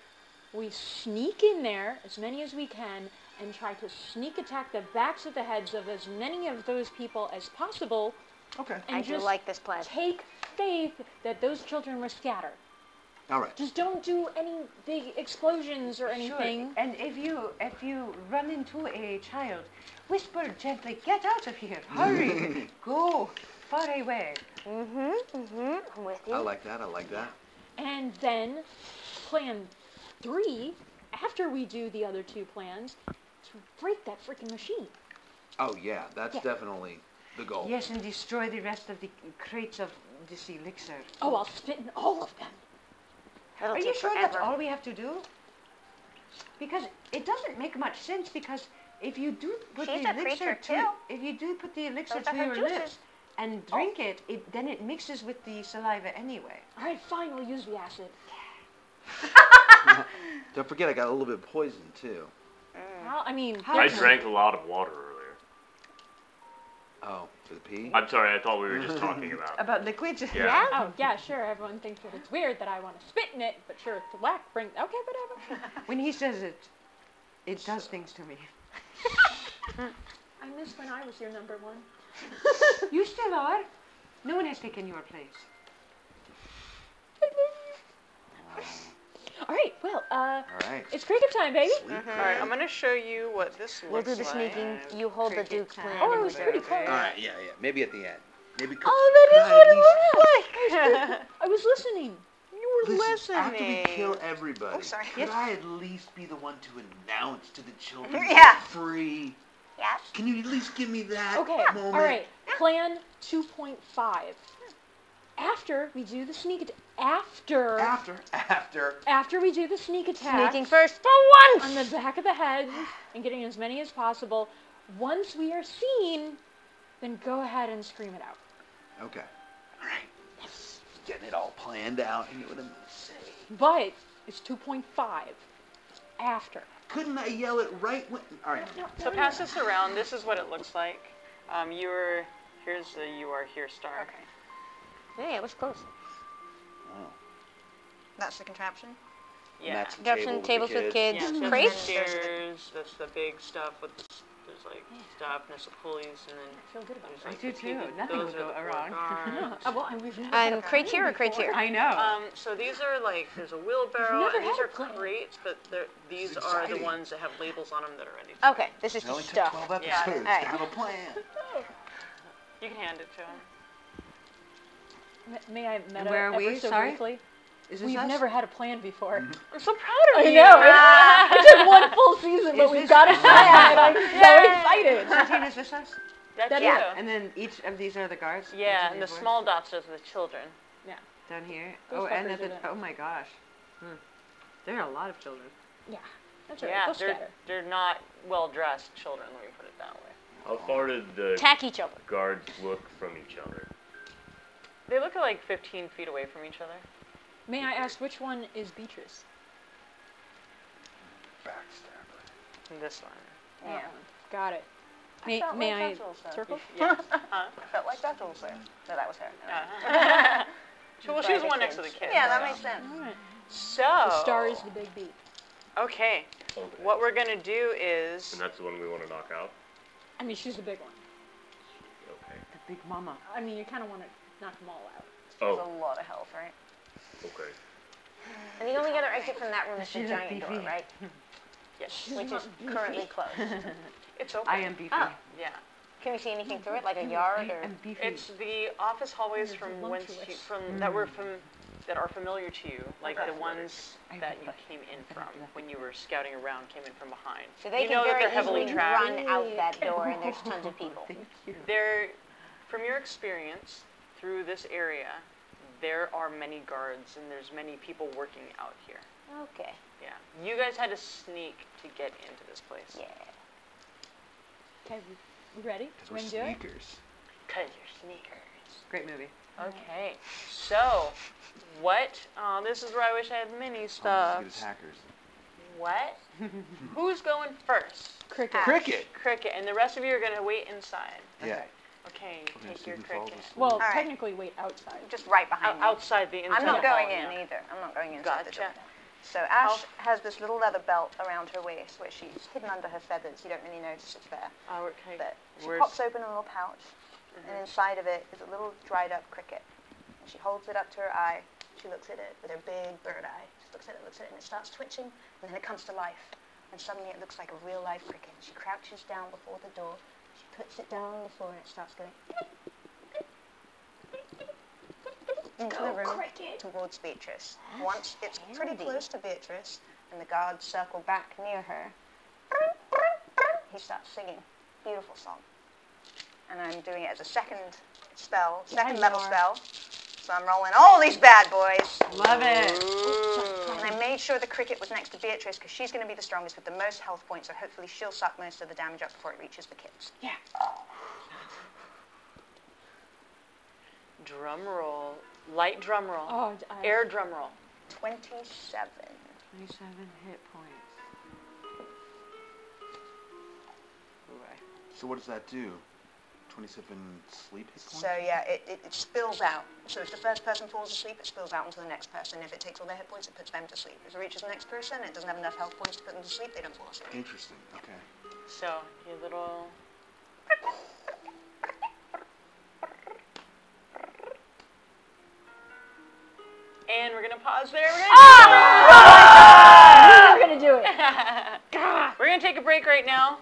we sneak in there, as many as we can, and try to sneak attack the backs of the heads of as many of those people as possible, Okay. and I do just like this plan. take faith that those children were scattered. All right. Just don't do any big explosions or Sure. anything. And if you run into a child, whisper gently, "Get out of here! Hurry! Go far away." I'm with you. I like that. I like that. And then plan 3, after we do the other 2 plans, to break that freaking machine. Oh yeah, that's definitely the goal. Yes, and destroy the rest of the crates of this elixir. Oh, I'll spit in all of them. That'll Are you take sure forever. that's all we have to do? Because it doesn't make much sense. Because if you do put She's the a creature elixir too. to, if you do put the elixir Those to are her your juices. lips and drink it, then it mixes with the saliva anyway. All right, fine, we'll use the acid. Don't forget, I got a little bit of poison too. Well, I mean, I there's- drank a lot of water earlier. Oh, for the pee? I'm sorry, I thought we were just talking about. About liquids. Yeah. Oh, yeah, sure. Everyone thinks that it's weird that I want to spit in it, but sure, it's whack. Okay, whatever. When he says it, it does things to me. I miss when I was your number 1. You still are. No one has taken your place. All right, well, All right. it's cricket time, baby. Sweet. All right, I'm going to show you what this We'll looks do the like. sneaking. You hold the Cricket Duke's time. plan. Oh, it and was we'll pretty do close. All right, yeah. Maybe at the end. Maybe. Oh, that is could I what at it least- was like. I was listening. You were Listen, after we listening. kill everybody, Oh, sorry. could I at least be the one to announce to the children Yeah. it's free? Yes. Can you at least give me that Okay, moment? all right. Plan 2.5. After we do the sneak attack, after we do the sneak attack, Sneaking first for once. on the back of the head and getting as many as possible. Once we are seen, then go ahead and scream it out. Okay. All right. Yes. Getting it all planned out. I know what I'm going to say. But it's 2.5. After. Couldn't I yell it right when... All right. So pass this around. This is what it looks like. Here's the you are here star. Yeah, it was close. Oh. That's the contraption. Yeah. That's the Got table some with tables the with kids. kids. Yeah, so Crates. there's the chairs, that's the big stuff with there's like stuff, and there's the pulleys, and then I feel good about there's it. like I do the too. people- Nothing those will are go the wrong. guards. Well, and we've never And had a crates here or plan crates here? before. I know. So these are like, there's a wheelbarrow, Never and these had are a plan. crates, but This these is are the exciting. ones that have labels on them that are ready. Okay, this is It the only took stuff. 12 Yeah. episodes Alright. to have a plan. You can hand it to him. May I meta Where are we? ever so Sorry? briefly? Is this We've us? never had a plan before. I'm so proud of I you. know. It took 1 full season, but Is we've this- got a plan, and I'm so excited. 13, is this us? That's That you. is- And then each of these are the guards? Yeah, Each and of the these small ones? dots are the children. Down here. Those Oh, and fuckers at are the... the- Oh my gosh. There are a lot of children. Yeah, that's right. Yeah, They'll scatter. they're not well-dressed children, let me put it that way. How far did the Attack each other. guards look from each other? They look like 15 feet away from each other. May I ask which one is Beatrice? Backstabber. And this one. Yeah. Got it. May felt may like I that's also- circle? Yeah. I felt like that was there. No, that was her. Well, she was the one next to the kid. Yeah, that so. makes sense. All right. So. The star is the big beat. Okay. What we're gonna do is. And that's the one we want to knock out? I mean, she's the big one. Okay. The big mama. I mean, you kind of want to knock them all out. There's Oh, a lot of health, right? okay. And the only other exit from that room is the She's a giant door, beefy. right? Yes. Which is currently closed. It's open. I am beefy. Oh. Yeah. Can we see anything through it, like a yard I or? am beefy. It's the office hallways from whence you, voluptuous. that are familiar to you, like the ones I that you love came in from when you were scouting around, came in from behind. So they you can know that very they're heavily easily trapped. run out that door, and there's tons of people. Thank you. There, from your experience through this area, there are many guards and there's many people working out here. Okay. Yeah. You guys had to sneak to get into this place. Yeah. Okay, we ready? Because We we're can do it? sneakers. Cause you're sneakers. Great movie. Okay. So, what? Oh, this is where I wish I had mini Almost stuff. as good as hackers. What? Who's going first? Cricket. Cricket. Cricket, and the rest of you are gonna wait inside. Yeah. Okay, Okay, take so your you can follow cricket. this. Well, right. technically, wait outside. Just right behind me. Outside the inside. I'm not the hall, going in yeah. either. I'm not going inside the door. Gotcha. So Ash has this little leather belt around her waist where she's hidden under her feathers. You don't really notice it's there. Oh, okay. But she Where's- pops open a little pouch, and inside of it is a little dried up cricket. And she holds it up to her eye. She looks at it with her big bird eye. She looks at it, and it starts twitching, and then it comes to life. And suddenly it looks like a real life cricket. She crouches down before the door. She puts it down on the floor, and it starts going. into the room towards Beatrice. Once it's pretty close to Beatrice and the guards circle back near her, he starts singing. Beautiful song. And I'm doing it as a second spell, second level spell. So I'm rolling all these bad boys. Love it. And I made sure the cricket was next to Beatrice because she's going to be the strongest with the most health points, so hopefully she'll suck most of the damage up before it reaches the kids. Yeah. Drum roll. Light drum roll. Oh, Air drum roll. 27. 27 hit points. So what does that do? 27 sleep hit points? So yeah, it spills out. So if the first person falls asleep, it spills out onto the next person. If it takes all their hit points, it puts them to sleep. If it reaches the next person, it doesn't have enough health points to put them to sleep, they don't fall asleep. Interesting. Okay. So, your little... And we're going to pause there. We're gonna do it. We're going to take a break right now.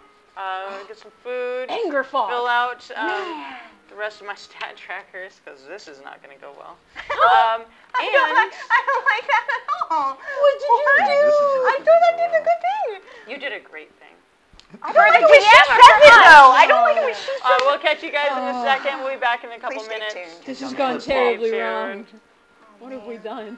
Get some food. Anger fall. Fill out the rest of my stat trackers, because this is not going to go well. And I don't like that at all. What did you Yeah, do? this is I thought I did a good thing. you did a great thing. I don't like it when she says it though. I don't like it when she says it. We'll catch you guys in a second. We'll be back in a couple Please stay minutes. tuned. This has Stay gone terribly tuned. wrong. What have we done?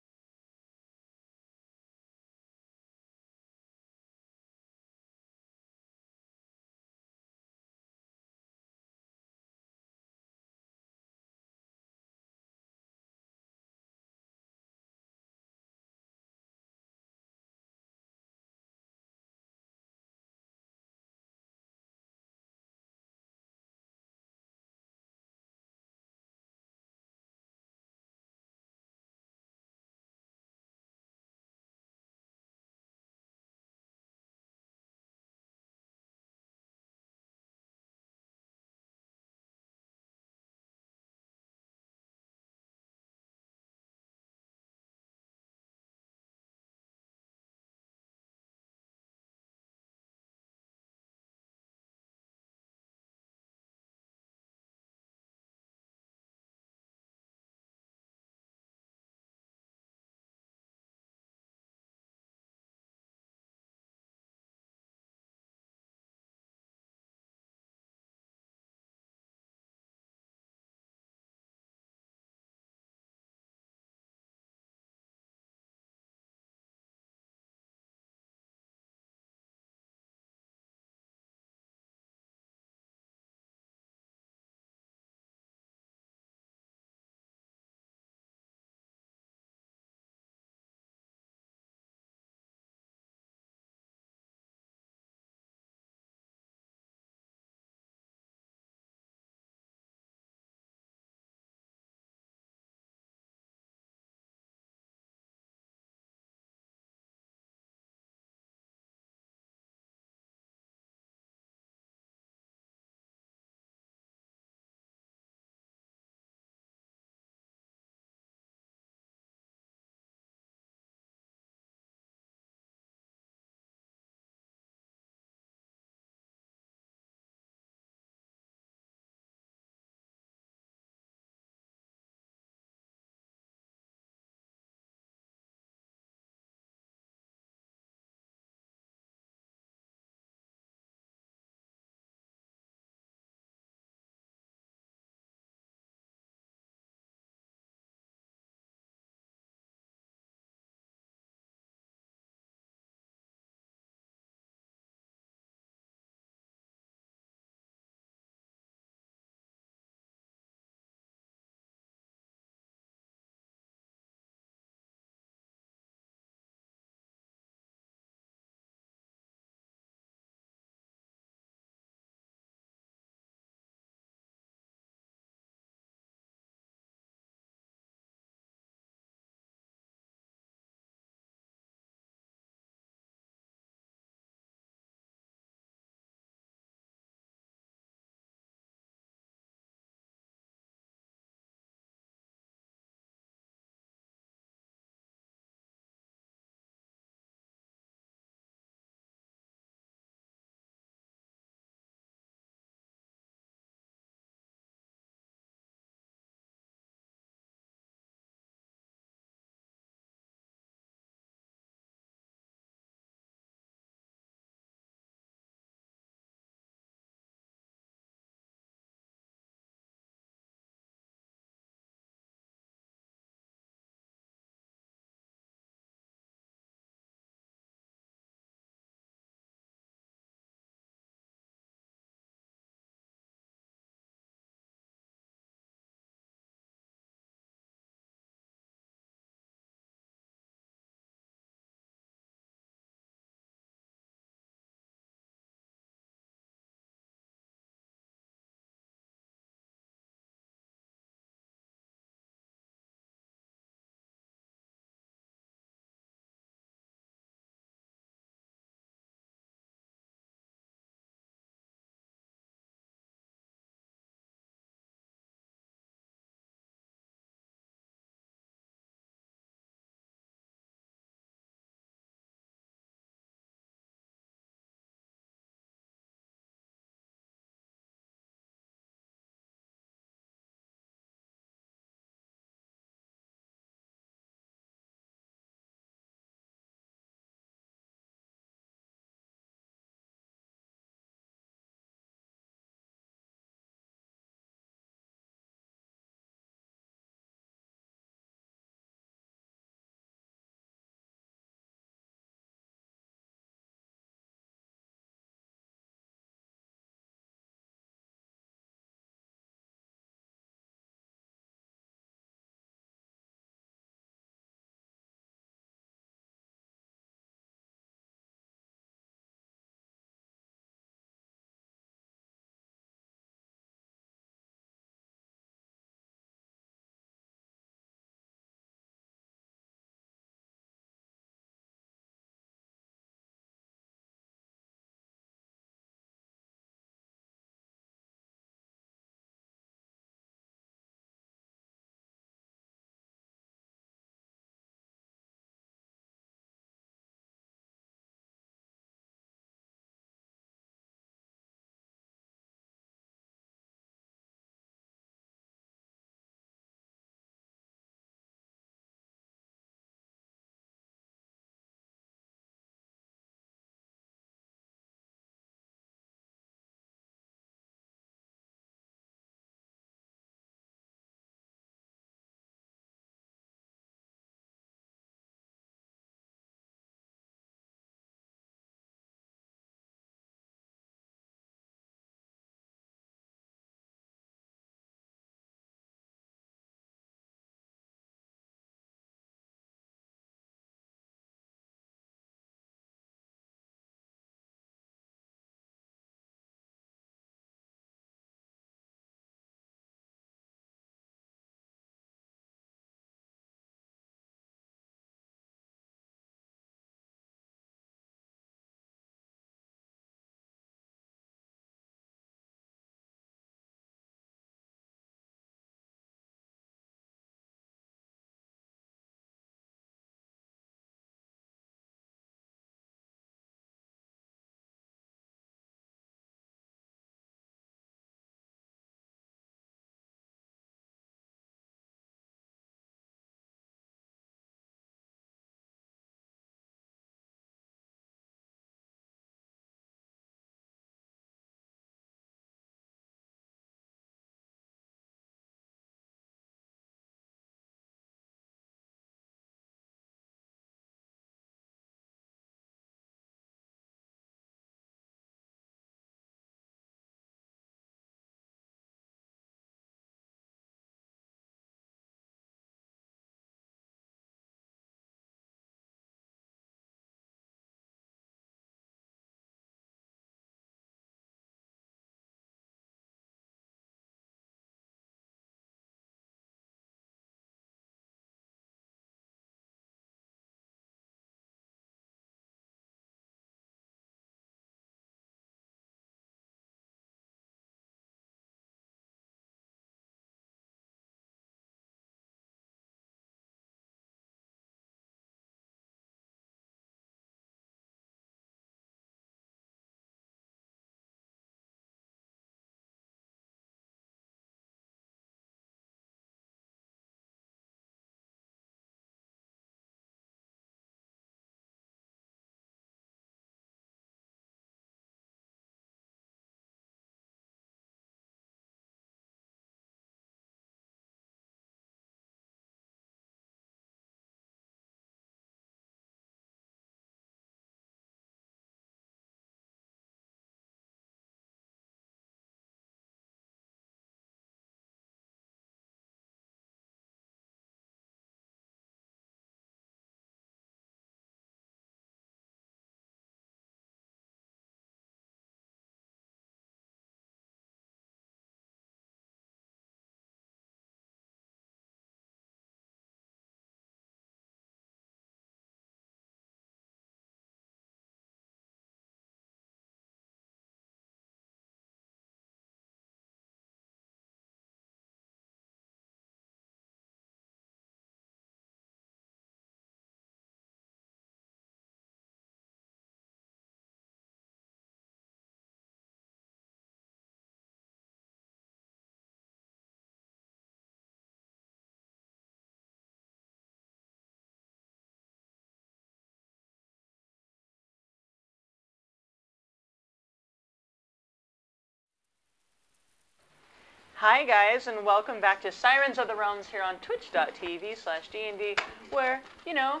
Hi guys, and welcome back to Sirens of the Realms here on twitch.tv/DND, where, you know,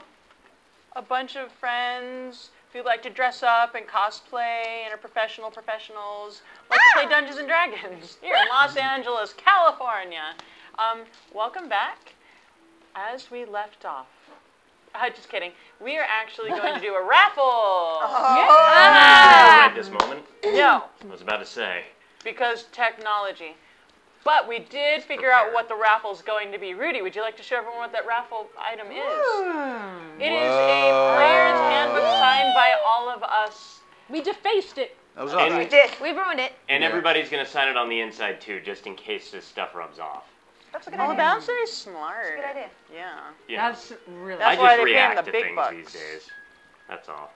a bunch of friends who like to dress up and cosplay and are professionals like to play Dungeons and Dragons here in Los Angeles, California. Welcome back. As we left off, just kidding. We are actually going to do a raffle. Right this moment? No, I was about to say. because technology. But we did figure out what the raffle is going to be. Rudy, would you like to show everyone what that raffle item is? It is a player's handbook signed by all of us. We defaced it. That was And- awesome. We did. We ruined it. And Yeah. everybody's going to sign it on the inside too, just in case this stuff rubs off. That's a good Oh, idea. that's very smart. Good idea. Yeah. Yeah. That's really. That's I why just they pay him react the to big things bucks. these days. That's all.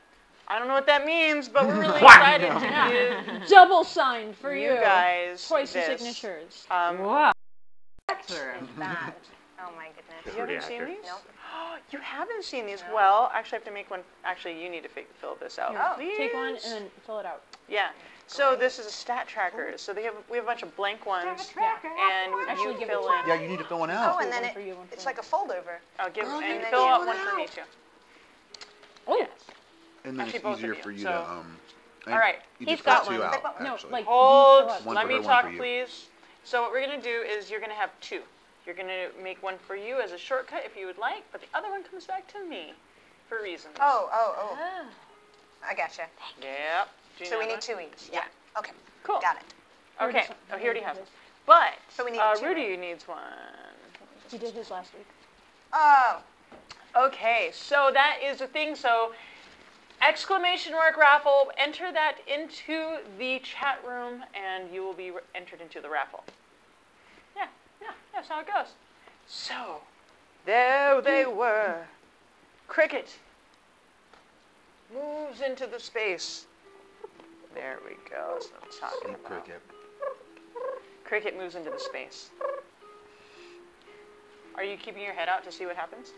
I don't know what that means, but we're really excited to give Double signed for you you. guys Twice the this. signatures. Wow. That. Oh my goodness. You haven't seen Reactor. these? Nope. You haven't seen these? Well, actually, I have to make one. Actually, you need to fill this out. Oh. Please. Take one and then fill it out. Yeah. So this is a stat tracker. So we have a bunch of blank ones, and Actually, you give fill it to in. Yeah, you need to fill one Oh, out. and then One for you, one for it's me. like a foldover. I'll give Oh, and then fill you out fill one it for me out. too. Oh, Yes. And then Actually, it's both of easier you. for you So- to All right. You He's just got fill two one. out, No, actually. like Hold. One Let for me her, one talk, for you. please. So what we're gonna do is you're gonna have two. You're gonna make one for you as a shortcut if you would like, but the other one comes back to me for reasons. Oh. I gotcha. Yep. Do you So we know need that? two each. Yeah. Okay. Cool. Got it. Okay. Oh, he already has it. But So we need two, Rudy needs one. He did his last week. Oh. Okay, so that is the thing. So, exclamation mark raffle. Enter that into the chat room, and you will be entered into the raffle. Yeah, that's how it goes. So, there they were. Cricket moves into the space. There we go. That's what I'm talking about. Cricket. Cricket moves into the space. Are you keeping your head out to see what happens?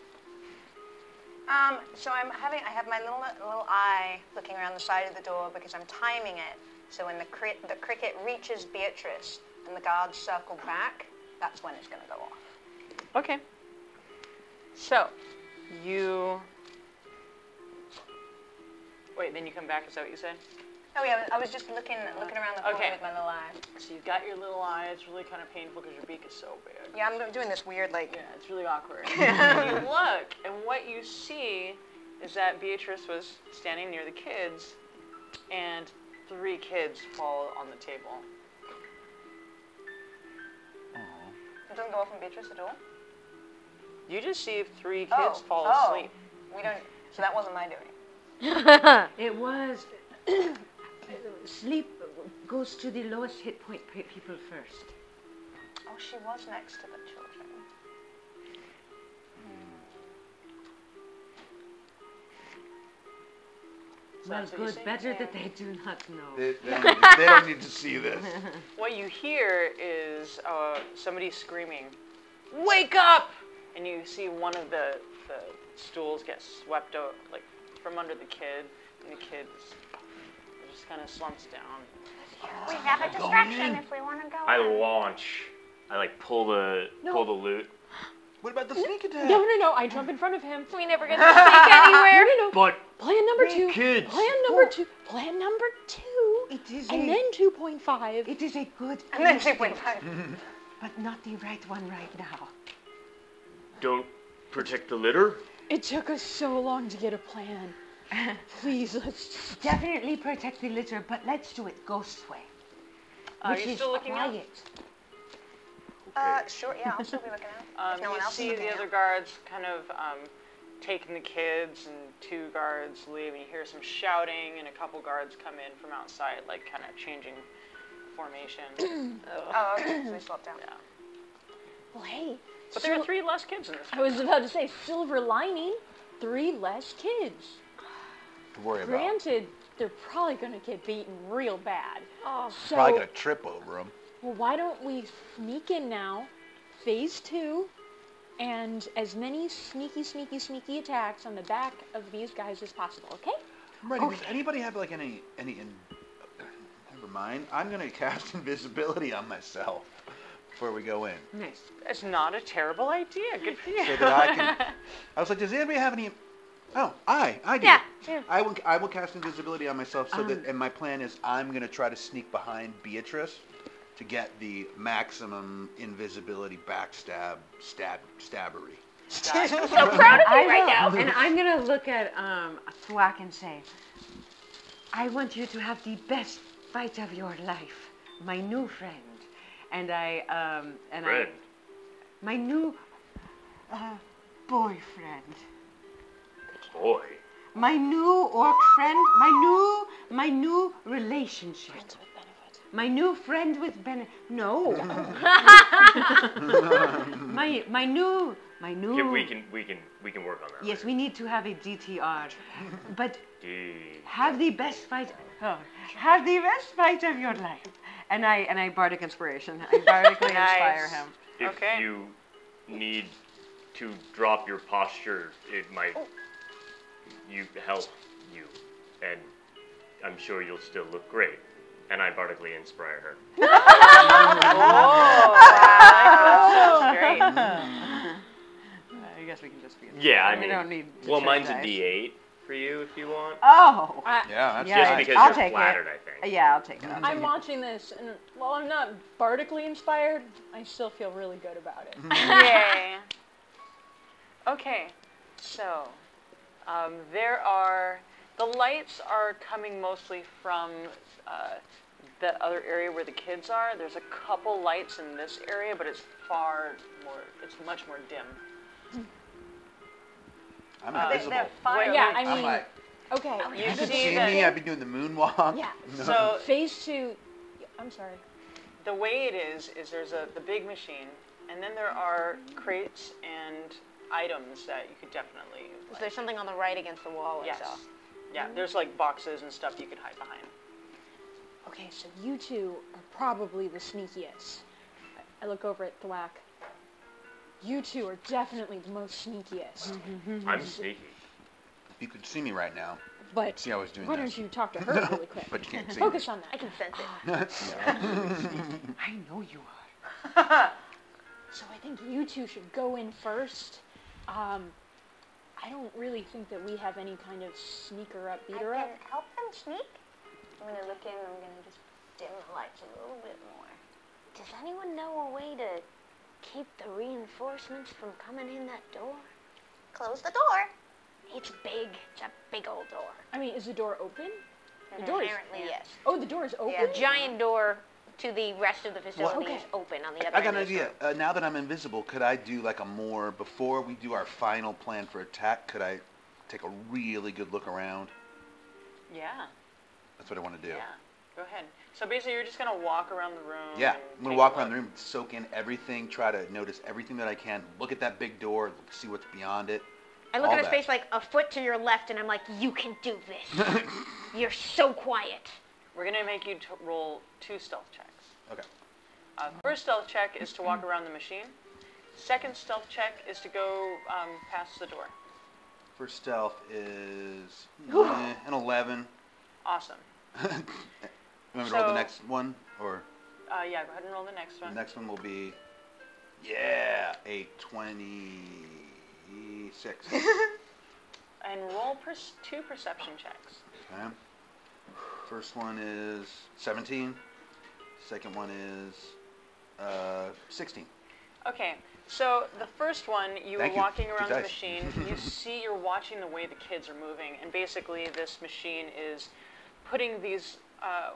So I have my little eye looking around the side of the door because I'm timing it. So when the cricket reaches Beatrice and the guards circle back, that's when it's going to go off. Okay. So, you... Wait, then you come back, is that what you said? Oh yeah, I was just looking around the corner Okay. with my little eye. So you've got your little eye, it's really kind of painful because your beak is so big. Yeah, I'm doing this weird like. Yeah, it's really awkward. You look, and what you see is that Beatrice was standing near the kids, and 3 kids fall on the table. It doesn't go off on Beatrice at all. You just see 3 kids fall asleep. We don't. So that wasn't my doing. It was. Sleep goes to the lowest hit point people first. Oh, she was next to the children. So Well, that's what you good. see? Better that they do not know. They don't need to see this. What you hear is somebody screaming, "Wake up!" And you see one of the stools get swept out, like from under the kid, and the kid just kind of slumps down. We have a distraction if we want to go. I launch. I like pull the loot. What about the sneak attack? No. I jump in front of him. We never get to sneak anywhere. No. But Plan number 2. kids. Plan number 2. Plan number 2. It is And a, then 2.5. it is a good And then instinct, 2.5. but not the right one right now. don't protect the litter. It took us so long to get a plan. Please, let's. Definitely protect the litter, but let's do it ghost way. Are Which you is still looking out? quiet. Sure. Yeah, I'll still be looking out. If no one You else is see looking the out. other guards kind of taking the kids, and 2 guards leave, and you hear some shouting, and a couple guards come in from outside, like kind of changing formation. Oh, okay. So they slept down. Yeah. Well, hey. But there are 3 less kids in this. I was about to say, silver lining, 3 less kids. To worry about. Granted, they're probably going to get beaten real bad. Oh, So, Probably gonna trip over them. well, why don't we sneak in now, phase 2, and as many sneaky attacks on the back of these guys as possible, okay? Ready? Does anybody have like any? Never mind. I'm gonna cast invisibility on myself. before we go in. Nice. It's not a terrible idea. Good for you. So that I can... I was like, does anybody have any... Oh, I do. Yeah. I will cast invisibility on myself so that... And my plan is I'm going to try to sneak behind Beatrice to get the maximum invisibility stabbery. So proud of you right now. And I'm going to look at Thwack and say, I want you to have the best fight of your life, my new friend. And my new boyfriend. Boy. My new orc friend, my new relationship. My new friend with benefit. No. my new. Yeah, we can work on that. Yes, later. we need to have a DTR, but have the best fight. Oh, have the best fight of your life. And I bardic inspiration. I bardically inspire him. If Okay. you need to drop your posture, it might help you, and I'm sure you'll still look great. And I bardically inspire her. Oh, I like that. That's great. I guess we can just be. Yeah, I we mean, don't need. To well, trade mine's a dice. D8 for you if you want. Oh. Yeah, that's Just yeah, because I'll you're take flattered, it. I think. Yeah, I'll take it. I'm watching this, and while I'm not bardically inspired, I still feel really good about it. Yay. Okay, so the lights are coming mostly from the other area where the kids are. There's a couple lights in this area, but it's much more dim. I'm They're invisible. fire. Yeah, I I'm mean, like, okay. You see see me? that? I've been doing the moonwalk. Yeah. So Phase 2. I'm sorry. the way it is there's the big machine, and then there are crates and items that you could definitely. So there's something on the right against the wall. Yes. I saw. Yeah, there's like boxes and stuff you could hide behind. Okay, so you two are probably the sneakiest. I look over at Thwack. You two are definitely the most sneakiest. I'm sneaky. You could see me right now. But See how I was doing why this. don't you talk to her really quick? But you can't see Focus on I that. can sense it. I know you are. So I think you two should go in first. I don't really think that we have any kind of sneaker up, I beater can up. help them sneak. I'm gonna look in. I'm gonna just dim the lights a little bit more. Does anyone know a way to keep the reinforcements from coming in that door? Close the door. It's big. It's a big old door. I mean, is the door open? The door is. Apparently, yes. Oh, the door is open. Yeah. The giant door to the rest of the facility Okay. is open on the other I got end an of the idea. store. Now that I'm invisible, could I do like a more, before we do our final plan for attack, could I take a really good look around? Yeah. That's what I want to do. Yeah. Go ahead. So basically, you're just gonna walk around the room. Yeah, and I'm going take to walk a around the look. room, soak in everything, try to notice everything that I can, look at that big door, see what's beyond it. I look all at his that. face like a foot to your left, and I'm like, you can do this. You're so quiet. We're gonna make you roll 2 stealth checks. Okay. First stealth check is to walk around the machine. Second stealth check is to go past the door. First stealth is an 11. Awesome. You want me to roll the So- next one? Or Yeah, go ahead and roll the next the one. next one will be, a 26. And roll 2 perception checks. Okay. First one is 17. Second one is 16. Okay, so the first one, you were Thank you. walking Good around the dice. machine. You're watching the way the kids are moving, and basically this machine is putting these,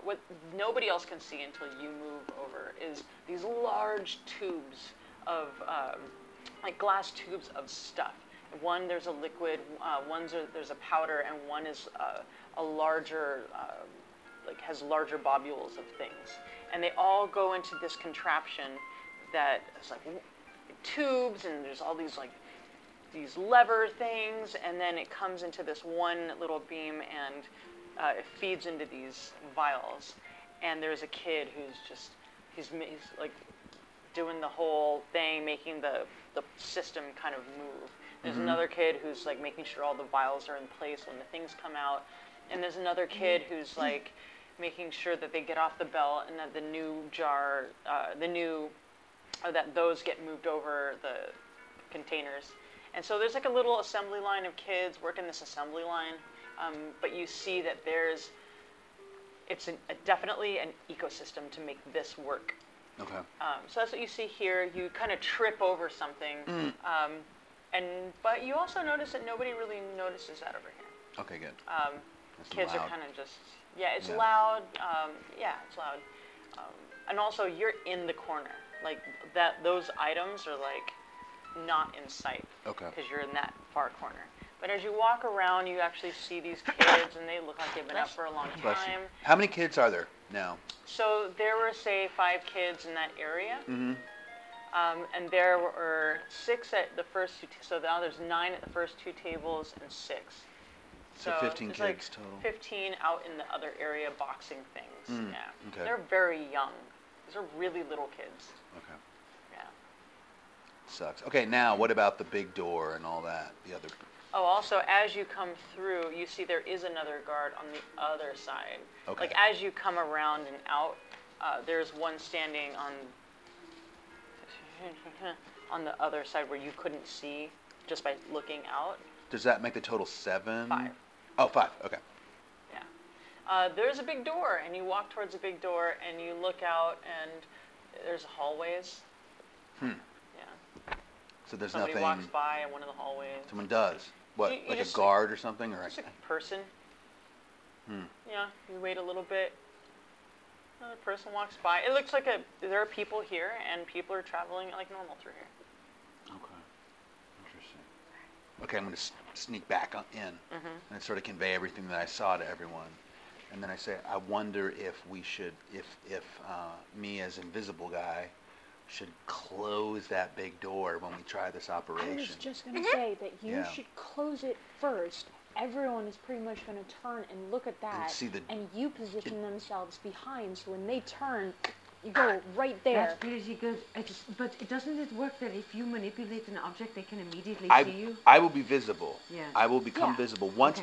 what nobody else can see until you move over, is these large tubes of, like glass tubes of stuff. One, there's a liquid, there's a powder, and one is a larger, has larger globules of things. And they all go into this contraption that is like tubes, and there's all these these lever things, and then it comes into this one little beam, and it feeds into these vials. And there's a kid who's he's like doing the whole thing, making the system kind of move. There's another kid who's like making sure all the vials are in place when the things come out, and there's another kid who's like making sure that they get off the belt and that the new jar, the new that those get moved over the containers. And so there's like a little assembly line of kids working this assembly line, but you see that it's definitely an ecosystem to make this work. Okay. So that's what you see here. You kind of trip over something, but you also notice that nobody really notices that over here. Okay, good. Kids loud. are kind of just, it's Yeah. loud. It's loud. And also, you're in the corner. Like those items are like not in sight. Okay. Because you're in that far corner. But as you walk around, you actually see these kids, and they look like they've been up for a long Bless you. time. How many kids are there now? So there were, say, 5 kids in that area. Mm-hmm. And there were 6 at the first 2. So now there's 9 at the first 2 tables and 6. So 15 there's kids like total. 15 out in the other area boxing things. Yeah. Okay. They're very young. These are really little kids. Okay. Yeah. Sucks. Okay, now what about the big door and all that? The other. Oh, also, as you come through, you see there is another guard on the other side. Okay. Like, as you come around and out, there's one standing on the other side where you couldn't see just by looking out. Does that make the total 7? 5. Oh, 5. Okay. Yeah. There's a big door, and you walk towards the big door, and you look out, and there's hallways. Yeah. So there's Somebody nothing. walks by in one of the hallways. Someone does. What? You Like a just- guard or something, or? It's a person. Yeah, you wait a little bit. Another person walks by. It looks like there are people here, and people are traveling like normal through here. Okay. Interesting. Okay, I'm going to sneak back in and sort of convey everything that I saw to everyone. And then I say, I wonder if we should, if me as invisible guy should close that big door when we try this operation. I was just going to say that you Yeah. should close it first. Everyone is pretty much going to turn and look at that, see the- and you position themselves behind, so when they turn, you go right there. That's pretty good. But doesn't it work that if you manipulate an object, they can immediately see you? I will be visible. Yeah. I will become Yeah. visible. Once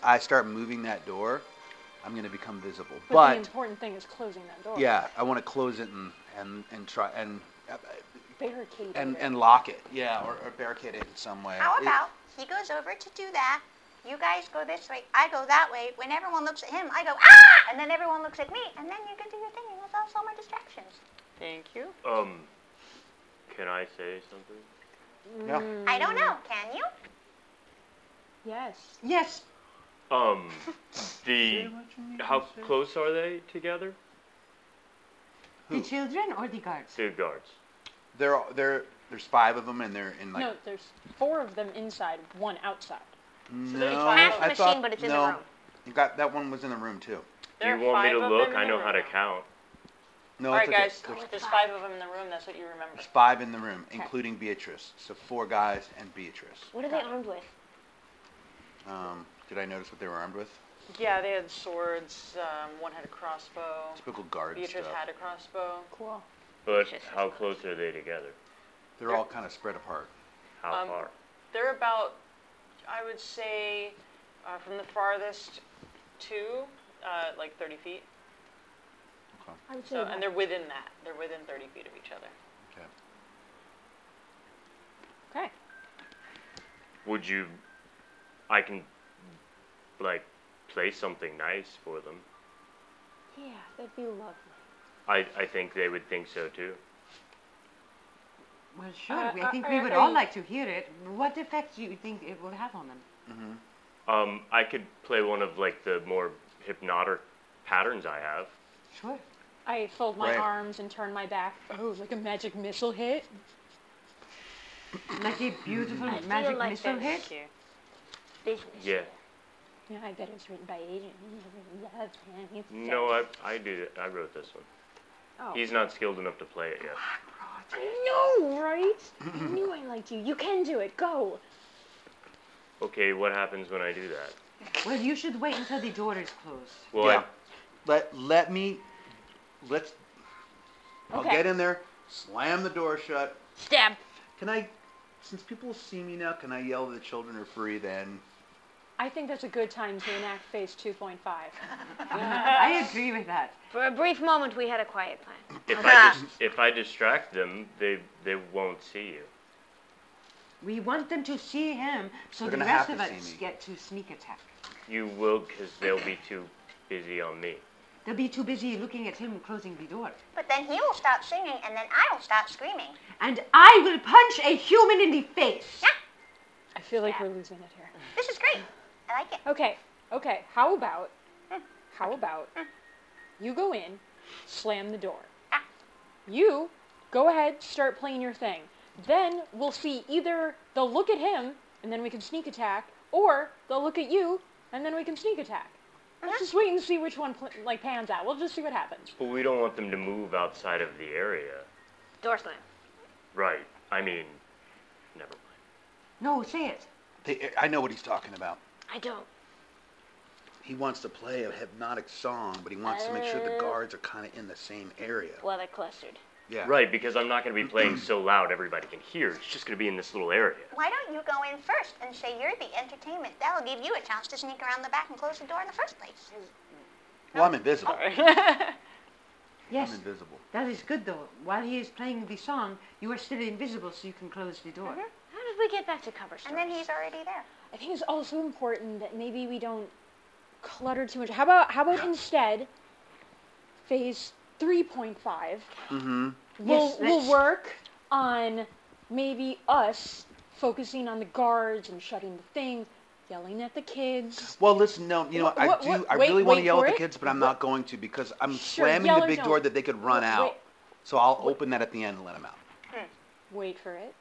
I start moving that door, I'm going to become visible. But the important thing is closing that door. Yeah, I want to close it and try Barricade and it. lock it. Yeah, or barricade it in some way. How about he goes over to do that? You guys go this way, I go that way. When everyone looks at him, I go, ah! And then everyone looks at me, and then you can do your thing, and that's all my distractions. Thank you. Can I say something? Yeah. I don't know, can you? Yes. Yes. How close are they together? The children or the guards? The guards. There's 5 of them, and they're in like. No, there's 4 of them inside, 1 outside. No, Half I machine, thought but it's in no. the room. You got that one was in the room too. Do There you are want me 5 to of look? them I in know the how to room. count. No, All right, it's okay. guys. There's 5 of them in the room. That's what you remember. There's 5 in the room, including Beatrice. So 4 guys and Beatrice. What are they armed with? Did I notice what they were armed with? Yeah, they had swords. One had a crossbow. Typical guard Beatrice stuff. had a crossbow. Cool. But how close are they together? They're all kind of spread apart. How far? They're about, I would say, from the farthest to like 30 feet. I would say So, that. and they're within that. They're within 30 feet of each other. Okay. Okay. Would you? I can, like, play something nice for them. Yeah, that'd be lovely. I think they would think so too. Well, sure. I think are- we would are all you- like to hear it. What effect do you think it will have on them? I could play one of like the more hypnotic patterns I have. Sure. I fold my Right. arms and turn my back. Oh, like a magic missile hit. Like a beautiful I feel magic like missile this. hit. Thank you. Business. Yeah. Yeah, I bet it was written by Adrian. Love him. He's No, I did it. I wrote this one. Oh. He's not skilled enough to play it yet. I know, right? I knew I liked you. You can do it. Go. Okay, what happens when I do that? Well, you should wait until the door is closed. Well, Yeah. Let's. I'll Okay. get in there, slam the door shut. Stab. Can I, since people see me now, can I yell the children are free then? I think that's a good time to enact phase 2.5. I agree with that. For a brief moment, we had a quiet plan. If I distract them, they won't see you. We want them to see him, so They're the gonna rest have of to us see me. get to sneak attack. You will, because they'll be too busy on me. They'll be too busy looking at him closing the door. But then he will stop singing, and then I'll stop screaming. And I will punch a human in the face. Yeah, I feel like we're losing it here. this is great. I like it. Okay, how about you go in, slam the door. You go ahead, start playing your thing. Then we'll see either they'll look at him, and then we can sneak attack, or they'll look at you, and then we can sneak attack. Let's just wait and see which one pans out. We'll just see what happens. But we don't want them to move outside of the area. Door slam. Right. I mean, never mind. No, say it. I know what he's talking about. I don't. He wants to play a hypnotic song, but he wants to make sure the guards are kind of in the same area. Well, they're clustered. Yeah. Right, because I'm not going to be playing so loud everybody can hear. It's just going to be in this little area. Why don't you go in first and say you're the entertainment? That'll give you a chance to sneak around the back and close the door in the first place. Well, I'm invisible. Yes, I'm invisible. that is good though. While he is playing the song, you are still invisible, so you can close the door. How did we get back to cover story? And then he's already there. I think it's also important that maybe we don't clutter too much. How about instead, phase 3.5, Mm-hmm. we'll work on maybe us focusing on the guards and shutting the thing, yelling at the kids. Well, listen, no, you know, I Wait, really want to wait yell for at the it. kids, but I'm not going to because I'm Sure, slamming yell the or big don't. door that they could run Wait. out. So I'll open that at the end and let them out. Wait for it.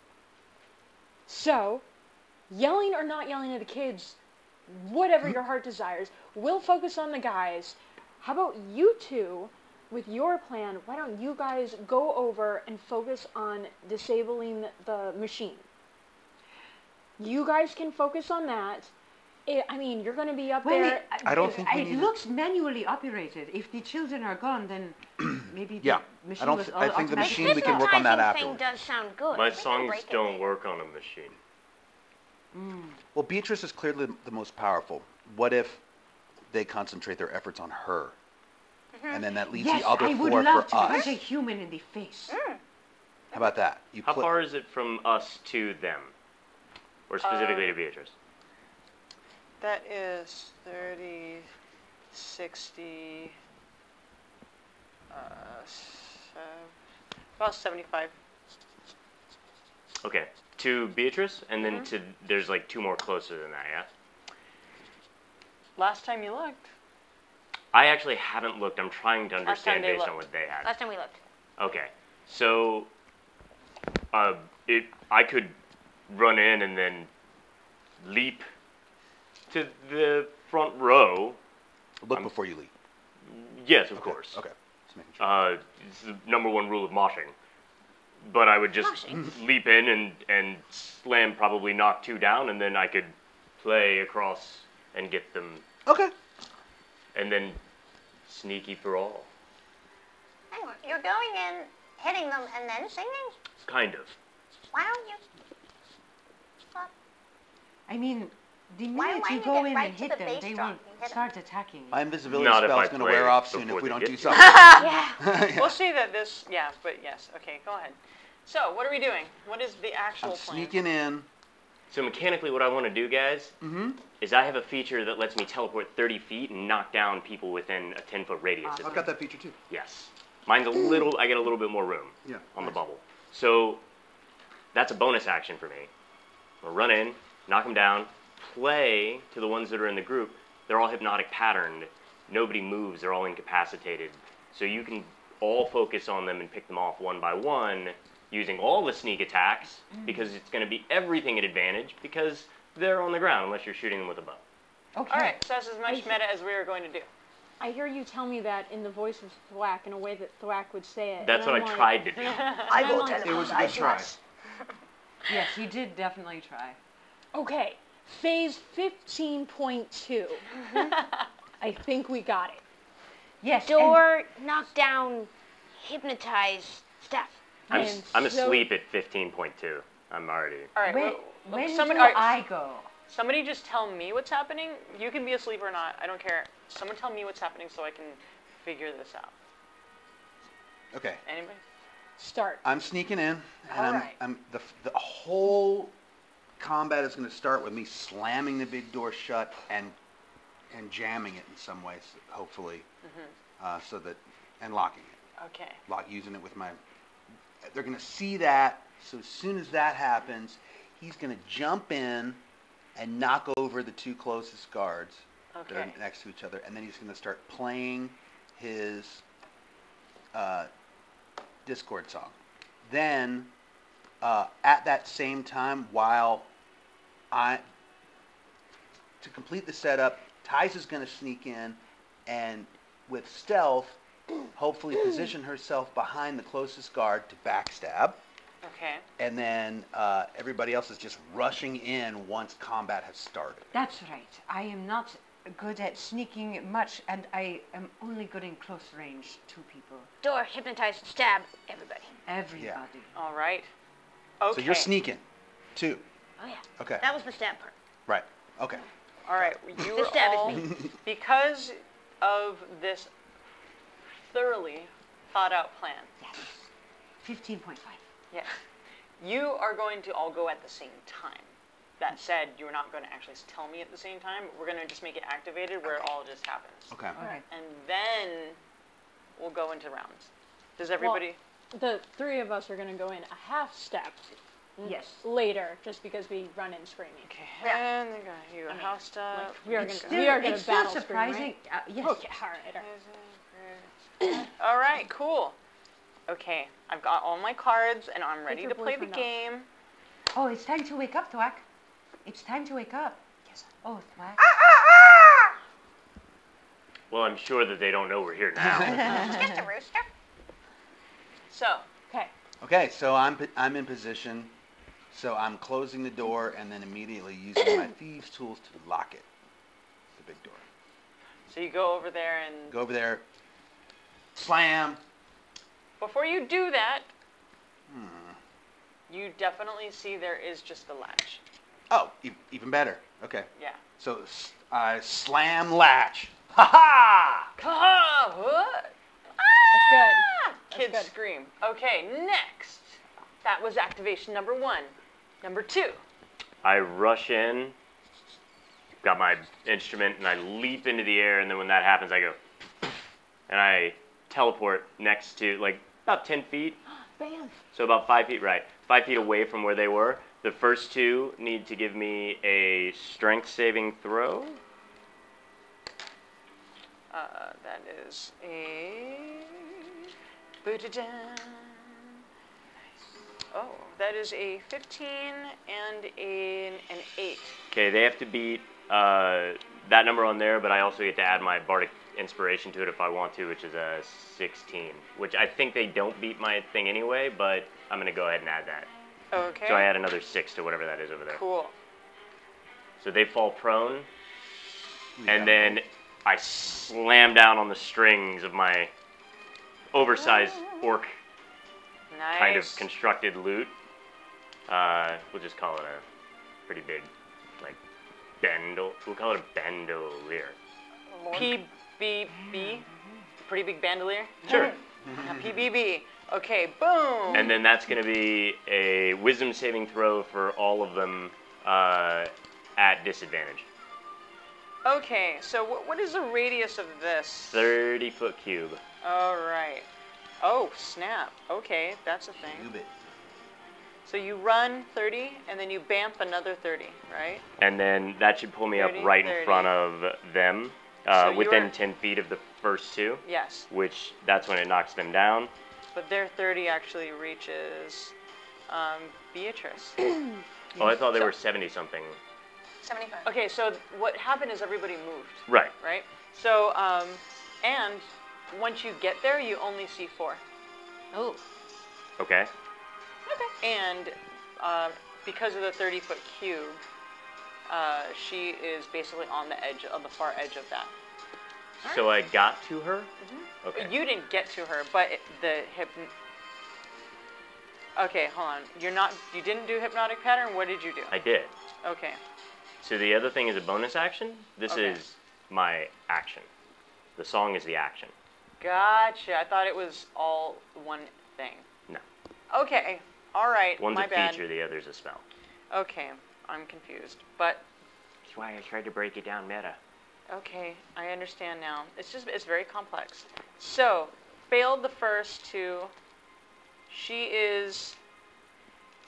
So, yelling or not yelling at the kids, whatever your heart desires, we'll focus on the guys. How about you two, with your plan, why don't you guys go over and focus on disabling the machine? You guys can focus on that. I mean, you're going to be up there. I don't think we it need looks manually operated. If the children are gone, then maybe Yeah, the machine I don't was I think the automatically- machine, we can work on that Hypnotizing thing afterwards. does sound good. My can songs break it don't later. work on a machine. Well, Beatrice is clearly the most powerful. What if they concentrate their efforts on her? And then that leaves Yes, the other I would four love for to punch us. a human in the face. How about that? You How far is it from us to them? Or specifically to Beatrice? That is 30, 60, about 75. Okay. To Beatrice, and then to, there's like two more closer than that, yeah? Last time you looked. I actually haven't looked. I'm trying to Last time understand they based on looked. what they had. Last time we looked. Okay. So, I could run in and then leap to the front row. Look before you leave. Yes, of course. Okay. Just making sure. It's the number one rule of moshing. But I would just leap in and slam, probably knock two down, and then I could play across and get them. Okay. And then sneaky for all. Hang on, you're going in, hitting them, and then singing? Kind of. Why don't you? Well, I mean, the Why minute don't you you go get in right and to hit the them, bass they drum won't and hit 'em? start attacking you. My invisibility Not if spell I is going to play wear off soon before if we they don't get do you. something. Yeah. We'll see that this, yeah, but yes. Okay, go ahead. So, what are we doing? What is the actual I'm plan? sneaking in. So mechanically, what I want to do, guys, is I have a feature that lets me teleport 30 feet and knock down people within a 10-foot radius. of I've me. got that feature too. Yes. Mine's a little, I get a little bit more room Yeah. on the bubble. So that's a bonus action for me. I'll run in, knock them down, play to the ones that are in the group. They're all hypnotic patterned. Nobody moves. They're all incapacitated. So you can all focus on them and pick them off one by one using all the sneak attacks because it's going to be everything at advantage because they're on the ground unless you're shooting them with a bow. Okay. All right, so that's as much meta as we are going to do. I hear you tell me that in the voice of Thwack, in a way that Thwack would say it. That's and what I'm I like, tried to do. I will tell It him was a I good try. must. Yes, he did definitely try. Okay, phase 15.2. I think we got it. Yes. Door, knock down, hypnotize, stuff. I'm, am I'm so- asleep at 15.2. I'm already. All right, When, well, when somebody, do all right, I go? Somebody just tell me what's happening. You can be asleep or not. I don't care. Someone tell me what's happening so I can figure this out. Okay. Anybody? Start. I'm sneaking in, and Alright. the whole combat is going to start with me slamming the big door shut and jamming it in some ways, hopefully, so that and locking it. Okay. Using it with my. They're going to see that. So as soon as that happens, he's going to jump in and knock over the two closest guards that are next to each other, and then he's going to start playing his Discord song. Then, at that same time, to complete the setup, Tice is going to sneak in and, with stealth, hopefully position herself behind the closest guard to backstab. Okay. And then everybody else is just rushing in once combat has started. That's right. I am not good at sneaking much, and I am only good in close range to people. Door, hypnotize, stab, everybody. Everybody. All right. Okay. So you're sneaking, too. Oh yeah. Okay. That was the stab part. Right. Okay. All right. You The are stab all, is me. because of this thoroughly thought out plan. Yes. 15.5. Yes. You are going to all go at the same time. That said, you're not going to actually tell me at the same time. We're going to just make it activated where it all just happens. Okay. Okay. And then we'll go into rounds. Does everybody... The three of us are going to go in a half step Yes. later, just because we run in screaming. Okay. And they got you a house stuff. We are It's going to still battle surprising. scream, right? Yes. Okay, all right. All right, cool. Okay, I've got all my cards and I'm ready your to play the boyfriend up. game. Oh, it's time to wake up, Thwack. It's time to wake up. Yes. Oh, Thwack. Well, I'm sure that they don't know we're here now. It's just a rooster. So, Okay. Okay, so I'm in position. So I'm closing the door and then immediately using my thieves' tools to lock it. The big door. so you go over there and Go over there. Slam. before you do that, you definitely see there is just the latch. Oh, even better. Okay. Yeah. So I slam latch. Ha ha! Kaha! What? That's good. Kids good. scream. Okay, next. That was activation number 1. Number 2. I rush in, got my instrument, and I leap into the air, and then when that happens, I go, and I teleport next to, like, about 10 feet. Bam. So about 5 feet, right. 5 feet away from where they were. The first two need to give me a strength saving throw. That is a... Boo-da-da. Oh, that is a 15 and an 8. Okay, they have to beat that number on there, but I also get to add my bardic inspiration to it if I want to, which is a 16. Which I think they don't beat my thing anyway, but I'm going to go ahead and add that. Okay. So I add another 6 to whatever that is over there. Cool. So they fall prone, and then I slam down on the strings of my oversized orc Nice. kind of constructed lute. We'll just call it a pretty big, like, we'll call it a bandolier. PBB? Pretty big bandolier? Sure. A PBB. Okay, boom. And then that's going to be a wisdom saving throw for all of them at disadvantage. Okay, so what is the radius of this? 30-foot cube. All right. Oh, snap. Okay, that's a thing. Cube it. So you run 30, and then you bamf another 30, right? And then that should pull me 30, up right 30. in front of them, So you within are- 10 feet of the first two, Yes, which that's when it knocks them down. but their 30 actually reaches Beatrice. Oh, I thought they So- were 70-something. 75. Okay, so what happened is everybody moved, Right. right? So, and once you get there, you only see 4. Oh. Okay. And because of the 30-foot cube, she is basically on the far edge of that. So I got to her? Okay. You didn't get to her, but Okay, hold on. You didn't do hypnotic pattern. What did you do? I did. Okay. So the other thing is a bonus action. This Okay. is my action. The song is the action. Gotcha. I thought it was all one thing. No. Okay. All right. One's My a bad. feature, the other's a spell. Okay. I'm confused. But That's why I tried to break it down meta. okay, I understand now. It's very complex. So, failed the first two. She is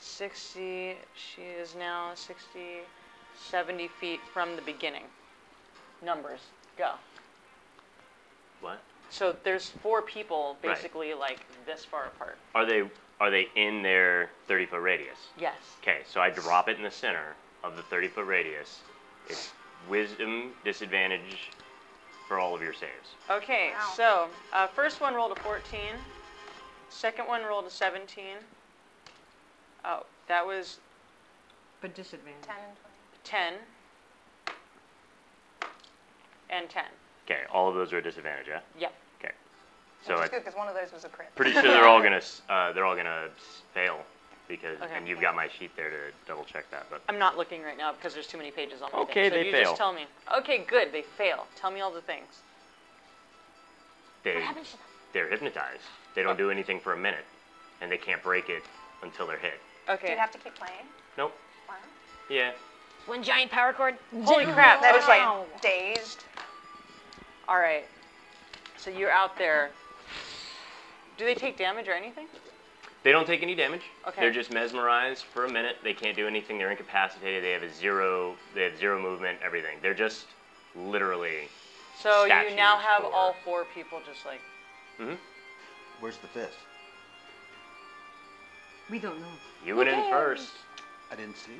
60. She is now 60, 70 feet from the beginning. Numbers. Go. What? So there's 4 people Right. basically like this far apart. Are they in their 30-foot radius? Yes. Okay, so I drop it in the center of the 30-foot radius. It's wisdom disadvantage for all of your saves. Okay, Wow. so first one rolled a 14. Second one rolled a 17. Oh, that was But disadvantage. 10 and 10. And 10. Okay, all of those are a disadvantage, yeah? Yep. Okay. 20. So Which I'm is good, because one of those was a crit. pretty sure they're all gonna fail because Okay. and you've got my sheet there to double check that. But I'm not looking right now because there's too many pages on my Okay, thing. So they you fail. just tell me. Okay, good. They fail. Tell me all the things. they What happens to them? they're hypnotized. They don't do anything for a minute, and they can't break it until they're hit. Do Okay. you have to keep playing? Nope. Wow. Yeah. One giant power cord. Holy crap. That is Okay. like dazed. All right. So you're out there. Do they take damage or anything? They don't take any damage. Okay. They're just mesmerized for a minute. They can't do anything. They're incapacitated. They have zero movement. Everything. They're just literally. So you Statues now have for- all 4 people just like. Where's the 5th? We don't know. You went in first. I didn't see.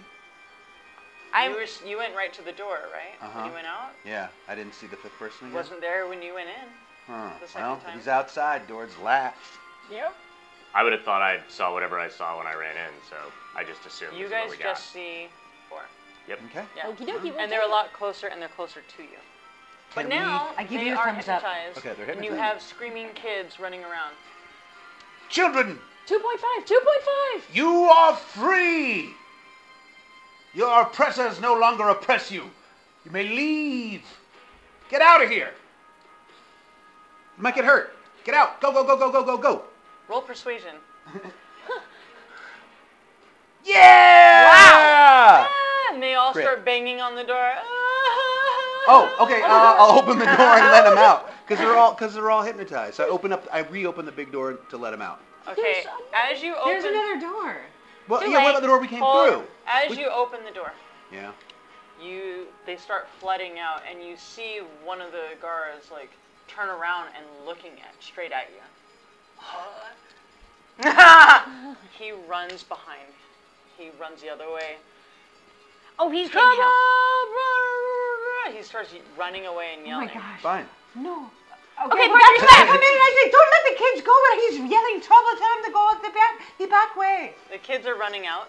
You went right to the door, right? Uh-huh. When you went out? Yeah, I didn't see the 5th person again. Wasn't there when you went in. Huh. the second Well, time? he's outside. Door's latched. Yep. I would have thought I saw whatever I saw when I ran in, so I just assumed. You this is what guys we got. just see 4. Okay. Yeah. Okie dokie. And they're a lot closer, and they're closer to you. But Can now I give they you a are thumbs up. hypnotized, Okay, they're and you hypnotized. have screaming kids running around. Children, 2.5. 2.5. you are free. Your oppressors no longer oppress you. You may leave. Get out of here. You might get hurt. Get out. Go, go, go, go, go, go, go. Roll persuasion. Yeah! Ah, and they all Crit. start banging on the door. Oh, okay. I'll open the door and let them out because they're all hypnotized. So I reopen the big door to let them out. Okay, as you There's open, another door. Well, Too yeah. What late. about the door we came Hold- through? As you open the door, Yeah. they start flooding out, and you see one of the guards like turn around and looking straight at you. He runs behind. He runs the other way. Oh, he's Come getting help. on! He starts running away and Oh yelling. my gosh. Fine. No. Okay, but but that's he's back. come in. I say, don't let the kids go. But he's yelling trouble. Tell him to go the back way. The kids are running out.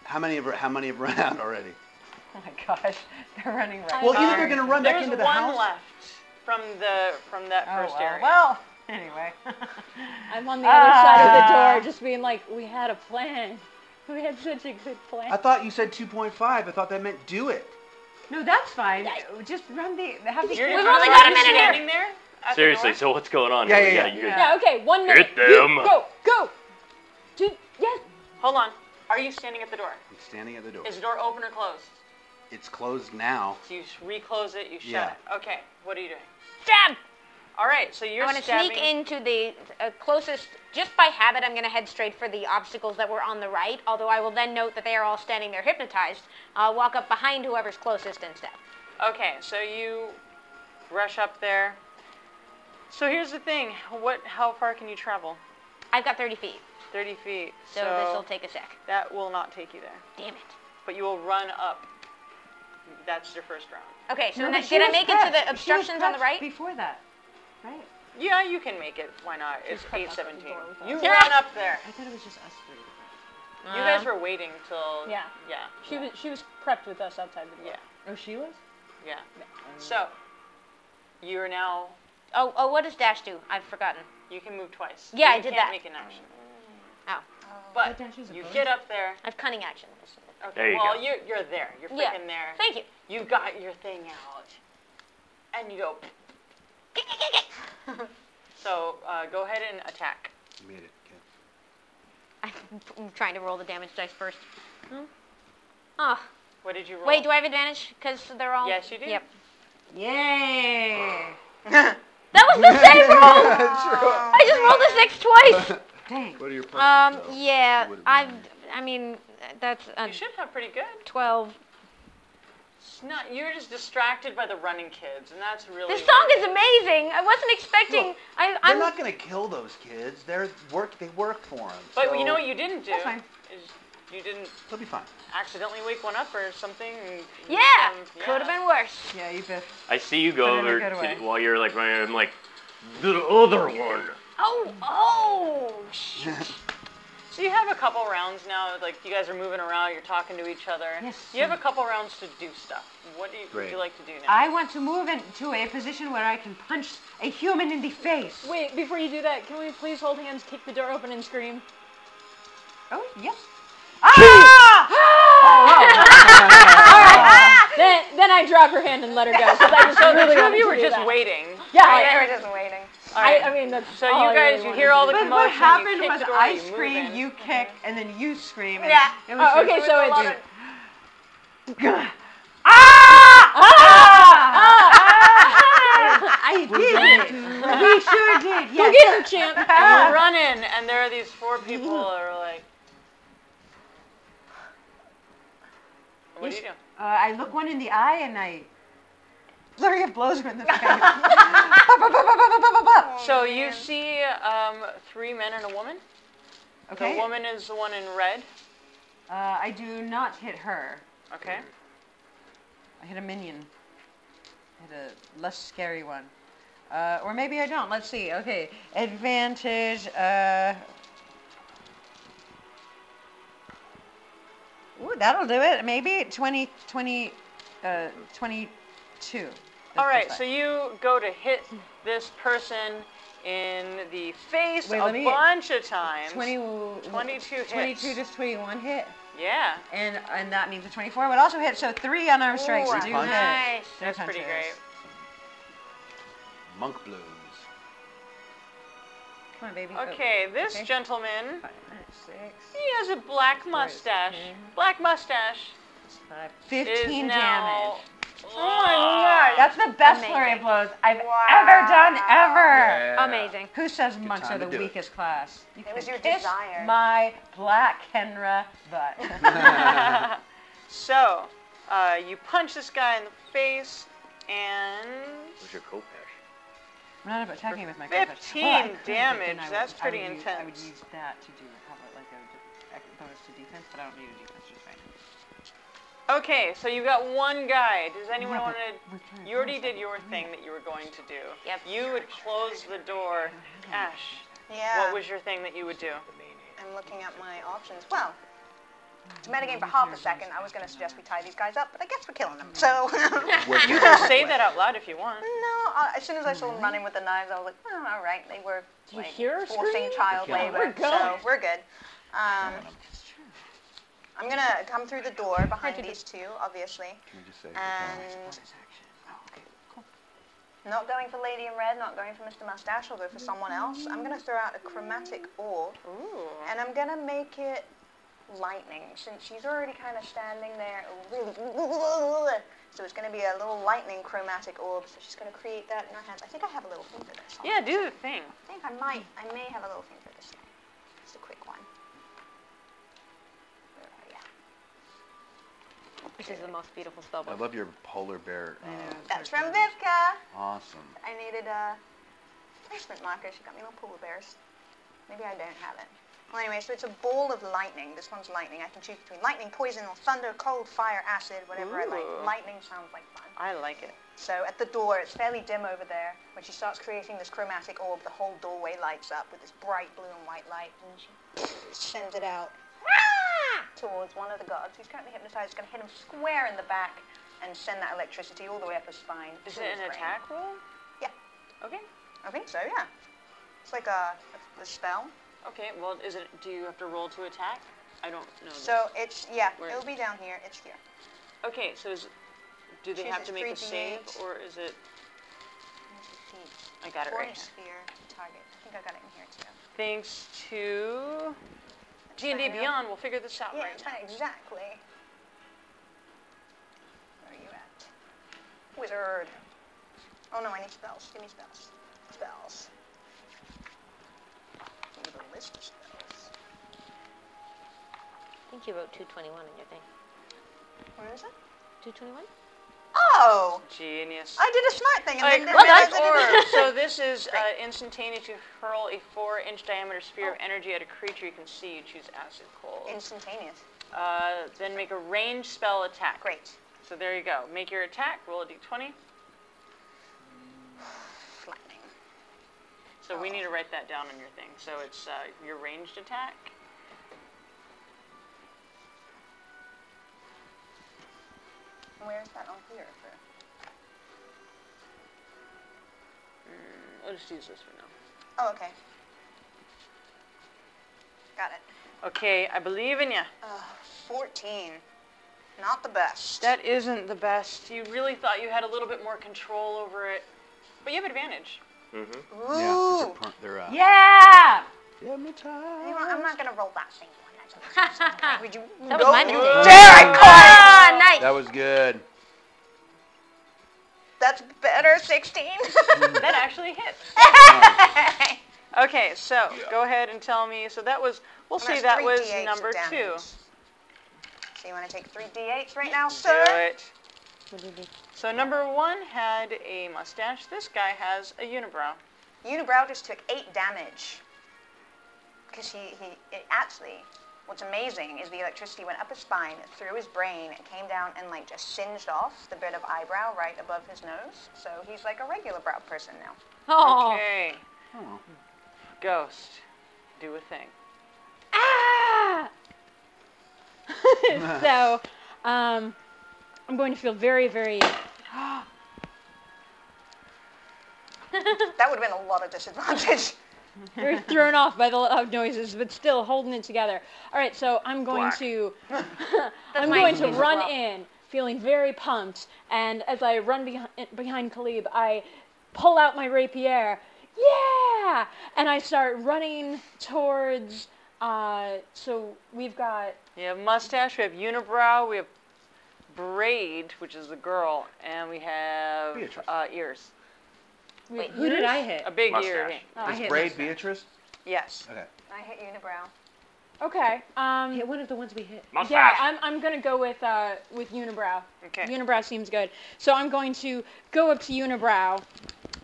How many have run out already? Oh my gosh, they're running right. Well, either by. they're gonna run back There's into the one house. left from that Oh, first well. area. Well, anyway. I'm on the other side of the door, just being like, we had a plan. We had such a good plan. I thought you said 2.5. I thought that meant do it. No, that's fine. Just have the You're We've just only got a minute here. standing there at the Seriously, door? so what's going on? Yeah, here? yeah, You guys- Yeah, okay, 1 minute. Hit them. You, go. Yes. Hold on. Are you standing at the door? I'm standing at the door. Is the door open or closed? It's closed now. So you reclose it, you shut Yeah. it. Okay, what are you doing? Stab! All right, so you're I'm going to stabbing. sneak into the closest, just by habit, I'm going to head straight for the obstacles that were on the right, although I will then note that they are all standing there hypnotized. I'll walk up behind whoever's closest and stab. Okay, so you rush up there. So here's the thing. How far can you travel? I've got 30 feet, 30 feet. so this will take a sec. That will not take you there. Damn it. But you will run up. That's your first round. Okay, so No, now, but she did I was make it to prepped. the She was obstructions on the prepped right? Before that, right? Yeah, you can make it. Why not? It's prepped up at the 8:17. door with You us. run up there. I thought it was just us three. You guys were waiting till. Yeah. Yeah. She was prepped with us outside the door. Yeah. Oh, she was? Yeah. So, you're now. Oh, what does dash do? I've forgotten. You can move twice. Yeah, But I you did can't that. make an action. Oh, But Dash is a you bonus. get up there. I've cunning action. Okay, There you well, go. you're there. You're freaking Yeah. there. Thank you. You got your thing out. And you go. So, go ahead and attack. You made it. Okay. I'm trying to roll the damage dice first. Oh. What did you roll? Wait, do I have advantage? Because they're all... Yes, you do. Yep. Yay! That was the same roll! I just rolled a 6 twice! Dang. What are your pluses, though? Yeah, You would've been I mean, that's a You should have pretty good. 12. It's not, you're just distracted by the running kids, and that's really. This song is amazing. I wasn't expecting... Look, I'm They're not going to kill those kids. They work for them. But so you know what you didn't do? That's fine. Is you didn't They'll be fine. accidentally wake one up or something. And Yeah, yeah. could have been worse. Yeah, you biffed. I see you go But in a over good way. while you're like running. I'm like, the other one. Oh, shit. So you have a couple rounds now. Like you guys are moving around. You're talking to each other. Yes, You have a couple rounds to do stuff. What would Great. you like to do now? I want to move into a position where I can punch a human in the face. Wait, before you do that, can we please hold hands, kick the door open, and scream? Oh, yes. Ah! Then I drop her hand and let her go. Because I just So the really two of wanted you to were do just that. waiting. Yeah, They were just waiting. All right. I mean, that's So all you I guys, really you wanted hear to all do. the But commotion. what happened you kick was the door, I you move scream, in. you kick, and then you scream. And Yeah. It was Oh, okay, so a lot it's... I did it. We sure did. Go Yes. get her, champ! And you run in, and there are these 4 people that are like, what do you do? I look one in the eye and I flurry of blows her in the face. Ba, ba, ba, ba, ba, ba, ba, ba. So you see 3 men and a woman. Okay. The woman is the one in red. I do not hit her. Okay. I hit a minion. I hit a less scary one. Or maybe I don't. Let's see. Okay. Advantage. Ooh, that'll do it. Maybe 22. All right. So you go to hit this person in the face Wait, a let me- bunch of times. 22 hits. 22 does 21 hit. Yeah. And that means a 24 would also hit. So 3 unarmed strikes Ooh, do hit. punches. Three That's pretty punches. great. Monk blues. Come on, baby. Okay. This Okay. gentleman, 5, 6, he has a black mustache. Black mustache 5, is 15 now. damage. Oh my god. That's the best Amazing. flurry of blows I've ever done, ever. Amazing. Who says monks time are the to do it. weakest class? You It was can your kiss desire. my black Henra butt. So, you punch this guy in the face, and Where's your coat patch? I'm not attacking with my 15 crowbar. Well, I could, but then damage. I would- That's pretty I would use intense. that to do have like a bonus to defense, but I don't need a defense just right now. okay, so you got one guy. Does anyone Yeah, want but to? we're trying You already to- did your thing that you were going to do. Yep. You would close the door. Ash, Yeah. what was your thing that you would do? I'm looking at my options. Well, to metagame for half a second, I was going to suggest we tie these guys up, but I guess we're killing them. So, You can say that out loud if you want. no, as soon as I saw them running with the knives, I was like, oh, all right, they were Do you like, hear her forcing scream? child We're labor, going. so we're good. I'm going to come through the door behind these two, obviously, Can you just say and not going for Lady in Red, not going for Mr. Mustache, I'll go for someone else. I'm going to throw out a chromatic orb, Ooh. and I'm going to make it lightning, since she's already kind of standing there, really, so it's going to be a little lightning chromatic orb, so she's going to create that in her hands. I think I have a little thing for this. Yeah, do the thing. I think I may have a little thing for this thing. Just a quick one. Where are ya? This is the most beautiful spell I book. love your polar bear. That's from Vivka. Awesome. I needed placement markers. She got me little polar bears. Maybe I don't have it. Well, anyway, so it's a ball of lightning. This one's lightning. I can choose between lightning, poison, or thunder, cold, fire, acid, whatever I like. Ooh. Lightning sounds like fun. I like it. So at the door, it's fairly dim over there. When she starts creating this chromatic orb, the whole doorway lights up with this bright blue and white light, and she sends it out towards one of the guards who's currently hypnotized. It's going to hit him square in the back and send that electricity all the way up his spine. Is to it his an brain. attack roll? Yeah. Okay. I think so, yeah. It's like a spell. Okay. Well, is it? Do you have to roll to attack? I don't know. So it's, Where? it'll be down here. It's here. Okay, so do they have to make a save, or is it? I got it right Orange here. sphere, target. I think I got it in here too. Thanks to D&D Beyond, we'll figure this out right now. Exactly. Where are you at? Wizard. Oh no, I need spells. Give me spells. Spells. Give me the list of spells. I think you wrote 221 in your thing. Where is it? 221? Oh! Genius. I did a smart thing and then didn't Well, realize that's I did orb. it. So this is instantaneous. You hurl a 4-inch diameter sphere of energy at a creature you can see. You choose acid cold. Instantaneous. Then make a ranged spell attack. Great. So there you go. Make your attack. Roll a d20. Lightning. So we need to write that down on your thing. So it's your ranged attack. Where's that on here? I'll just use this for now. Oh, okay. Got it. Okay, I believe in you. 14. Not the best. That isn't the best. You really thought you had a little bit more control over it, but you have advantage. Mm-hmm. Ooh. Yeah, they're Yeah! hypnotized. I'm not going to roll that same one. That's Would you That was my mistake. dare I call Ah, nice. That was good. That's better, 16. That actually hits. Okay, so go ahead and tell me. So that was, we'll say that was number 2. So you want to take 3 d8s right now, Do sir? it. So number 1 had a mustache. This guy has a unibrow. Unibrow just took 8 damage. Because actually, what's amazing is the electricity went up his spine, through his brain, it came down and like just singed off the bit of eyebrow right above his nose. So he's like a regular brow person now. Oh. Okay. Oh. Ghost, do a thing. Ah! So, I'm going to feel very, very. That would have been a lot of disadvantage. Very thrown off by the loud noises, but still holding it together. All right, so I'm going to run in, feeling very pumped, and as I run behind Khalib, I pull out my rapier. Yeah! And I start running towards. So we've got. We have mustache. We have unibrow. We have braid, which is the girl, and we have ears. Wait, who did I hit? A big Mustache. ear. Oh, I Is hit Braid mustache. Beatrice? Yes. Okay. I hit Unibrow. Okay. Hit one of the ones we hit. Mustache. Yeah, I'm gonna go with Unibrow. Okay. Unibrow seems good. So I'm going to go up to Unibrow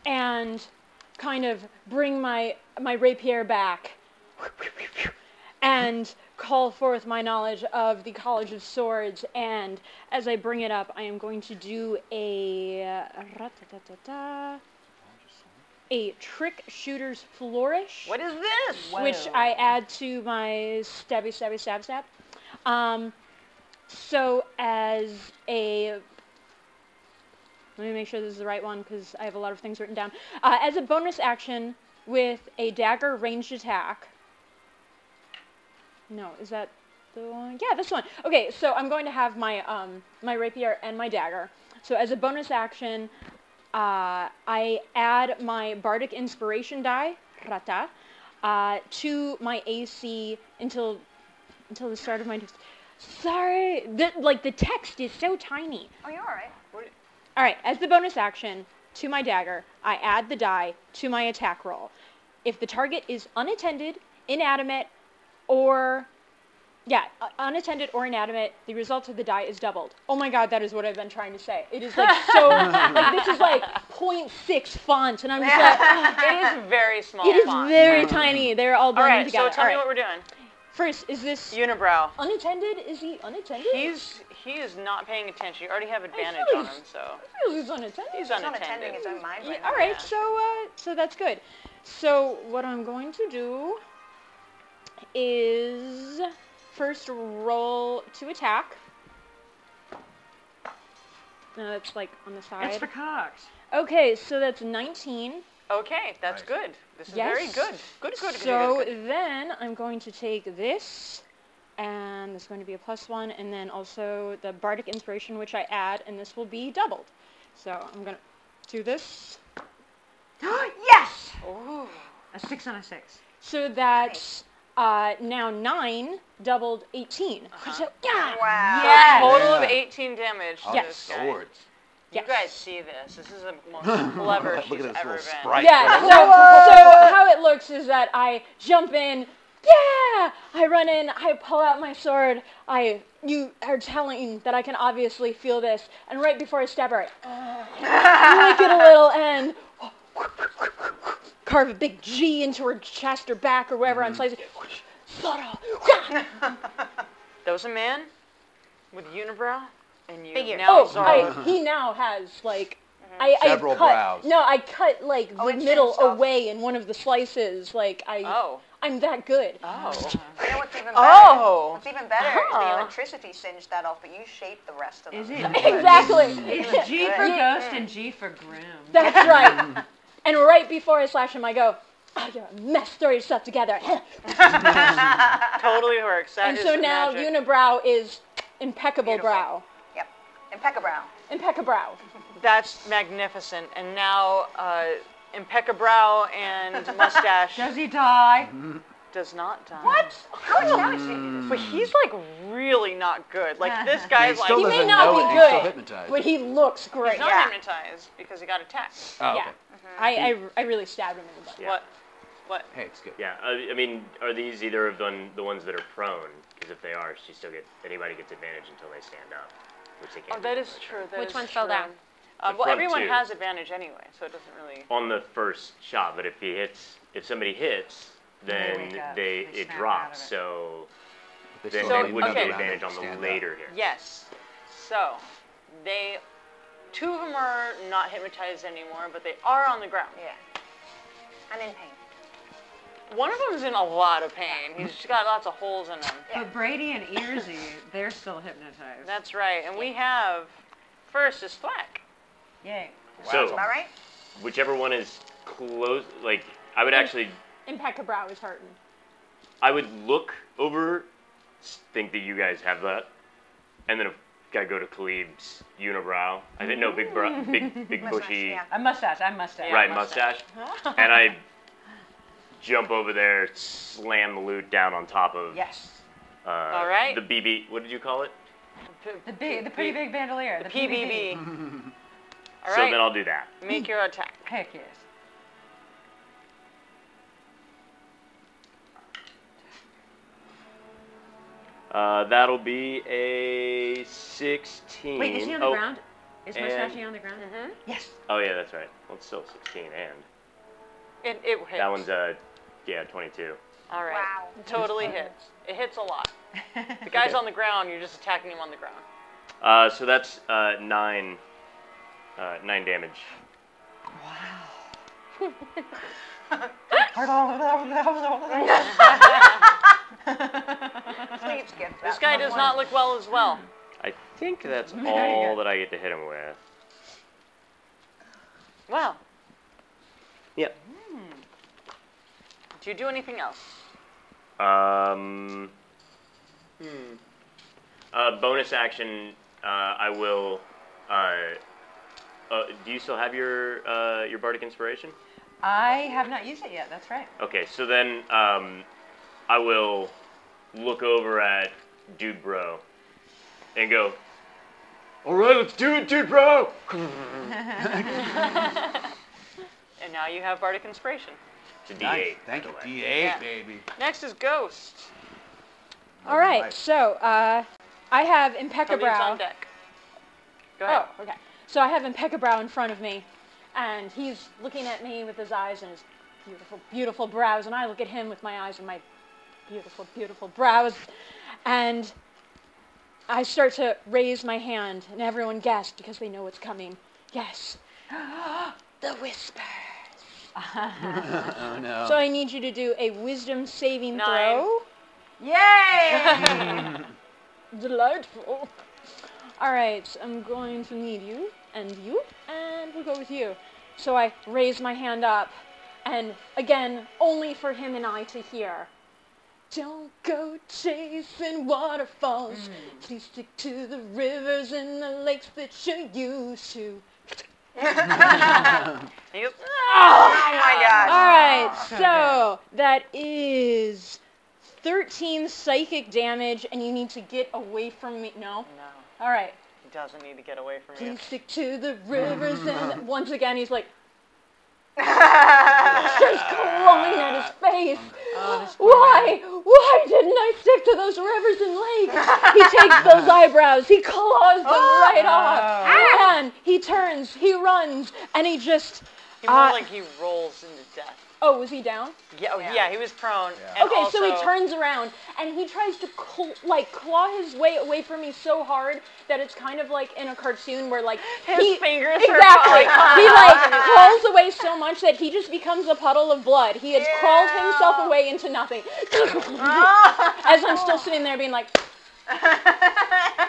and kind of bring my rapier back and call forth my knowledge of the College of Swords. And as I bring it up, I am going to do a trick shooter's flourish. What is this? Which I add to my stabby, stabby, stab, stab. So as a, let me make sure this is the right one because I have a lot of things written down. As a bonus action with a dagger ranged attack. No, is that the one? Yeah, this one. Okay, so I'm going to have my my rapier and my dagger. So as a bonus action, I add my bardic inspiration die, to my AC until the start of my. Sorry, the text is so tiny. Oh, you're all right. All right, as the bonus action to my dagger, I add the die to my attack roll. If the target is unattended, inanimate, or unattended or inanimate, the result of the die is doubled. Oh my god, that is what I've been trying to say. It is like so, like this is like 0.6 font, and I'm just like, It is very small. it is font. very tiny. They're all All blending right, together. so tell All me right. what we're doing. First, is this Unibrow. unattended? Is he unattended? He is not paying attention. You already have advantage feel on him, so I feel he's unattended. he's It's not attending unattended. its own mind right Yeah, now. all right, so that's good. So what I'm going to do is first roll to attack. No, that's like on the side. It's for Cox. Okay, so that's 19. Okay, that's Nice. good. This is Yes. very good. Good. So then I'm going to take this and this is going to be a +1, and then also the Bardic Inspiration, which I add, and this will be doubled. So I'm going to do this. Yes! Ooh. A 6 on a 6. So that's now 9 doubled 18. So, yeah! Wow. Yes! Total of Yeah. 18 damage to On this guy. swords. You Yes. guys see this. This is the most clever Look she's at this ever little been. sprite. Yeah, so how it looks is that I jump in, yeah! I run in, I pull out my sword, you are telling that I can obviously feel this, and right before I stab her, I lick it a little and carve a big G into her chest or back or wherever I'm slicing. That was a man with unibrow, and you Figure. now He now has like I Several cut, brows. No, I cut like the it middle changed off. away in one of the slices. Like I'm that good. Oh. You know what's even better? Oh. What's even better is the Oh. electricity singed that off, but you shaped the rest of them. Is it? Exactly. It's G for ghost and G for groom. That's right. And right before I slash him, I go, "Oh, you're a mess. Throw yourself together." Totally works. That And is so now magic. Unibrow is impeccable Beautiful. brow. Yep. Impeccable. Impeccabrow. That's magnificent. And now Impeccabrow and Mustache Does he die? does not die. What? How much damage did you do? But he's like really not good. Like this He guy's like still He may doesn't not know be it, and he's still good, hypnotized. but he looks great. he's not Yeah. hypnotized because he got attacked. Oh, Yeah. okay. I really stabbed him in the butt. Yeah. What? Hey, it's good. Yeah, I mean, are these either of the ones that are prone? Because if they are, anybody gets advantage until they stand up, which they can't. Oh, do that on is the true. turn. That Which is ones fell true. down? Well, front everyone two. has advantage anyway, so it doesn't really. On the first shot, but if somebody hits, then wake up. it They snap out drops. of it. So They then still they need wouldn't another get round advantage to on the stand up. later hit. Yes. So, two of them are not hypnotized anymore, but they are on the ground. Yeah. I'm in pain. One of them's in a lot of pain. He's got lots of holes in him. But Brady and Earsy, they're still hypnotized. That's right. And we have, first is Thwack. Yay. So Am I right? whichever one is close, like I would actually, Impeccabrow is hurting. I would look over, think that you guys have that, and then gotta go to Khalib's unibrow. I think no, big Mustache, bushy, yeah. I'm mustache. right mustache, and I jump over there, slam the loot down on top of Yes. All right. the BB. What did you call it? The pretty big bandolier. The PBB. All So right. then I'll do that. Make your attack. Heck yes. That'll be a 16. Wait, is he on the Oh, ground? Is and- Mustache on the ground? Mm-hmm. Yes. Oh yeah, that's right. Well, it's still 16 and It hits. that one's 22. All right. Wow. Totally hits. It hits a lot. The guy's on the ground. You're just attacking him on the ground. So that's 9 damage. Please skip that. This guy does not look well as well. I think that's Very all good. that I get to hit him with. Well, Yep. do you do anything else? Bonus action. I will. Do you still have your bardic inspiration? I have not used it yet. That's right. Okay, so then I will look over at Dude Bro and go, all right, let's do it, Dude Bro! And now you have Bardic Inspiration. It's a D8. Nice. Thank you. by the way. D8, Yeah. baby. Next is Ghost. All right, Nice. so I have Khalid's Impeccabrow. on deck. Go ahead. Oh, okay. So I have Impeccabrow in front of me, and he's looking at me with his eyes and his beautiful, beautiful brows, and I look at him with my eyes and my beautiful, beautiful brows, and I start to raise my hand, and everyone gasps because they know what's coming. Yes. The whisper. Oh no. So I need you to do a wisdom saving 9. throw. Yay! Delightful. All right, so I'm going to need you, and we'll go with you. So I raise my hand up, and again, only for him and I to hear. Don't go chasing waterfalls. Please stick to the rivers and the lakes that you're used to. Yep. Oh my gosh. All right, So so that is 13 psychic damage, and you need to get away from me. No? No, All right. he doesn't need to get away from you. Please stick to the rivers, and once again, he's like, just clawing at his face. Why didn't I stick to those rivers and lakes? He takes those eyebrows, he claws them right off, and he turns, he runs, and he just... He more like he rolls into death. Oh, was he down? Yeah, yeah, he was prone. And Okay, so he also- turns around and he tries to claw his way away from me so hard that it's kind of like in a cartoon where like His fingers are exactly falling he off. like crawls away so much that he just becomes a puddle of blood. He has crawled himself away into nothing. As I'm still sitting there being like,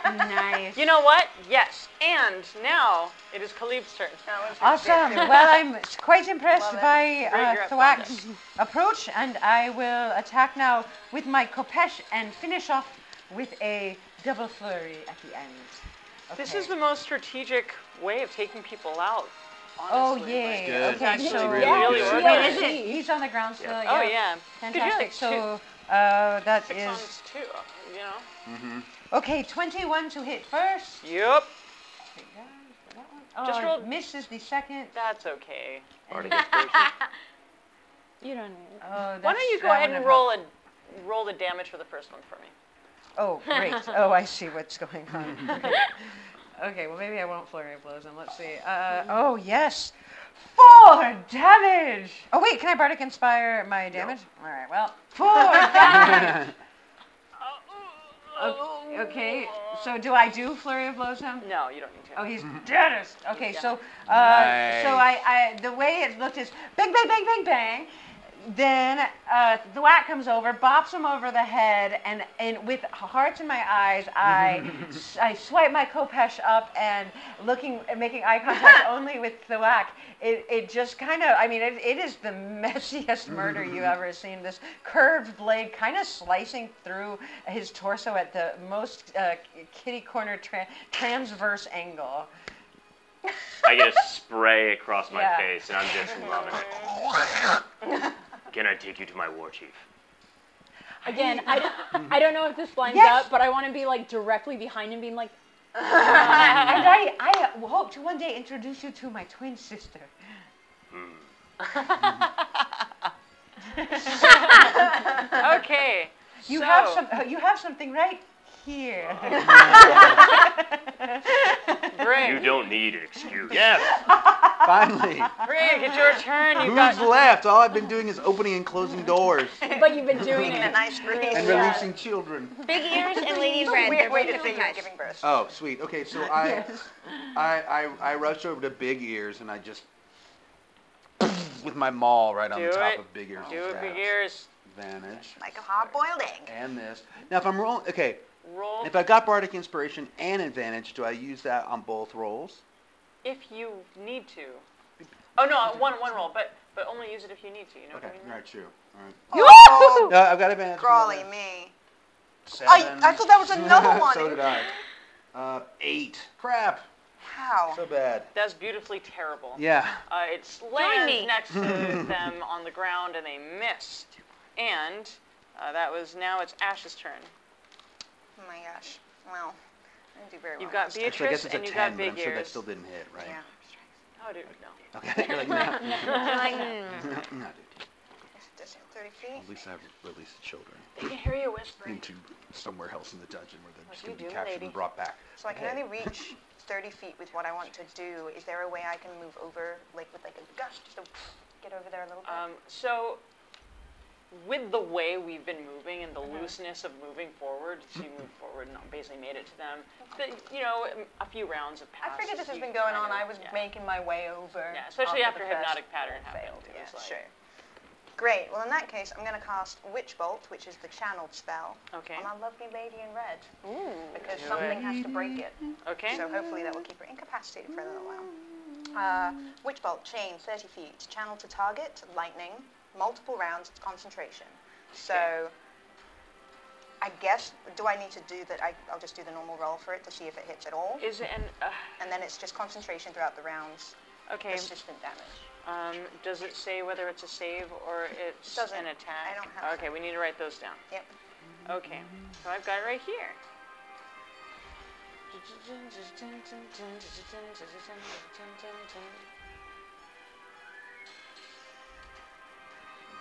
Nice. You know what? Yes. And now it is Khalib's turn. Awesome. Well, I'm quite impressed by Great, you're at Thwack's approach, and I will attack now with my Kopesh and finish off with a double flurry at the end. Okay. This is the most strategic way of taking people out. Oh, Honestly. yay. Good. Okay, Actually so... really really good. works. Wait, is it? He's on the ground still? Oh yeah. Fantastic. Good, So, that 6 is... on 2, you know? Okay, 21 to hit first. Yep. Oh, Just roll- misses the second. That's okay. Bardic Inspiration. you don't need it. Oh, Why don't you that's- go that ahead wouldn't and have roll the damage for the first one for me? Oh, great. Oh, I see what's going on. Okay. Okay, well, maybe I won't flurry of blows, and let's see. Oh, yes. 4 damage! Oh, wait, can I Bardic Inspire my damage? All right, well, 4 damage! Okay, so do I do Flurry of Blows him? No, you don't need to. Oh, he's deadest. Okay, so Nice. so I the way it looked is bang, bang, bang, bang, bang. Then the whack comes over, bops him over the head, and with hearts in my eyes, I swipe my Kopesh up and making eye contact only with the whack. It just kind of, I mean, it is the messiest murder you've ever seen. This curved blade kind of slicing through his torso at the most kitty corner transverse angle. I get a spray across my Yeah. face, and I'm just loving it. Can I take you to my war chief? Again, I don't know if this lines Yes. up, but I want to be like directly behind him being like, And I hope to one day introduce you to my twin sister. Okay. You so, have something right here. Great. You don't need an excuse. Yes. Finally. Greg, it's your turn. You've Who's got, left? All I've been doing is opening and closing doors but you've been doing Making a it. nice breeze. and Yeah. releasing children. Big ears and lady in red. Weird They're way both to say you're different giving birth. Oh, sweet. Okay, so I rushed over to Big Ears and I just with my maul right on the Do top it. of Big Ears' do it, traps. big ears. Advantage. Like a hard-boiled egg. And this. Now, if I'm rolling, okay, Roll if I got Bardic Inspiration and Advantage, do I use that on both rolls? if you need to. Oh no, one roll, but only use it if you need to. You know Okay, what I mean? all right, true. All right. Oh, No, I've got Advantage. Crawley me. 7. I thought that was another one. So did I. 8. Crap. How? So bad. That's beautifully terrible. Yeah. It lands me. next to them on the ground, and they missed. And now it's Ash's turn. Oh my gosh. Well, I didn't do very well. You've got Actually, I Beatrice guess it's a and 10, you've got but big I'm sure that ears. still didn't hit, right? Yeah. Oh, dude, no. Okay. You're like, no. Like, No, dude. Just 30 feet. At least I've released the children They can hear you whispering. into somewhere else in the dungeon where they're just What going to you be doing, captured lady? and brought back. So I can Okay. only reach 30 feet with what I want to do. Is there a way I can move over, like with like a gust, just to get over there a little bit? So, with the way we've been moving and the looseness of moving forward, so you move forward and basically made it to them. A few rounds have I passed. figured this has you been going on. kind of- I was yeah. making my way over. Yeah, especially after the first hypnotic pattern one happened. failed. It Yeah, was like- sure. Great. Well, in that case, I'm going to cast Witch Bolt, which is the channeled spell, Okay. on our lovely lady in red, Ooh. because do something it. has to break it. Okay. So hopefully that will keep her incapacitated for a little while. Witch Bolt, chain, 30 feet, channel to target, lightning, multiple rounds of concentration. So I guess, do I need to do that? I'll just do the normal roll for it to see if it hits at all. Is it an... And then it's just concentration throughout the rounds. okay. Persistent damage. Does it say whether it's a save or it's Doesn't. an attack? I don't have Okay, we need to write those down. Yep. Okay, so I've got it right here.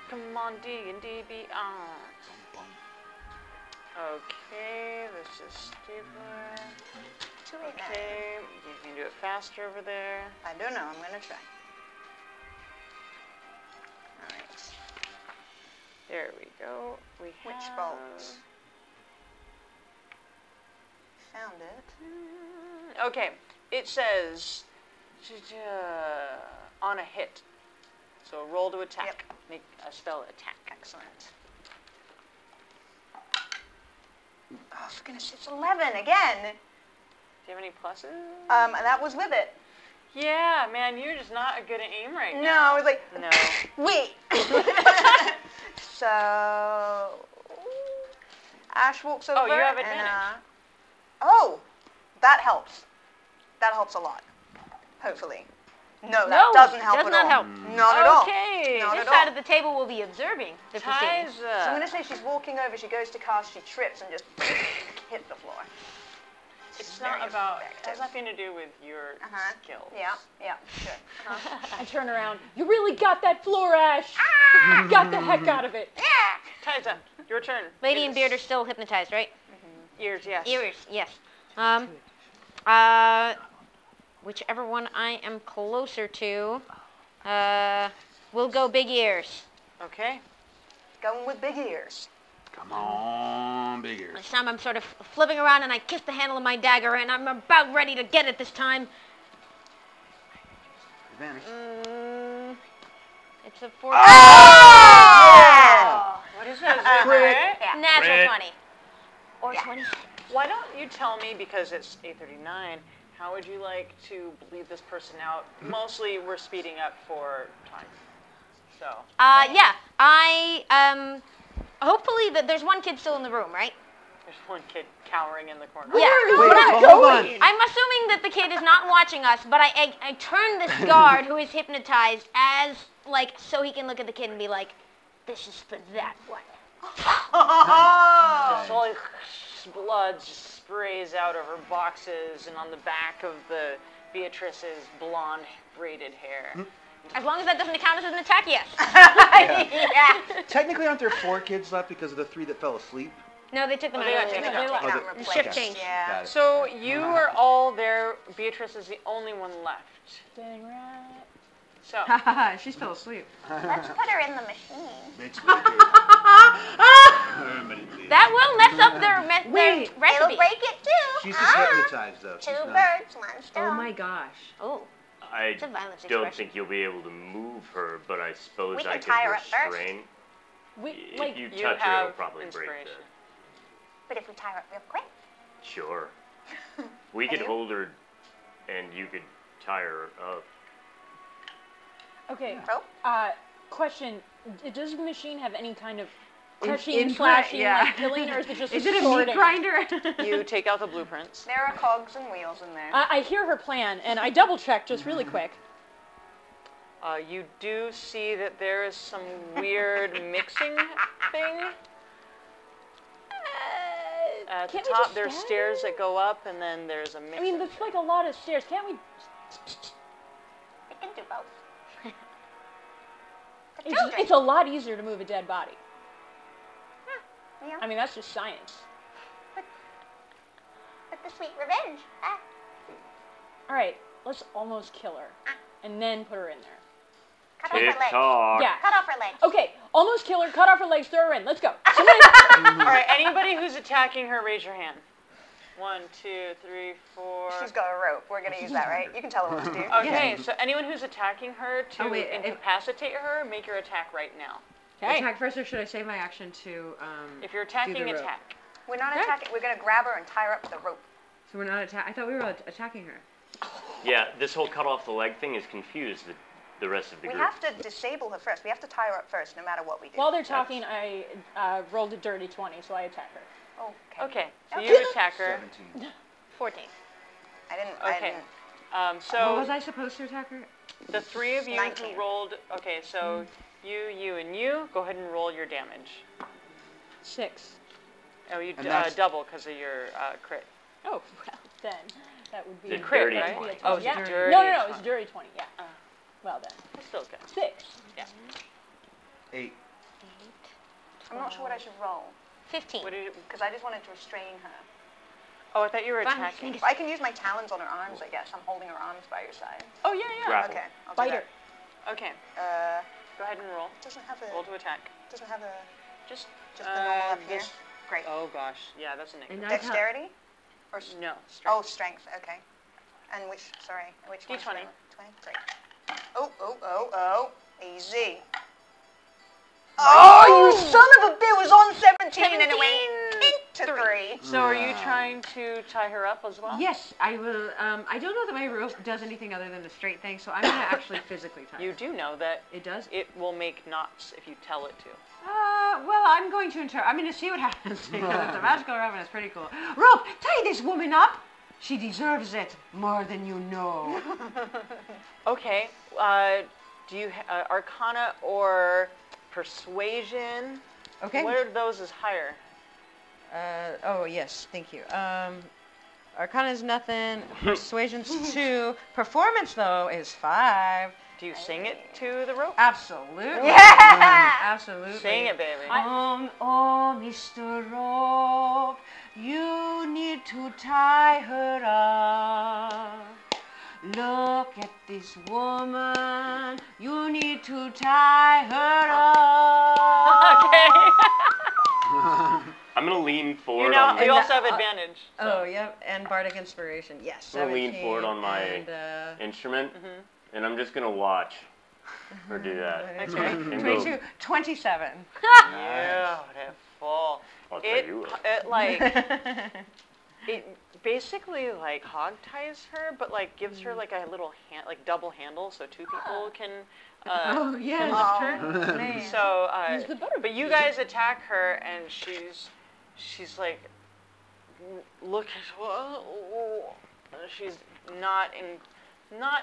Come on, D&D be on. Okay, this is stupid. Okay, you can do it faster over there. I don't know. I'm going to try. All right. There we go. We Which have... bolt? Found it. Okay, it says on a hit. So roll to attack. Yep. Make a spell attack. Excellent. Oh, for goodness sakes, 11 again. Do you have any pluses? And that was with it. Yeah, man, you're just not good at aim right No, now. I was like, No. wait. So, Ash walks over. Oh, you have and, advantage. oh, that helps. That helps a lot. Hopefully. No, that No, doesn't help does at not all. help. Not at all. Okay. Not This at side all. of the table will be observing the proceedings. So I'm going to say she's walking over, she goes to cast, she trips and just hit the floor. It's very not about, it effective. has nothing to do with your skill. Yeah, sure. I turn around. You really got that floor, Ash. Got the heck out of it. Tyza, your turn. Lady and Beard are still hypnotized, right? Ears, yes. Ears, yes. Whichever one I am closer to, we'll go big ears. Okay. Going with big ears. Come on, big ears. This time I'm sort of flipping around and I kiss the handle of my dagger and I'm about ready to get it this time. Advantage. It's a 4. What is that? Crit. Right? Natural Crit. 20. Or 20. Why don't you tell me, because it's 8:39, how would you like to bleed this person out? Mostly we're speeding up for time. So. Yeah, I, hopefully there's one kid still in the room, right? There's one kid cowering in the corner. Yeah. Wait, hold on. I'm assuming that the kid is not watching us, but I turn this guard who is hypnotized as, like, so he can look at the kid and be like, this is for that one. Just all blood just sprays out over boxes and on the back of the Beatrice's blonde braided hair. As long as that doesn't count as an attack, yes. Yeah. Technically, aren't there 4 kids left because of the 3 that fell asleep? No, they took them Oh, out they got earlier. taken No, they out. left. Oh, Not the- Shift replaced. change. Yeah. Got it. So you are all there. Beatrice is the only one left. Dang right. So She's still asleep. Let's put her in the machine. Bitch, look at That will mess up their, Wait. their recipe. It'll break it too. She's just hypnotized, though. She's Two not- birds, one stone. Oh my gosh. Oh, I It's a violence don't expression. think you'll be able to move her, but I suppose We I can tie could her up first. restrain. We, If like, you you touch her, it'll have probably break inspiration. But if we tie her up real quick, the... Sure. We could you? hold her, and you could tie her up. okay. Rope? Question: does the machine have any kind of In- crushing, input, slashing, yeah. like killing, or is it just Is it a meat sorting? grinder? you take out the blueprints. There are cogs and wheels in there. I hear her plan, and I double check just really quick. You do see that there is some weird mixing thing. At the Can't we top, just there's stab stairs her? that go up, and then there's a mix. I mean, that's like a lot of stairs. Can't we? we can do both. The It's, children. it's a lot easier to move a dead body. Yeah. I mean, that's just science. But the sweet revenge. Ah. All right, let's almost kill her, and then put her in there. Cut off her legs. TikTok. Yeah. Cut off her legs. Okay, almost kill her. Cut off her legs. Throw her in. Let's go. All right, anybody who's attacking her, raise your hand. 1, 2, 3, 4. She's got a rope. We're going to use that, right? You can tell her what to do. Okay, so anyone who's attacking her to Oh, wait, if- incapacitate her, make your attack right now. Okay. Attack first, or should I save my action to? If you're do attacking, the rope? attack. We're not attacking. We're going to grab her and tie her up with a rope. So we're not attacking. I thought we were attacking her. Yeah, this whole cut off the leg thing has confused the rest of the We group. have to disable her first. We have to tie her up first, no matter what we do. While they're talking, I rolled a dirty 20, so I attack her. Okay. Okay, so you attack her. 17. 14. I didn't. Okay. What So was I supposed to attack her? the three of you 19. who rolled. Okay, so you, and you. Go ahead and roll your damage. 6. Oh, you And that's- double because of your crit. Oh, well, then that would be The a crit, dirty right? 20. Oh, it's yeah. dirty. No, it's dirty 20. Yeah. Well then, It's still good. 6. 8. I'm not sure what I should roll 15. What did you, because I just wanted to restrain her. oh, I thought you were Fine. attacking. I can use my talons on her arms, I guess. I'm holding her arms by your side. Oh yeah, yeah. Raffle. Okay. I'll do Bite her. that. Okay, go ahead and roll. Doesn't have Roll a. to attack. Doesn't have a. Just Just the normal up here. this- Great. Oh gosh, yeah, that's a negative. And I Dexterity. Or No. oh, strength. Okay. And which? Sorry. Which one? D20. 20. Great. Oh. Easy. Oh, you son of a bitch! Was on 17 and it went into 3. So are you trying to tie her up as well? Yes, I will. I don't know that my rope does anything other than the straight thing, so I'm gonna actually physically tie. You her. do know that It does. it will make knots if you tell it to. Well, I'm going to I'm going to see what happens because it's a magical rope and it's pretty cool. Rope, tie this woman up. She deserves it more than you know. Okay. Do you Arcana or Persuasion? Okay. What are those is higher? Oh yes, thank you. Arcana is nothing. Persuasion's 2. Performance though is 5. Do you sing it to the rope? Absolutely. Yeah. Absolutely. Sing it, baby. Oh, Mr. Rope, you need to tie her up. Look at this woman. You need to tie her up. Okay. I'm gonna lean forward You know, on you my, also have advantage. Oh, yep. And Bardic Inspiration. Yes. I'm gonna lean 17, forward on my and, instrument, and I'm just gonna watch her do that. Okay. And go, 22, 27. Beautiful. I'll tell It you what. like it basically like hog ties her, but like gives her like a little hand, like double handle, so two people can. Oh, can yes. lift her. Man. So, Use the butter but you guys attack her, and she's like, look at she's not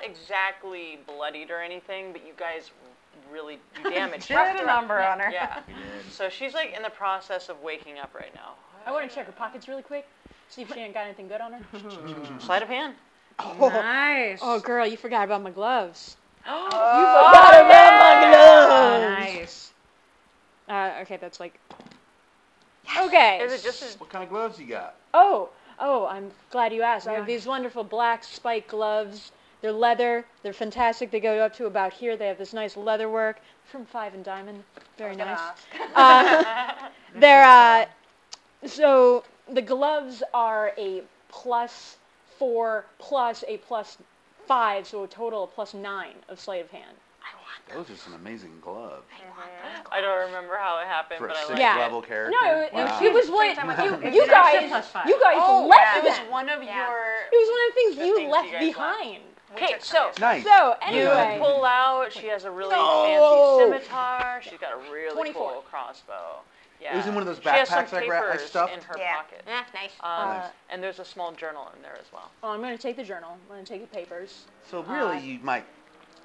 exactly bloodied or anything, but you guys really damaged her. Did a number on her. Yeah. So she's like in the process of waking up right now. I want to check her pockets really quick, see if she ain't got anything good on her. Sleight of hand. Nice. Oh, girl, you forgot about my gloves. Oh, Forgot about my gloves. Nice. Okay, that's like. Okay. Is it just as What kind of gloves you got? Oh, I'm glad you asked. I have these wonderful black spike gloves. They're leather. They're fantastic. They go up to about here. They have this nice leather work from 5 & Diamond. Very nice. They're so the gloves are a +4 plus a +5, so a total of +9 of sleight of hand. Those are some amazing gloves. I don't remember how it happened, For a but I 6th like Yeah. level character. No, Wow. it was what you It's guys actually +5. you guys Oh, left. it was that. one of Yeah. your. It was one of the things the you things left you guys behind. Okay, took so Nice. So you anyway, pull out. She has a really No. fancy scimitar. She's got a really 24. cool crossbow. Yeah. It was in one of those She has some backpacks I papers stuffed? in her Yeah. pocket. Yeah, nice. Nice. And there's a small journal in there as well. oh, I'm going to take the journal. I'm going to take the papers. So really, you might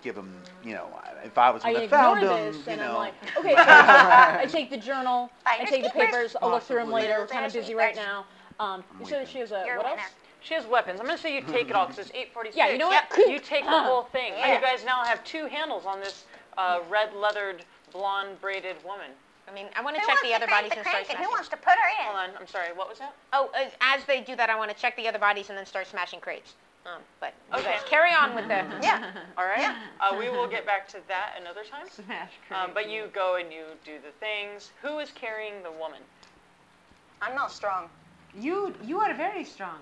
give them, if I was I going to ignore found them, this, you and I'm know. like, okay, so I take the journal, I Finders take the keepers. papers, I'll look through them Possibly. later. We're kind of busy right now. You said weeping. she has a, You're a what winner. else? She has weapons. I'm going to say you take it all because it's 8:46. Yeah, you know what? Yep. You take the whole thing. Yeah. And you guys now have 2 handles on this red leathered, blonde braided woman. I mean, I want to Who check wants the to other crank bodies the and start crank and who smashing. wants to put her in? Hold on. I'm sorry. What was that? Oh, as they do that, I want to check the other bodies and then start smashing crates. But you Okay. guys carry on with the. Yeah. All right. We will get back to that another time. Smash But you go and you do the things. Who is carrying the woman? I'm not strong. You are very strong.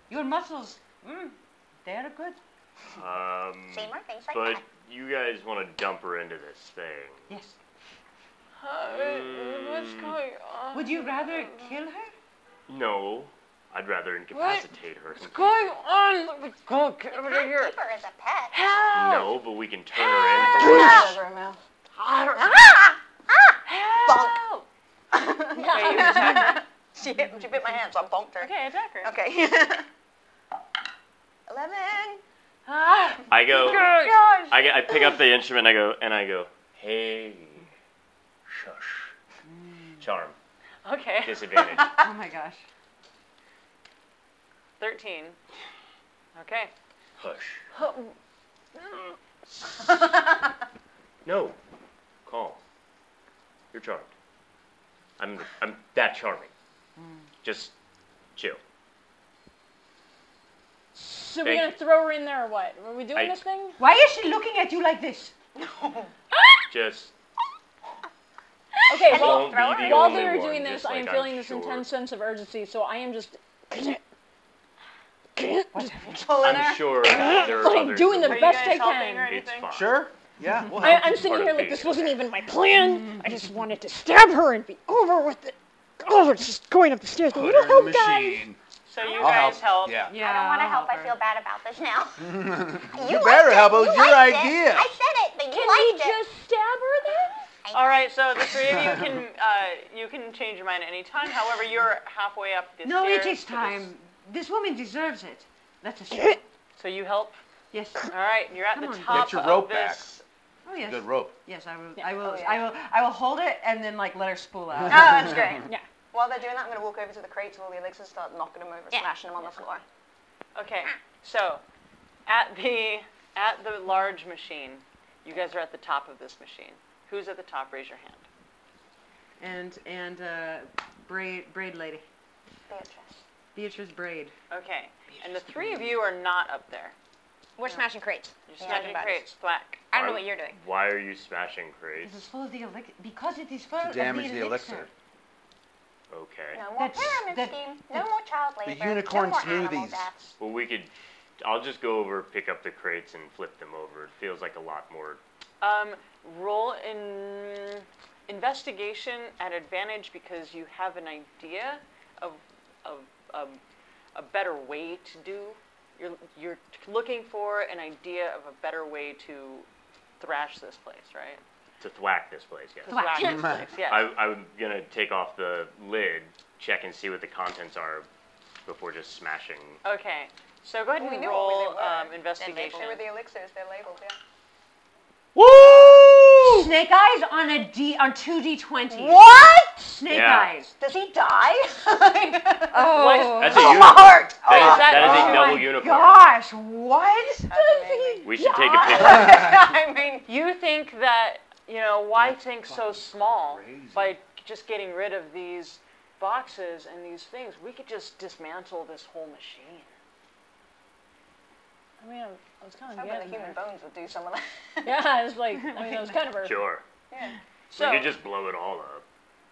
Your muscles, they're good. See more things like but that. you guys want to dump her into this thing. Yes. What's going on? Would you rather kill her? No, I'd rather incapacitate her. What's going on? Go get over Can't here. keep her as a pet. Help! No, but we can turn her into Help! Bonk. Wait, you attack her? She bit my hand, so I bonked her. Okay, attack her. Okay. 11. Ah, I go. gosh. I pick up the instrument. I go. Hey, shush. Charm. Okay. Disadvantage. Oh my gosh. 13. Okay. Hush. No. Calm. You're charmed. I'm that charming. Just chill. So Thank we're gonna you. throw her in there or what? Are we doing I- this thing? Why is she looking at you like this? Just. Okay, She won't be the while only they are one, doing this, just I am like feeling I'm this sure. intense sense of urgency, so I am just Pulling I'm her. sure there are like others. doing the Are you best guys I helping or can. It's anything? fine. Sure. Yeah. We'll help I'm you. sitting part here of like the this deal. wasn't even my plan. I just wanted to stab her and be over with it. Oh, it's just going up the stairs. A Put little her in the help, guys. machine. So you I'll guys help. Yeah. I don't want to help. I feel bad about this now. You better help. It was You your liked idea. It. I said it, but you Can we liked it. just stab her then? All right, so the three of you can change your mind at any time. However, you're halfway up the No, stairs. it takes to this- time. This woman deserves it. Let us show. So you help. Yes. All right, you're at Come the on. top Get your of rope this. Oh yes. Good rope. Yes, I will. Yeah. I will. Oh, yeah. I will hold it and then like let her spool out. Oh, that's great. Yeah. While they're doing that, I'm going to walk over to the crates with all the elixirs, start knocking them over, smashing them on the floor. Okay, so at the large machine, you guys are at the top of this machine. Who's at the top? Raise your hand. And braid lady, Beatrice Braid. Okay, and the three of you are not up there. We're smashing crates. You're Yeah, smashing everybody's- crates. Thwack. I don't know what you're doing. Why are you smashing crates? This is full of the elixir because it is full To of damage the the elixir. Okay. No more That's- pyramid that- scheme. No more child labor. unicorn no more animal smoothies. deaths. Well, I'll just go over, pick up the crates, and flip them over. It feels like a lot more. Roll in investigation at advantage because you have an idea of a better way to do. You're looking for an idea of a better way to thrash this place, right? To thwack this place, yes. To thwack this place, yes. I'm gonna take off the lid, check and see what the contents are before just smashing. Okay, so go ahead Well, we and knew roll what they were. investigation. They were the elixirs, they're labeled, yeah. Woo! Snake eyes on on 2d20. What? Snake Yeah. eyes. Does he die? Oh. That's a unicorn. Heart. That is Oh a double my unicorn. Gosh, what? That's amazing. We should take a picture. I mean, You think that, why think so small crazy. by just getting rid of these boxes and these things? We could just dismantle this whole machine. I mean, I was kind of hoping the getting human there. bones would do some of that. Yeah, it's like, that was kind of a. Sure. Yeah. So, We could just blow it all up.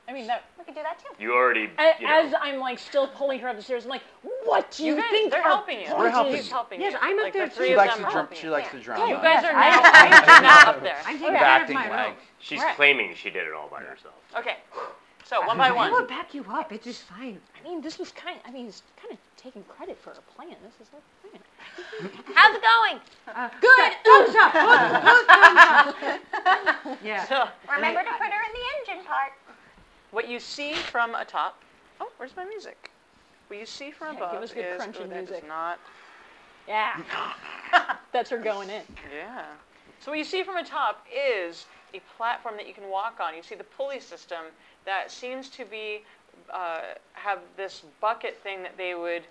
I mean, that. We could do that too. You already, As I'm like still pulling her up the stairs, I'm like, what do you guys, think? they're are helping you. We're helping She's you. helping Yes, you. I'm up Like, there the too. three She of likes them to are drum. helping She you. likes to Yeah. drum. You Yes, guys are I- now, you're now up there. I'm Okay. taking care of Acting my like- rope. she's Right. claiming she did it all by herself. Okay, so one by I will one. back you up. It is fine. I mean, this was kind. I mean, he's kind of taking credit for a plan. This is a plan. How's it going? Good. Thumbs up. Both thumbs up. Yeah. So, Remember to put her in the engine part. what you see from atop. Oh, where's my music? What you see from Yeah, above give us good is. crunching that music. is not. Yeah. That's her going in. Yeah. So what you see from atop is a platform that you can walk on. You see the pulley system that seems to be have this bucket thing that they would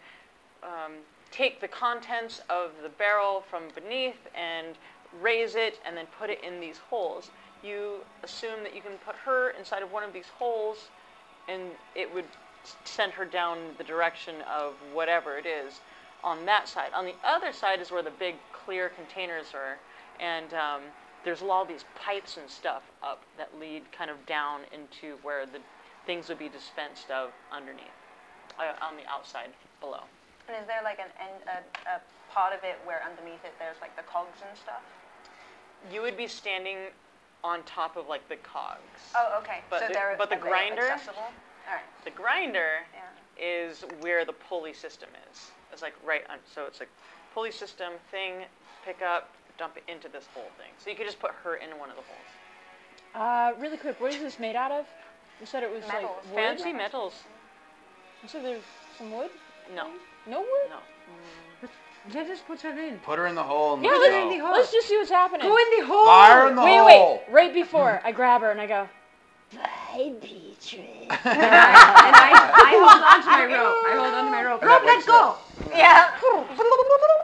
take the contents of the barrel from beneath and raise it and then put it in these holes. You assume that you can put her inside of one of these holes and it would send her down the direction of whatever it is on that side. On the other side is where the big clear containers are, and there's all these pipes and stuff up that lead kind of down into where the things would be dispensed of underneath, on the outside below. And is there like a part of it where underneath it there's like the cogs and stuff? You would be standing on top of like the cogs. Oh, okay. But so the- they're but the are they grinder- accessible? All right. The grinder Yeah. is where the pulley system is. It's like right on, so it's like pulley system thing, pick up, dump it into this whole thing. So you could just put her in one of the holes. Really quick, what is this made out of? You said it was Metals. like wood? Fancy metals. So there's some wood? No. No wood? No. Let us put her in. Put her in the hole and Yeah, let's in the go. hole. Let's just see what's happening. Go in the hole. Fire in the hole. Wait. Right before I grab her and I go, "Hey, Beatrice." and I hold on to my rope. I hold on to my rope. Rope, let's go. Yeah.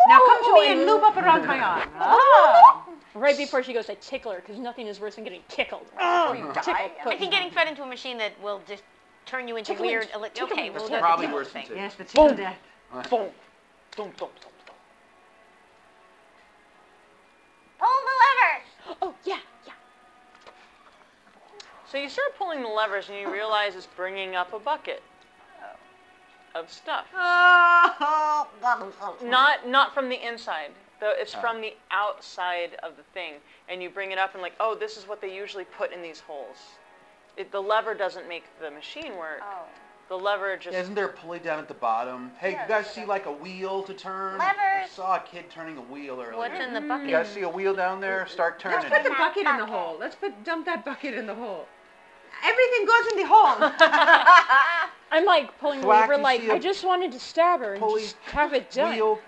Now come to me and loop up around my arm. Ah. Right before she goes, I tickle her because nothing is worse than getting tickled. Before you tickle, I think getting fed into a machine that will just turn you into Tickling. weird. Tickling. We'll It's do the probably tickle worse than thing. tickling. Yes, the tickle death. Boom. Boom. Pull the levers. Oh, yeah. So you start pulling the levers and you realize it's bringing up a bucket of stuff. Not from the inside. Though it's from the outside of the thing. And you bring it up and like, oh, this is what they usually put in these holes. The lever doesn't make the machine work. Oh. The lever just... Isn't there a pulley down at the bottom? Hey, Yeah, you guys there's see a- like a wheel to turn? I Levers. saw a kid turning a wheel earlier. What's in the You bucket? guys see a wheel down there? Start Let's turning put the it. bucket in the hole. Dump that bucket in the hole. Everything goes in the hole. I'm like pulling the Thwack, lever you like, see a I just wanted to stab her and pulley, just have it done. Wheel.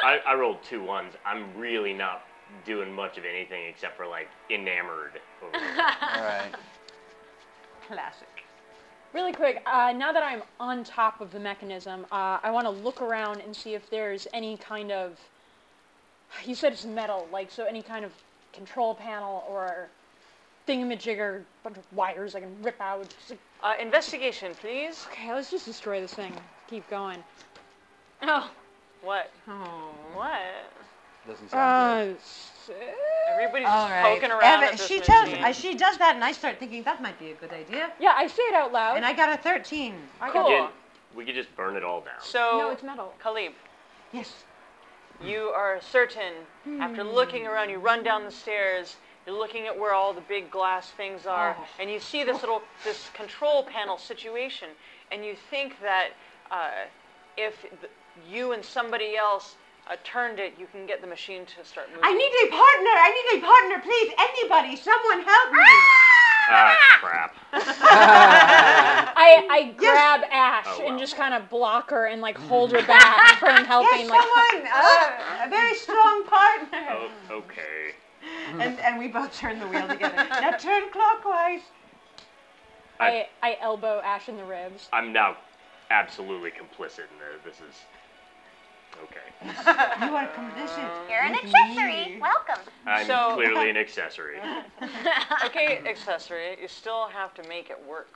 I rolled 2 1s. I'm really not doing much of anything except for like enamored over here. All right. Classic. Really quick, now that I'm on top of the mechanism, I want to look around and see if there's any kind of, you said it's metal, like, so any kind of control panel or thingamajigger, bunch of wires I can rip out. Just like, Investigation, please. okay, let's just destroy this thing. Keep going. Oh, What? Oh. What? Doesn't sound good. Everybody's All just right. poking around Evan, at this she machine. she does that, and I start thinking that might be a good idea. Yeah, I say it out loud. And I got a 13. Cool. We could just burn it all down. So, No, it's metal. Khalib, Yes. you are certain, after looking around, you run down the stairs, you're looking at where all the big glass things are, Oh. and you see this control panel situation, and you think that if you and somebody else turned it, you can get the machine to start moving. I need a partner, please. Anybody, someone help me. Ah, crap. I grab Ash Oh, wow. and just kind of block her and like hold her back from helping. Yes, Like, someone, a very strong partner. Oh, okay. And we both turn the wheel together. Now turn clockwise. I elbow Ash in the ribs. I'm now absolutely complicit in this. This is okay. You are complicit. You're an with accessory. me. Welcome. I'm So- clearly an accessory. Okay, accessory, you still have to make it work.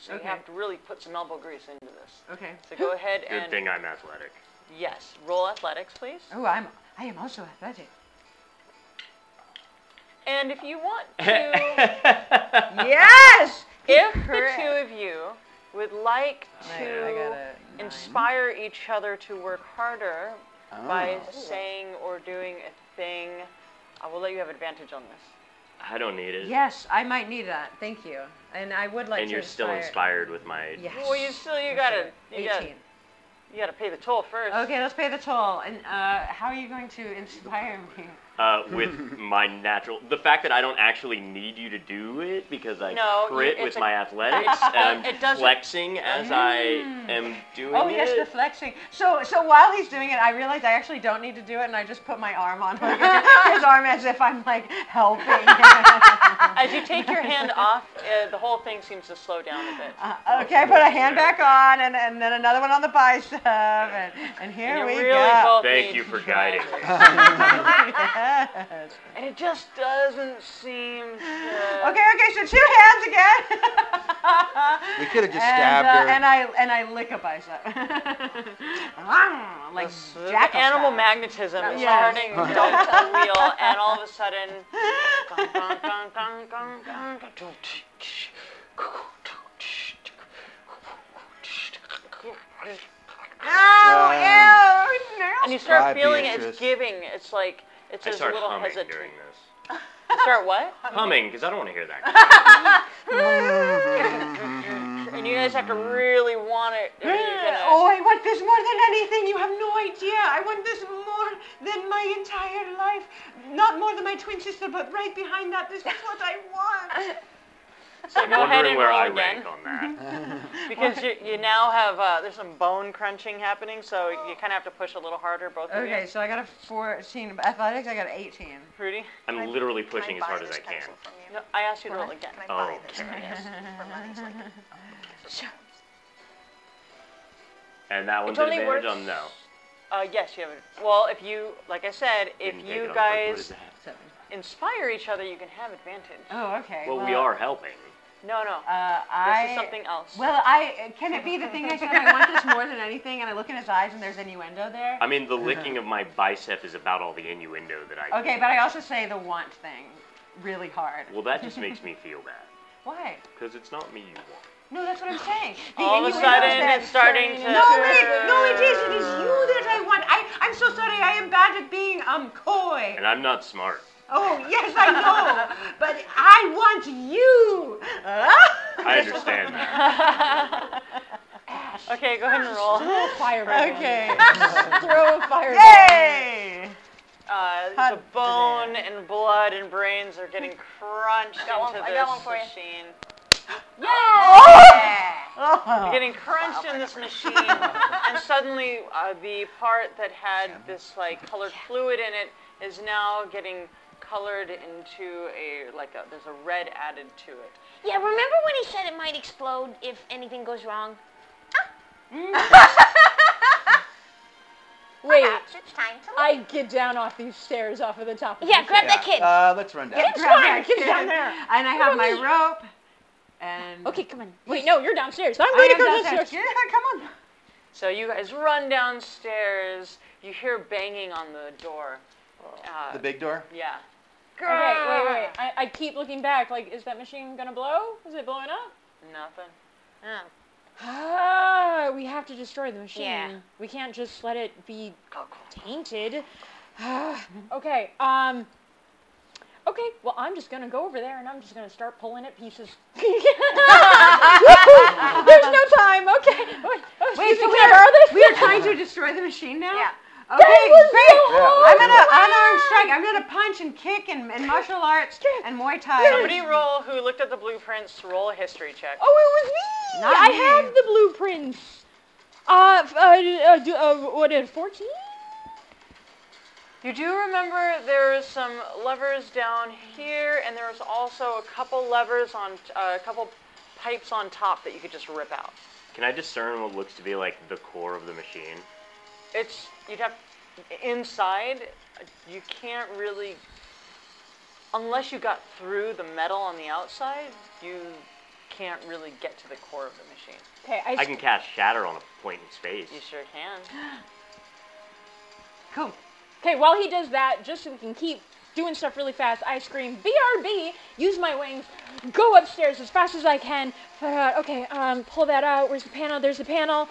So Okay. you have to really put some elbow grease into this. Okay. So go ahead Good and thing I'm athletic. yes, roll athletics, please. Oh, I am also athletic. And if you want to, Yes. if the two of you would like I to got a 9. inspire each other to work harder by Oh. saying or doing a thing, I will let you have advantage on this. I don't need it. Yes, I might need that. Thank you. And I would like And to you're still inspired with my. Yes. Well, you gotta, you 18. gotta pay the toll first. Okay, let's pay the toll. And how are you going to inspire me? With my natural, the fact that I don't actually need you to do it because I No, crit it's with a- my athletics and it I'm doesn't- flexing as I am doing Oh it. yes, the flexing. So while he's doing it, I realize I actually don't need to do it, and I just put my arm on his arm as if I'm like helping. As you take your hand off, the whole thing seems to slow down a bit. Okay, I put a hand back on, and then another one on the bicep, and here And we you really go. both Thank need you for to guiding try me. Yes. And it just doesn't seem to... Okay, so 2 hands again. We could have just stabbed her. And I lick a bicep. Like The jackal animal style. magnetism is Yes. starting to wheel, and all of a sudden... gong, gong, gong, gong, gong, gong, gong, Oh, ew. and you start Bye, feeling Beatrice. it's giving. It's like, it's I a start little humming hesitant. during this. You start what? Humming, because I don't want to hear that. And you guys have to really want it to be finished. Oh, I want this more than anything. You have no idea. I want this more than my entire life. Not more than my twin sister, but right behind that, this is what I want. So I'm go ahead wondering and where roll I again. rank on that. Because you now have, there's some bone crunching happening, so you kind of have to push a little harder, both of you. Okay, so I got a 14. Athletics, I got an 18. Rudy? I'm literally pushing as Can I buy hard as this I can. pencil from you? No, I asked you to roll again. Can I buy this Okay. pencil for money so I can... And that one's only advantage works- on no. Yes, you have it. Well, if you, like I said, if Didn't take it you on purpose. What is guys that? inspire each other, you can have advantage. Oh, okay. Well, we are helping. No, no. I. This is something else. Well, can it be the thing I said I want this more than anything, and I look in his eyes and there's innuendo there? I mean, the licking of my bicep is about all the innuendo that I Okay, do. but I also say the want thing really hard. Well, that just makes me feel bad. Why? Because it's not me you want. No, that's what I'm saying. The All of a innuendo's sudden, there. it's starting to... No, wait, no, it is. It is you that I want. I'm so sorry. I am bad at being coy. And I'm not smart. Oh, yes, I know. But I want you. I understand that. Okay, go ahead and roll. Throw a fireball. Okay. Throw a fireball. Yay! The bone and blood and brains are getting crunched into I this got one for you. machine. Oh. You're getting crunched in this machine, and suddenly the part that had this like colored fluid in it is now getting colored into there's a red added to it. Yeah, remember when he said it might explode if anything goes wrong? Wait, Perhaps it's time to leave. I get down off these stairs off of the top of Yeah, the grab that kid. Let's run down. Grab that Get kid. down there. And I have my rope. And Okay, come on. Wait, no, you're downstairs. I'm I going to am go downstairs. downstairs. Yeah, come on. So you guys run downstairs. You hear banging on the door. The big door? Yeah. Okay, wait. I keep looking back. Like, is that machine gonna blow? Is it blowing up? Nothing. Oh. Ah, we have to destroy the machine. Yeah. We can't just let it be tainted. Okay, okay, well, I'm just gonna go over there and I'm just gonna start pulling at pieces. There's no time, okay. Wait, so can I borrow this? we are trying to destroy the machine now? Yeah. Okay, great. Yeah. I'm gonna unarmed strike. I'm gonna punch and kick and martial arts and Muay Thai. Somebody who looked at the blueprints, roll a history check. Oh, it was me! Not I me. have the blueprints. What is 14? You do remember there's some levers down here, and there's also a couple levers on a couple pipes on top that you could just rip out. Can I discern what looks to be like the core of the machine? You'd have inside. You can't really, unless you got through the metal on the outside, you can't really get to the core of the machine. Okay, I can cast Shatter on a point in space. You sure can. Cool. Okay, while he does that, just so we can keep doing stuff really fast, I scream, BRB, use my wings, go upstairs as fast as I can. Okay, pull that out. Where's the panel? There's the panel.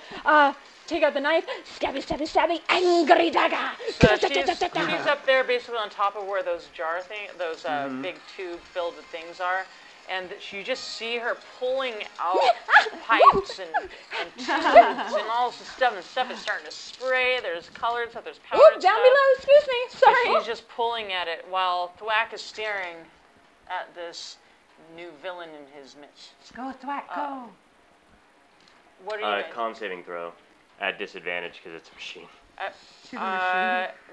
Take out the knife. Stabby, stabby, stabby. Angry dagger. So she's up there basically on top of where those jar those big tube filled with things are. And you just see her pulling out pipes and tubes and all this stuff. And stuff is starting to spray. There's colored stuff. There's powdered Oop, stuff. down below, excuse me. And Sorry. she's just pulling at it while Thwack is staring at this new villain in his midst. Go, Thwack, go. What are you doing? Con saving throw at disadvantage because it's a machine.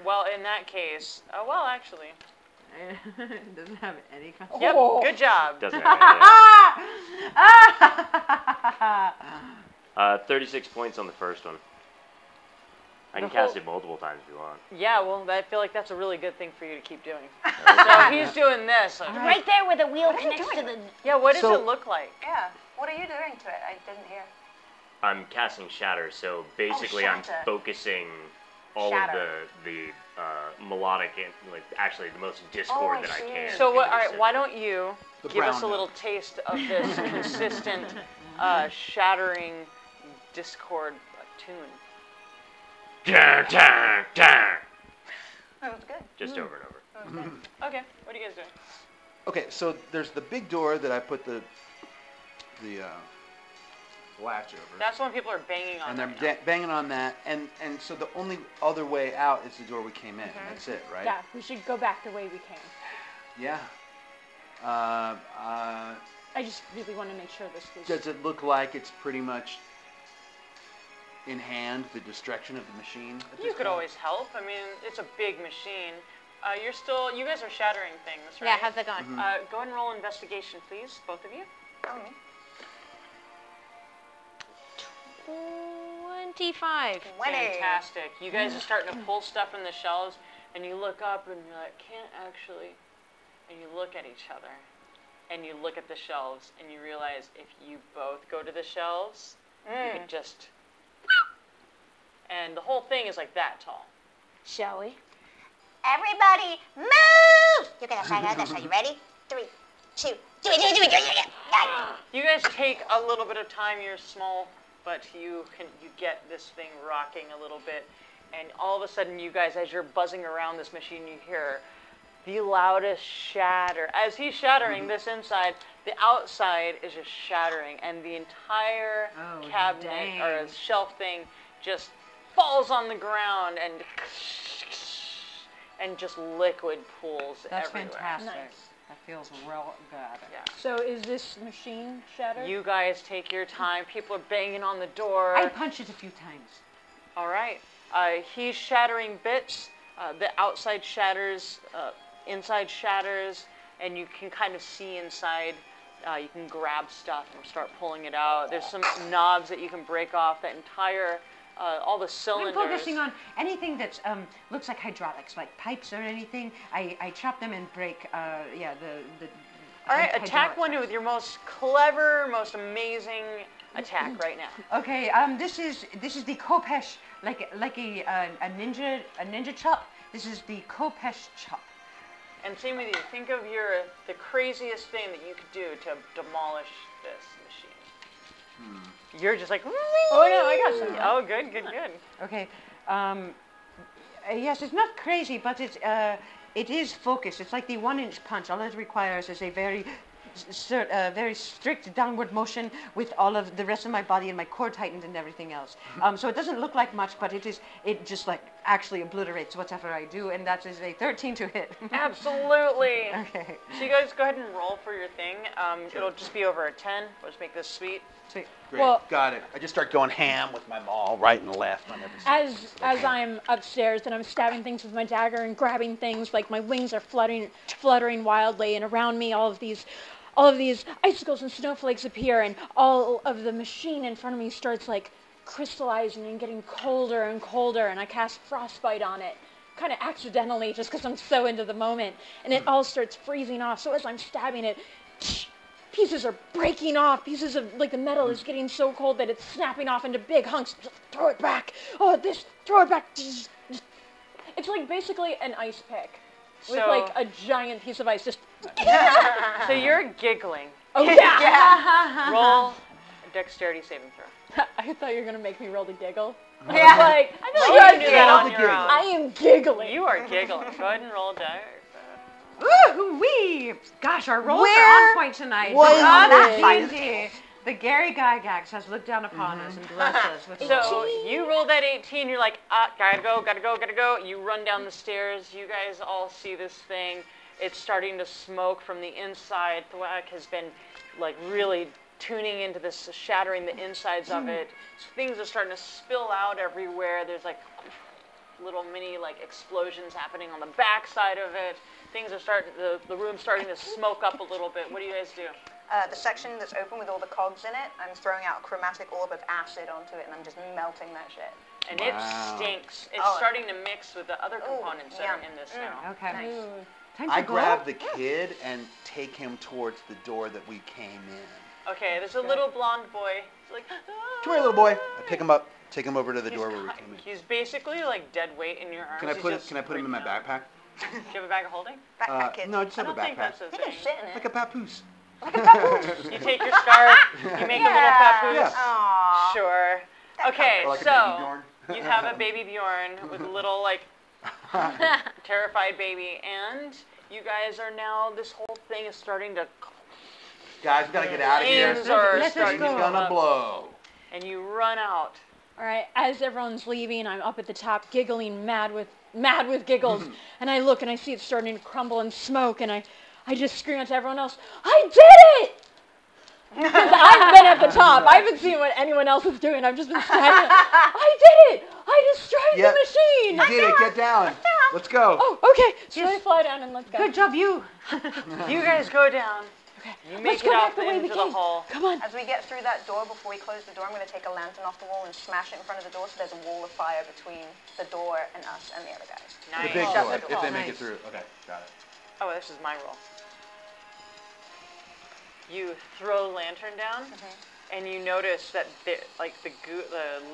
Well, in that case, well, actually, It doesn't have any concept. yep, Oh. good job. Doesn't have any. 36 points on the first one. I can cast it multiple times if you want. Yeah, well, I feel like that's a really good thing for you to keep doing. So he's doing this. Right there where the wheel connects to the... Yeah, what does So- it look like? Yeah. What are you doing to it? I didn't hear. I'm casting Shatter, so basically I'm Shatter. focusing all Shatter. of the melodic and actually the most discord Oh, I that I see. can. So, into all the right, why don't you The give us a brown little taste of this consistent, shattering discord tune? Dun, dun, dun. That was good. Just over and over. Okay, what are you guys doing? Okay, so there's the big door that I put the latch over. That's when people are banging on And right they're now. banging on that, and so the only other way out is the door we came in. And that's it, right? Yeah, we should go back the way we came. Yeah. I just really want to make sure this was... Does it look like it's pretty much in hand, the destruction of the machine? At You this could point? always help. I mean, it's a big machine. You guys are shattering things, right? Yeah, how's that going? Go ahead and roll investigation, please, both of you. Oh, me. 25. 20. Fantastic. You guys are starting to pull stuff from the shelves, and you look up and you're like, can't actually. And you look at each other, and you look at the shelves, and you realize if you both go to the shelves, you could just. And the whole thing is like that tall. Shall we? Everybody, move! You're gonna find out this. Are you ready? 3, 2, do it. You guys take a little bit of time. You're small, but you get this thing rocking a little bit, and all of a sudden, you guys, as you're buzzing around this machine, you hear the loudest shatter. As he's shattering this inside, the outside is just shattering, and the entire cabinet or shelf thing just falls on the ground, and just liquid pools That's everywhere. fantastic. Nice. That feels real good. Yeah. So is this machine shattered? You guys take your time. People are banging on the door. I punched it a few times. All right. He's shattering bits. The outside shatters, inside shatters, and you can kind of see inside. You can grab stuff and start pulling it out. There's some knobs that you can break off. That entire, all the cylinders. I'm focusing on anything that looks like hydraulics, like pipes or anything. I chop them and break. The All right, hydraulic attack one parts. with your most clever, most amazing attack right now. Okay, this is the Kopesh, like a ninja chop. This is the Kopesh chop. And same with you. Think of the craziest thing that you could do to demolish this machine. You're just like, Oh no, I got some. oh, good. Okay, yes, it's not crazy, but it is focused. It's like the 1-inch punch. All it requires is a very strict downward motion with all of the rest of my body and my core tightened and everything else. So it doesn't look like much, but it just like actually obliterates whatever I do, and that is a 13 to hit. Absolutely. Okay. So you guys go ahead and roll for your thing. It'll just be over a 10. We'll just make this sweet. Sweet. Great, Well- got it. I just start going ham with my maul right and left on every side. As I'm upstairs and I'm stabbing things with my dagger and grabbing things, like my wings are fluttering wildly, and around me all of these icicles and snowflakes appear, and all of the machine in front of me starts like crystallizing and getting colder and colder, and I cast frostbite on it, kind of accidentally, just because I'm so into the moment, and it all starts freezing off. So as I'm stabbing it, pieces are breaking off. Pieces of like the metal is getting so cold that it's snapping off into big hunks. Just throw it back. Oh, throw it back. It's like basically an ice pick with So- like a giant piece of ice. Just So you're giggling. oh yeah. Roll a dexterity saving throw. I thought you were gonna make me roll to giggle. Yeah. Like I feel like you can do that Roll on the your giggle. own. I am giggling. You are giggling. Go ahead and roll a die. Woo-wee! Gosh, our rolls are Where on point tonight. was The God that of D&D, the Gary Gygax has looked down upon us and blessed us with So you roll that 18, you're like, gotta go. You run down the stairs. You guys all see this thing. It's starting to smoke from the inside. Thwack has been like really tuning into this, shattering the insides of it. So things are starting to spill out everywhere. There's like little mini like explosions happening on the back side of it. Things are starting, the room's starting to smoke up a little bit. What do you guys do? The section that's open with all the cogs in it, I'm throwing out a chromatic orb of acid onto it, and I'm just melting that shit. And Wow. it stinks. It's Oh. starting to mix with the other Ooh, components that yum. are in this now. Okay. Nice. Time I to go. grab the kid and take him towards the door that we came in. Okay, there's a little blonde boy. He's like, Come here, little boy. I pick him up, take him over to the door where we came in. He's basically like dead weight in your arms. Can I He's put just him in my freaking out. backpack? Do you have a bag of holding? Backpack kid. No, I just I have a don't think backpack. that's a You can thing. sit in it. Like a papoose. You take your scarf, you make a little papoose. Yeah. Aww. Sure. Okay, Or like a so baby Bjorn. you have a baby Bjorn with a little like terrified baby, and you guys are now. This whole thing is starting to. Guys, we gotta get out of here. Ends are Let us starting He's to go. come gonna up, blow. and you run out. All right, as everyone's leaving, I'm up at the top, giggling, mad with giggles, and I look and I see it starting to crumble and smoke, and I just scream out to everyone else, "I did it!" Because I've been at the top. I haven't seen what anyone else is doing. I've just been standing. I did it! I destroyed Yep. the machine! You did it. Get down. Let's go. Oh, okay. So I fly down and let's go. Good job, you. You guys go down. Okay. You Let's make go it back out the way we into the came. hall. Come on. As we get through that door, before we close the door, I'm going to take a lantern off the wall and smash it in front of the door so there's a wall of fire between the door and us and the other guys. Nice. The big Shut door, the if door. they make it Nice. through. Okay, got it. Oh, this is my roll. You throw the lantern down, and you notice that the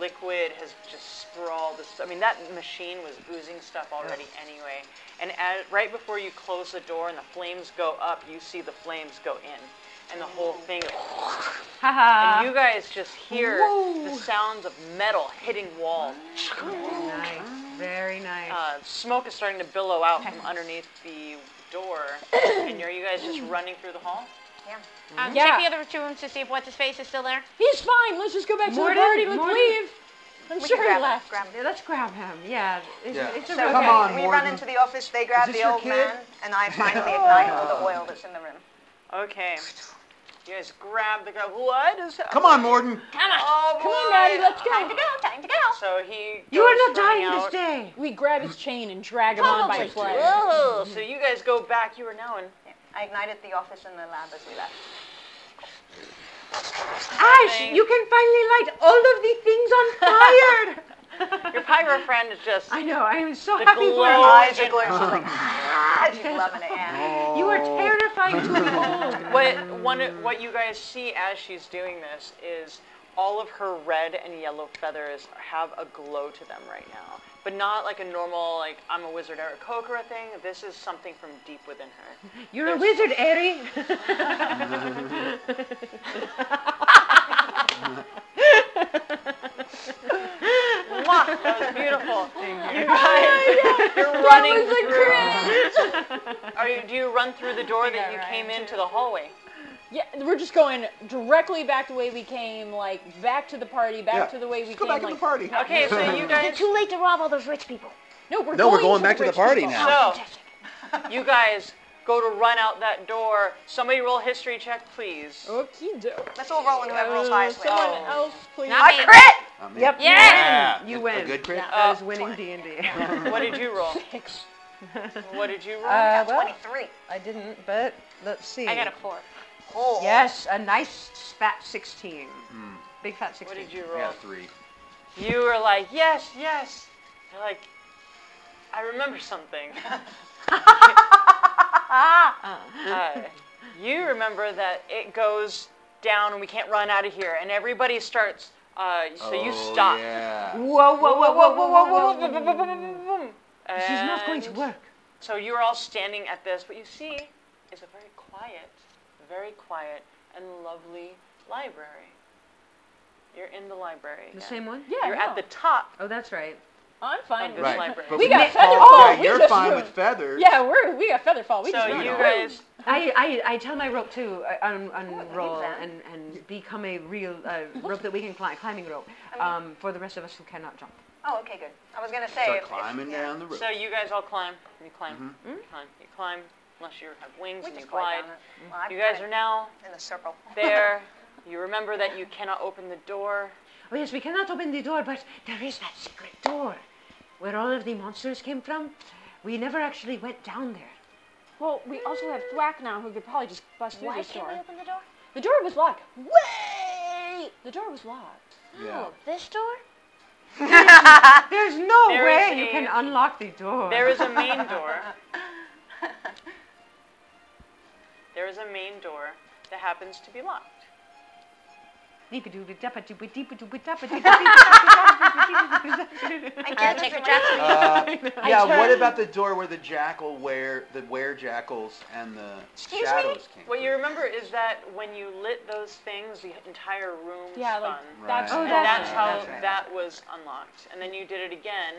liquid has just sprawled. I mean, that machine was oozing stuff already anyway. And right before you close the door and the flames go up, you see the flames go in, and the whole thing. Haha. And you guys just hear the sounds of metal hitting walls. Nice. Very nice. Smoke is starting to billow out from underneath the door, and are you guys just running through the hall? Yeah. Yeah. Check the other two rooms to see if what's-his-face is still there. He's fine. Let's just go back to Morden, the party. Let's Morden. leave. I'm We sure can he grab him. left. Grab him. Yeah, let's grab him. Yeah. It's Yeah. a So Come okay, on, we Morden. run into the office, they grab Is this the your old kid? man, and I finally ignite all the oil that's in the room. Okay. You guys grab the guy. What is happening? Come on, Morden. Oh, Come on, boy. Maddie. Let's go. Time to go, time to go. So he You are goes not dying running this out. day. We grab his chain and drag him on by his leg. Whoa. So you guys go back. You are now in. I ignited the office and the lab as we left. Ash, you can finally light all of the things on fire. Your pyro friend is just. I know. I am so The happy for glow you. Eyes are glowing. She's like, she's loving it, yeah. You are terrifying to behold. What you guys see as she's doing this is all of her red and yellow feathers have a glow to them right now. But not like a normal, like, I'm a wizard Eric Kokora thing. This is something from deep within her. You're a wizard, Eri. Mwah, that was beautiful. You guys, you're running through. Do you run through the door that you came into the hallway? Yeah, we're just going directly back the way we came, like back to the party, back to the way we Let's go came. back to like, the party. Okay, so you guys. It's too late to rob all those rich people. No, we're going back to the rich party people. now. So, you guys go to run out that door. Somebody roll a history check, please. Okie doke. Let's all roll and whoever rolls highest wins. Someone else, please. Not I me. crit! Yep. Yeah. You A win. good crit? That is winning D&D. What did you roll? What did you roll? Got Well, 23. I didn't, but let's see. I got a 4. Oh. Yes, a nice fat 16. Big fat 16. What did you I roll? got 3. You were like, yes, yes. You're like, I remember something. You remember that it goes down and we can't run out of here, and everybody starts. So you stop. Yeah. Whoa, whoa, whoa, whoa, whoa, whoa, whoa. This is not going to And work. So you're all standing at this. What you see is a very quiet and lovely library. You're in the library. The again. same one? Yeah, You're no. at the top. Oh, that's right. I'm fine Of with this it. Right. library. But We got feather oh, fall. yeah, We you're just fine ruined- with feathers. Yeah, we got feather fall. We So just you ruined it. guys. I tell my rope to unroll that. and become a real rope that we can climb, climbing rope, for the rest of us who cannot jump. Oh, okay, good. I was going to say. Start if- climbing yeah. down the rope. So you guys all climb. You climb. You climb. You climb. Unless you have wings We and you just glide glide. down it. Well, I'm You guys fine. are now In the circle. there. You remember that you cannot open the door. Oh yes, we cannot open the door, but there is that secret door where all of the monsters came from. We never actually went down there. Well, we also have Thwack now, who could probably just bust through Why this can't door. we open the door? The door was locked. Wait! The door was locked. Yeah. Oh, this door? There's no There way is you a- can unlock the door. There is a main door. There is a main door that happens to be locked. I'll take a jackson. Yeah, what about the door where the were-jackals and the shadows came What through? you remember is that when you lit those things, the entire room Yeah, spun. like Right. that's Oh, And that's that's right, how that's right. that was unlocked. And then you did it again,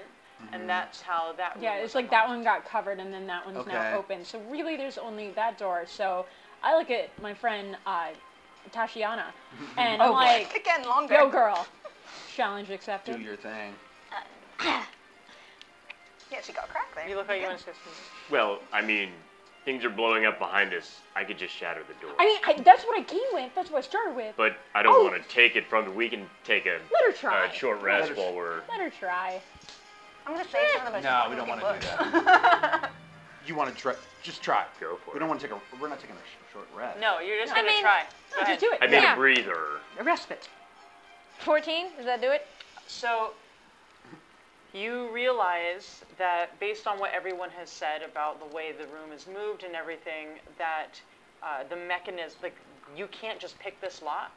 and that's how that yeah. room It's was like that one got covered, and then that one's Okay. now open. So really, there's only that door. So I look at my friend Tashiana, and I'm like, Again, longer. "Yo, girl, challenge Do accepted." your thing. Yeah, she got a crack there. You look like you want to say something. Well, I mean, things are blowing up behind us. I could just shatter the door. I mean, that's what I came with. That's what I started with. But I don't want to take it from. We can take a Let her try. short rest while we're. Let her try. I'm gonna save some of the most No, we don't important want to do books. that. You want to try? Just try. Go for We it. don't want to take a. We're not taking a short rest. No, you're just I gonna mean, try. Go ahead. Just do it. I need Yeah. a breather. A respite. 14, does that do it? So you realize that based on what everyone has said about the way the room is moved and everything, that the mechanism, like you can't just pick this lock.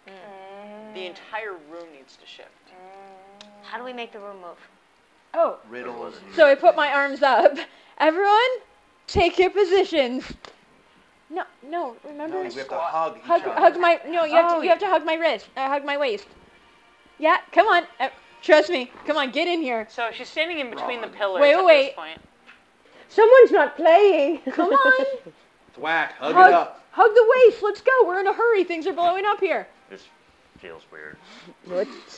The entire room needs to shift. How do we make the room move? Oh, Riddles. so I put my arms up. Everyone, take your positions. No, remember? No, we have to hug each Hug other. my. No, you have to hug my wrist. Hug my waist. Yeah, come on. Trust me. Come on, get in here. So she's standing in between the pillars Wait, at wait. this point. Someone's not playing. Come on. Thwack. Hug Hug- it up. Hug the waist. Let's go. We're in a hurry. Things are blowing up here. This feels weird.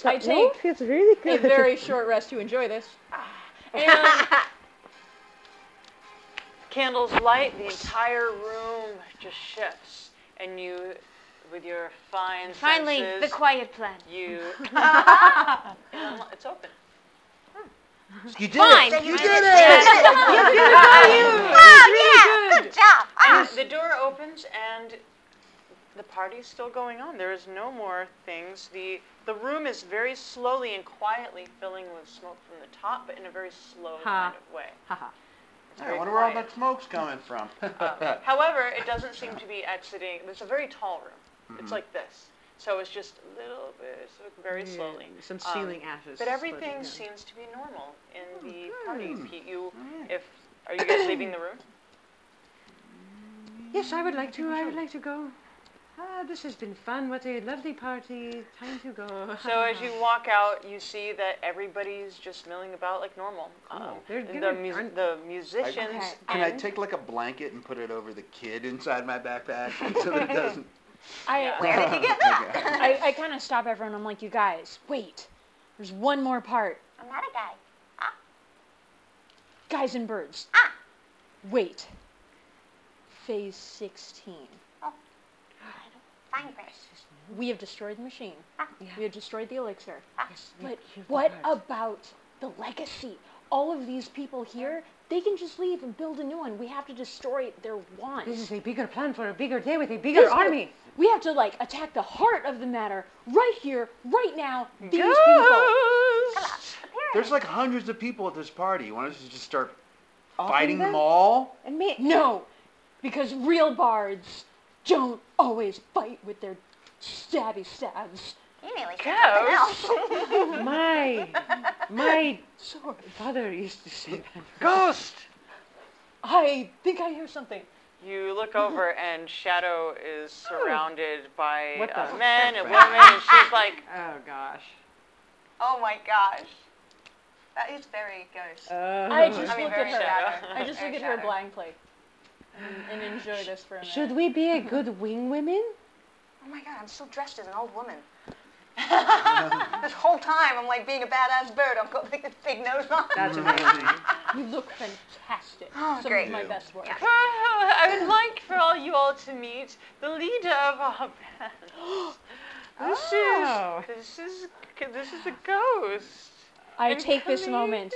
I take feels really a very short rest to enjoy this. And candles light, the entire room just shifts, and you, with your fine Finally, senses, the quiet plan. you, it's open. You did Fine. it. You did Oh, yeah. Good job. And the door opens, and the party's still going on. There is no more things. The room is very slowly and quietly filling with smoke from the top, but in a very slow kind of way. It's I very wonder where all quiet. that smoke's coming from. However, it doesn't seem to be exiting. It's a very tall room. It's like this. So it's just a little bit, so very slowly. Some ceiling ashes. But everything seems to be normal in the party. Pete, are you guys leaving the room? Yes, I would like to. I would like to go. This has been fun. What a lovely party. Time to go. So as you walk out, you see that everybody's just milling about like normal. They're And good. the musicians. Can I and- take like a blanket and put it over the kid inside my backpack so that it doesn't? I kind of stop everyone. I'm like, you guys, wait. There's one more part. I'm not a guy. Guys and birds. Wait. Phase 16. Fine print. We have destroyed the machine. We have destroyed the elixir. But You've what got- about the legacy? All of these people here, they can just leave and build a new one. We have to destroy their wants. This is a bigger plan for a bigger day with a bigger army. We have to attack the heart of the matter right here, right now. These people. Ghosts! There's like hundreds of people at this party. You want us to just start Offering fighting them them? all? And me. No, because real bards don't always fight with their stabby stabs. You nearly said something else. My father used to say that. Ghost! I think I hear something. You look over and Shadow is surrounded by What the- men and women, and she's like, Oh gosh. Oh my gosh. That is very ghost. I just I mean, look at very her. shadow. I just look Very at her shadow. blankly and enjoy this for a minute. Should we be a good wing women? Oh my god, I'm still dressed as an old woman. This whole time I'm like being a badass bird. I've got like this big nose on. That's amazing. You look fantastic. Oh, Some great. of my best work. I would like for all you all to meet the leader of our band. This is a ghost. I And take this coming- moment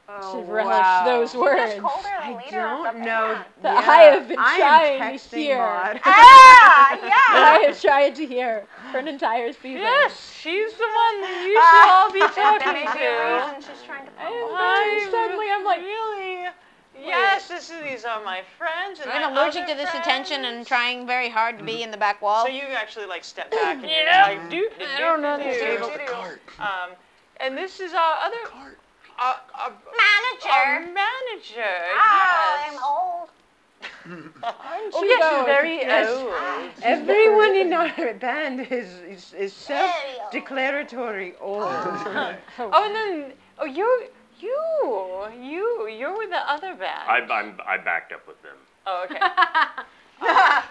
Oh, to relish wow. those You words just called her the I leader of the don't know. band. that I have been I am trying to texting hear. Maud. Ah, yeah. I have tried to hear for an entire season. Yes, she's the one that you should all be There talking may be a to. reason she's trying to And suddenly I'm like, really? Yes, these are my friends. And I'm my allergic other to this attention and friends. trying very hard to be in the back wall. So you actually step back and you're like, I don't know do. this Cart. And this is our other Manager. our manager. Oh, yes. I'm old. Oh yes, she's very old. Everyone in our band is self-declaratory old. Oh, and then you're with the other band. I backed up with them. Oh, okay.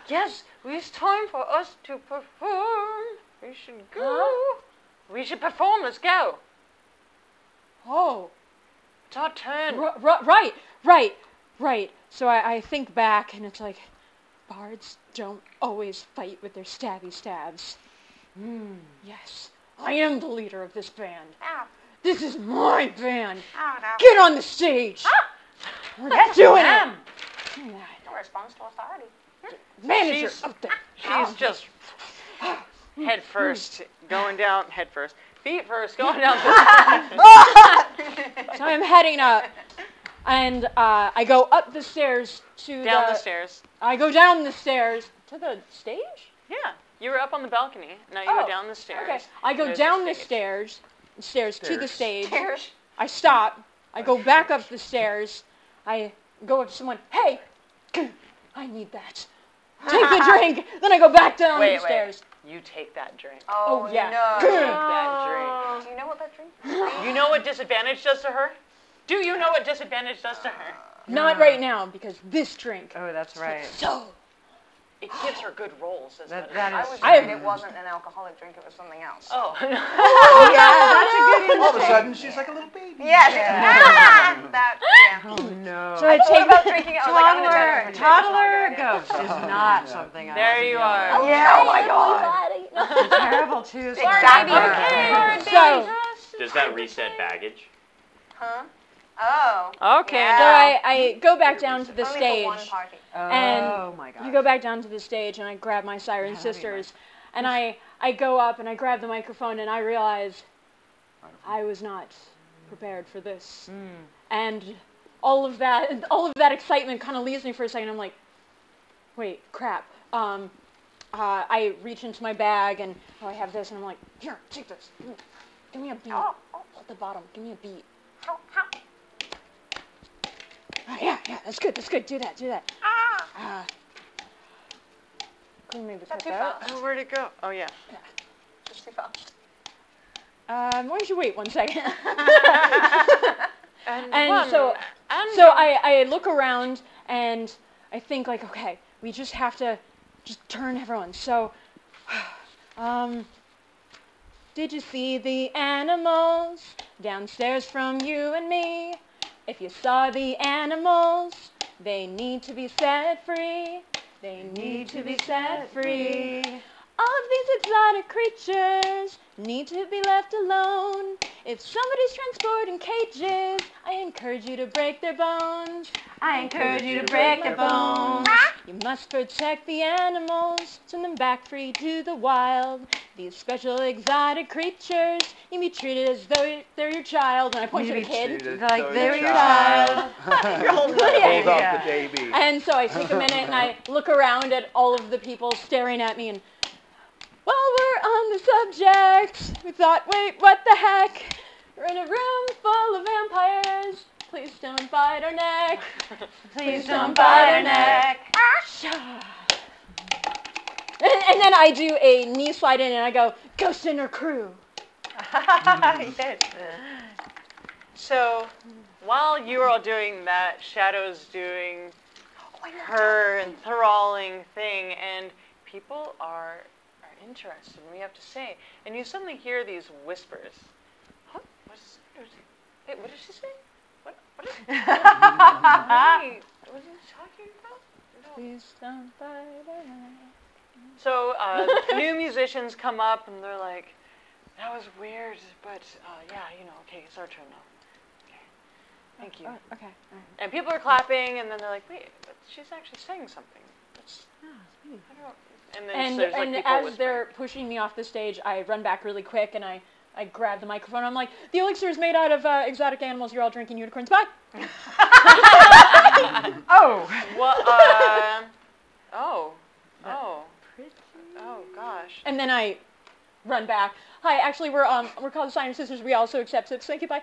Yes, it's time for us to perform. We should go. We should perform. Let's go. oh, It's our turn. right. So I think back, and it's like, bards don't always fight with their stabby stabs. Yes, I am the leader of this band. Ow. This is my band. Oh, no. Get on the stage. We're doing it. No response to authority. Manager She's- up there. She's just head first, going down, head first. Feet first, going down. So I'm heading up, and I go up the stairs to Down the stairs. I go down the stairs to the stage. Yeah. You were up on the balcony. Now you Oh, go down the stairs. Okay, I go There's down the stage. stairs to the stage. Stairs. I stop. I go back up the stairs. I go up to someone. Hey, I need that. Take the drink. Then I go back down the stairs. You take that drink. Oh, yeah. no. Take that Do you know what that drink is? drink. You know what disadvantage does to her? Do you know what disadvantage does to her? Not right now, because this drink. Oh, that's right. So. It gives her good rolls. Is what it That I is. was I worried have- it wasn't an alcoholic drink, it was something else. Oh. Yeah, that's a good All of a sudden, she's like a little baby. Yes. Yeah. That, yeah. Oh no. So I Thought take about drinking it, I was like, I'm gonna turn it Toddler, into a toddler ghost is not something I There want to you be are. on. Yeah, oh my god. It's terrible too. Exactly. Okay. So. Does that reset baggage? Huh? Oh. Okay. Yeah. So I go back down to the Only stage. for one party. And Oh my god. You go back down to the stage, and I grab my Siren sisters, and I go up and I grab the microphone, and I realize I was not prepared for this, and all of that excitement kind of leaves me for a second. I'm like, wait, crap. I reach into my bag, and I have this, and I'm like, here, take this. Give me a beat. Oh. At the bottom, give me a beat. How? Yeah, that's good. Do that. Ah. Can we maybe that cut too that? fast? Oh, where'd it go? Oh, yeah. Just too fast. Why don't you wait one second? And so I look around and I think like, okay, we just have to just turn everyone. So, did you see the animals downstairs from you and me? If you saw the animals, they need to be set free. They need to be set free. All of these exotic creatures need to be left alone. If somebody's transporting cages, I encourage you to break their bones. I encourage you to break their bones. You must protect the animals, send them back free to the wild. These special exotic creatures, you be treated as though they're your child. And I point to the kid. Like they're your child. You're holding the Hold baby. up the baby. And so I take a minute and I look around at all of the people staring at me, and while we're on the subject, we thought, wait, what the heck? We're in a room full of vampires. Please don't bite our neck. Please don't bite our neck. And then I do a knee slide in and I go, Ghost in her crew. Yes. So, while you were all doing that, Shadow's doing her enthralling thing, and people are interested in what you have to say. And you suddenly hear these whispers. Huh? Wait, what did she say? What is Wait, what is he talking about? No. Please don't bite our neck. So, new musicians come up and they're like, that was weird, but yeah, okay, it's our turn now. Okay, thank you. Oh, okay. And people are clapping, and then they're like, wait, but she's actually saying something. That's, I don't. And then And, there's like and people as whispering. they're pushing me off the stage, I run back really quick and I grab the microphone. I'm like, the elixir is made out of exotic animals. You're all drinking unicorns. Bye. Oh. Well, oh gosh. And then I run back. Hi, actually, we're called the Sirens Sisters. We also accept tips. Thank you. Bye.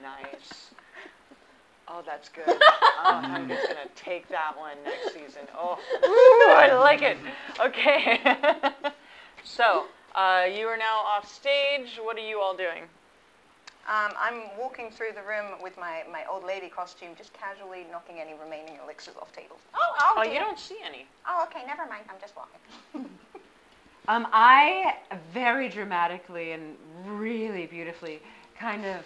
Nice. Oh, that's good. Oh, I'm just gonna take that one next season. Oh, ooh, I like it. Okay. So, you are now off stage. What are you all doing? I'm walking through the room with my old lady costume, just casually knocking any remaining elixirs off tables. Oh, you don't see any. Oh, okay, never mind. I'm just walking. I very dramatically and really beautifully kind of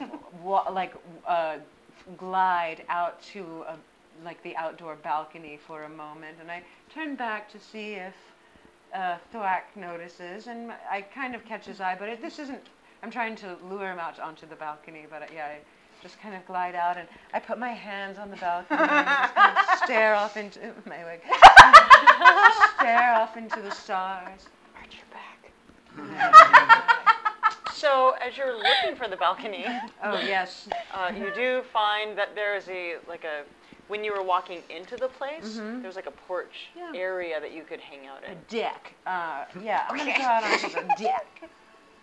glide out to like the outdoor balcony for a moment, and I turn back to see if Thwack notices, and I kind of catch his eye, but this isn't. I'm trying to lure him out onto the balcony, but I just kind of glide out, and I put my hands on the balcony and just kind of stare off into my wig, stare off into the stars. Arch your back. So as you're looking for the balcony, Oh yes. you do find that there is when you were walking into the place, there's like a porch area that you could hang out A in. deck. Yeah, I'm gonna go out onto the deck.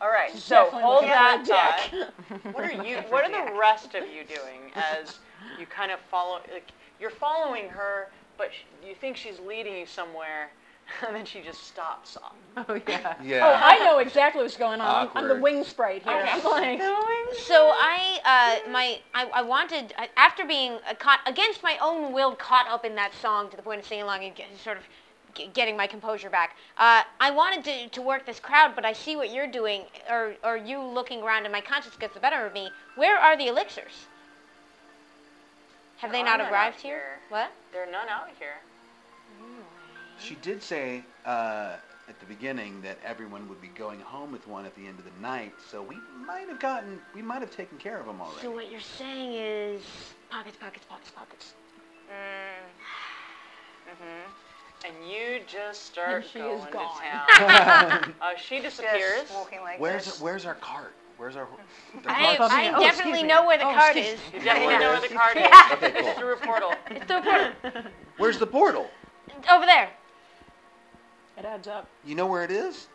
All right, She's so definitely hold looking that for a thought. What are the rest of you doing as you kind of follow? Like you're following her, but you think she's leading you somewhere, and then she just stops. Oh yeah. Yeah. Oh, I know exactly what's going on. I'm the Awkward. wing sprite here. I'm like, So I wanted, after being caught against my own will, caught up in that song to the point of singing along and sort of getting my composure back. I wanted to work this crowd, but I see what you're doing, or you looking around, and my conscience gets the better of me. Where are the elixirs? Have they There not are none arrived out here? here. What? There are none out here. She did say at the beginning that everyone would be going home with one at the end of the night, so we might have taken care of them already. So what you're saying is pockets, pockets, pockets, pockets. And you just start And she going is to gone. town. She disappears. Just walking like this. Where's our cart? Where's our? I Oh, excuse definitely me. know where the Oh, card excuse is. You definitely know where the card is. Okay, cool. It's through a portal. It's through a portal. Where's the portal? Over there. it adds up. You know where it is?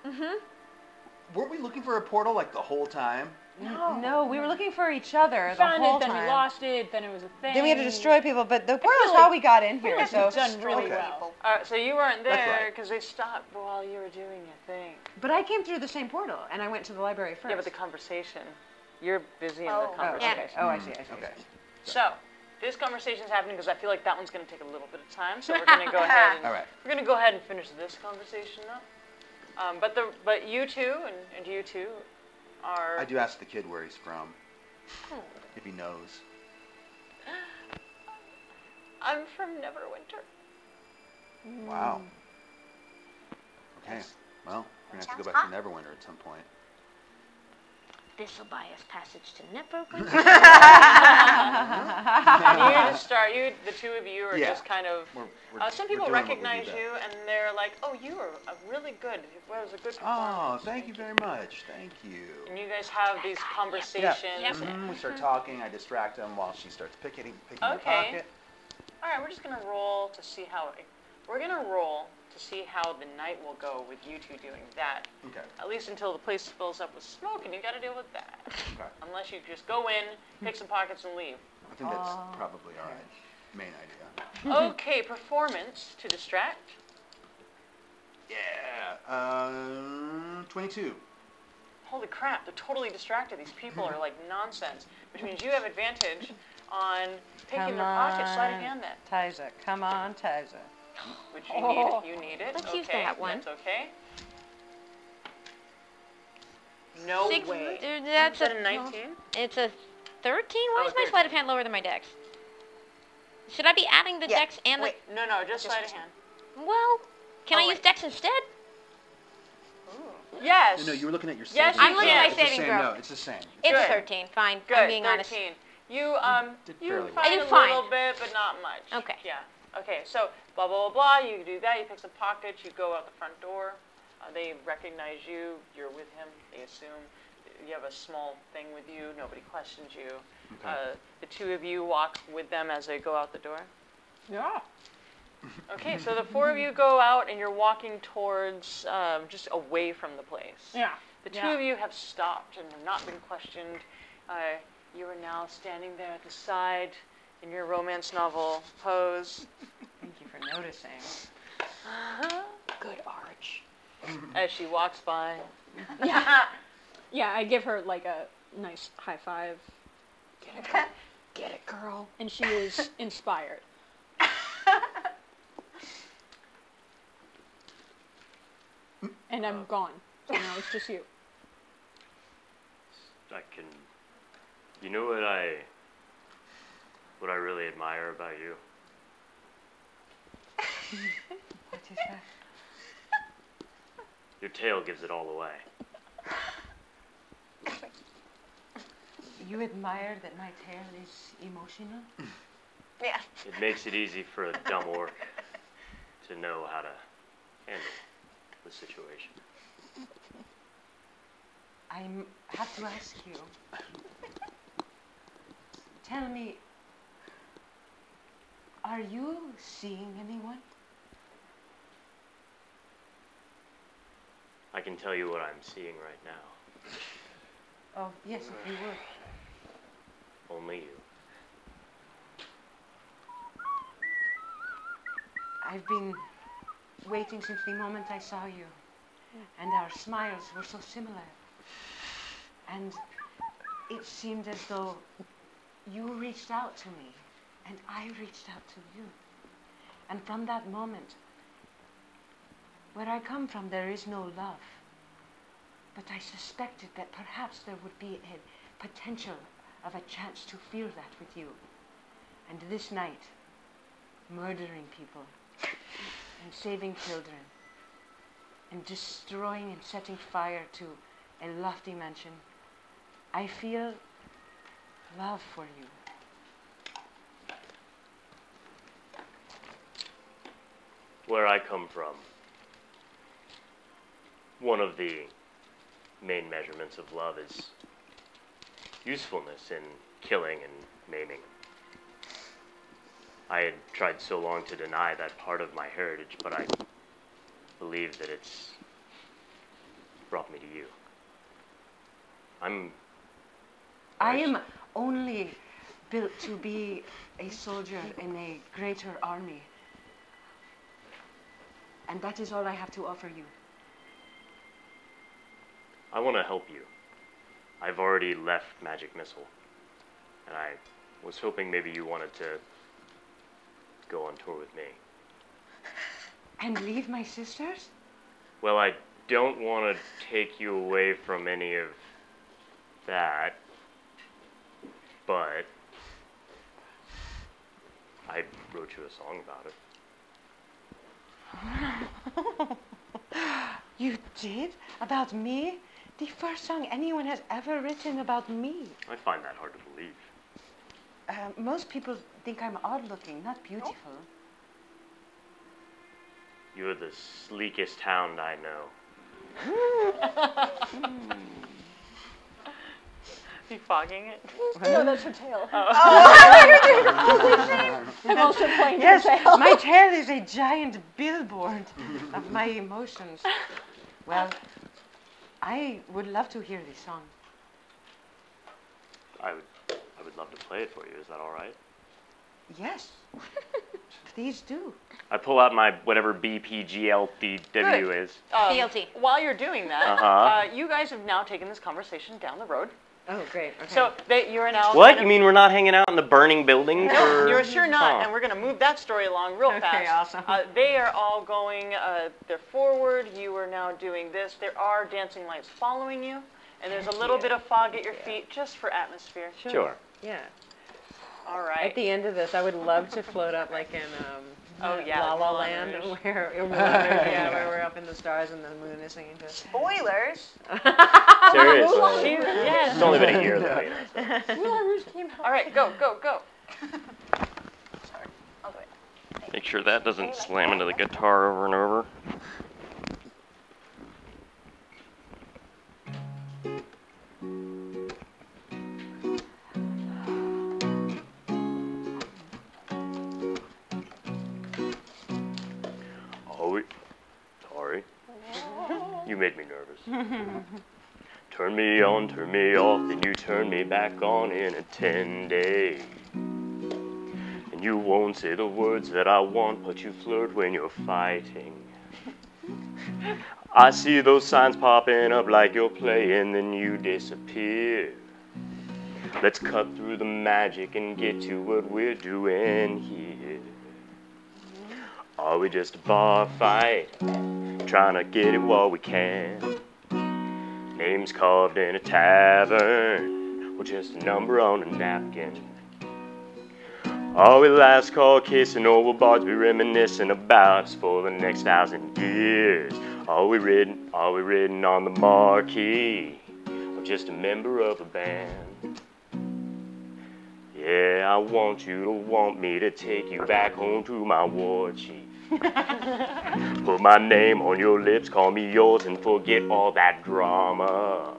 Weren't we looking for a portal like the whole time? No, we were looking for each other the Found whole it, then time. we lost it, then it was a thing. Then we had to destroy people, but the portal's like how we got in here. It's So, done really Okay. well. So you weren't That's there right. because they stopped while you were doing your thing. but I came through the same portal, and I went to the library first. Yeah, but the conversation. You're busy in Oh. the Oh, conversation. okay. Oh, I see. Okay. So this conversation's happening because I feel like that one's going to take a little bit of time. So we're going to go ahead. All right. We're going to go ahead and finish this conversation up. But you two and you two are. I do ask the kid where he's from, if he knows. I'm from Neverwinter. Wow. Okay. Well, we're gonna have to go Sounds back to Neverwinter at some point. This'll buy us passage to Neverwinter. And you just start. The two of you are Yeah. just kind of. Some we're people doing what we do recognize best. you and they're like, "Oh, you are really good. It was a good Oh, performance." thank you very much. Thank you. And you guys have these conversations. We start talking. I distract him while she starts picking the Okay. pocket. All right, we're just gonna roll to see how. We're gonna roll to see how the night will go with you two doing that. Okay. At least until the place fills up with smoke, and you got to deal with that. Okay. Unless you just go in, pick some pockets, and leave. I think that's probably our main idea. Okay, performance to distract. Yeah. 22. Holy crap! They're totally distracted. These people are like nonsense, which means you have advantage on picking their pocket. Slide a hand then. Tyza, come on, Tyza. Which you need if you need it. Let's okay, use that one. That's okay. No Six, way. that's Is that a 19? It's a 13? Why Oh, is my sleight of hand lower than my dex? Should I be adding the Yeah, dex and Wait, no, just sleight of Just- hand. the... Well, can Oh, I use wait. dex instead? Yes. No, you were looking at your Yes, saving you I'm looking can. at my It's the saving same. throw. No, it's the same. It's Good. a 13. Fine. Good. I'm being 13. honest. You Did you fairly well. find I did a fine. little bit, but not much. Okay. Yeah. Okay. So blah blah blah blah. You do that. You pick some pockets. You go out the front door. They recognize you. You're with him. They assume you have a small thing with you. Nobody questions you. Okay. The two of you walk with them as they go out the door. Yeah. Okay, so the four of you go out and you're walking towards just away from the place. Yeah. The two of you have stopped and have not been questioned. You are now standing there at the side in your romance novel pose. Thank you for noticing. Good arch. As she walks by. Yeah, I give her like a nice high five. Get it, girl. And she is inspired. And I'm gone. So now it's just you. I can. You know what I what I really admire about you. What is that? Your tail gives it all away. You admire that my tail is emotional? Yeah. It makes it easy for a dumb orc to know how to handle the situation. I have to ask you. Tell me, are you seeing anyone? I can tell you what I'm seeing right now. Oh, yes, if you would. Only you. I've been waiting since the moment I saw you. And our smiles were so similar. And it seemed as though you reached out to me, and I reached out to you. And from that moment, where I come from, there is no love. But I suspected that perhaps there would be a potential of a chance to feel that with you. And this night, murdering people, and saving children, and destroying and setting fire to a lofty mansion, I feel love for you. Where I come from, one of the main measurements of love is usefulness in killing and maiming. I had tried so long to deny that part of my heritage, but I believe that it's brought me to you. I am only built to be a soldier in a greater army. And that is all I have to offer you. I want to help you. I've already left Magic Missile, and I was hoping maybe you wanted to go on tour with me. And leave my sisters? Well, I don't want to take you away from any of that, but I wrote you a song about it. You did? About me? The first song anyone has ever written about me. I find that hard to believe. Most people think I'm odd-looking, not beautiful. You're the sleekest hound I know. You fogging it? No, that's her tail. Oh. I'm also playing Yes, her tail. my tail is a giant billboard of my emotions. Well, I would love to hear this song. I would love to play it for you. Is that all right? Yes. Please do. I pull out my whatever BPGLDW is. DLT. While you're doing that, you guys have now taken this conversation down the road. Oh, great. Okay. So you're now. What? You mean we're not hanging out in the burning building? No, for... you're sure not, Oh. and we're going to move that story along real fast. Okay, awesome. They are all going, they're forward, you are now doing this. There are dancing lights following you, and there's a little bit of fog at your feet just for atmosphere. Sure. Yeah. All right. At the end of this, I would love to float up like in Oh, yeah, La La Moulin Land, Rouge. where we're up in the stars and the moon is singing to us. Spoilers. Seriously. Yes. It's only been a year though, you know. Moulin Rouge came out. All right, go, go, go. Sorry. I'll do it. Make sure that doesn't slam into the guitar over and over. Oh, sorry. You made me nervous. Turn me on, turn me off, then you turn me back on in a 10-day. And you won't say the words that I want, but you flirt when you're fighting. I see those signs popping up like you're playing, then you disappear. Let's cut through the magic and get to what we're doing here. Are we just a bar fight, trying to get it while we can? Names carved in a tavern, or just a number on a napkin? All we last call kissing over bars we reminiscing about us for the next 1,000 years. Are we written on the marquee, or just a member of a band? Yeah, I want you to want me to take you back home to my war chief. Put my name on your lips, call me yours, and forget all that drama.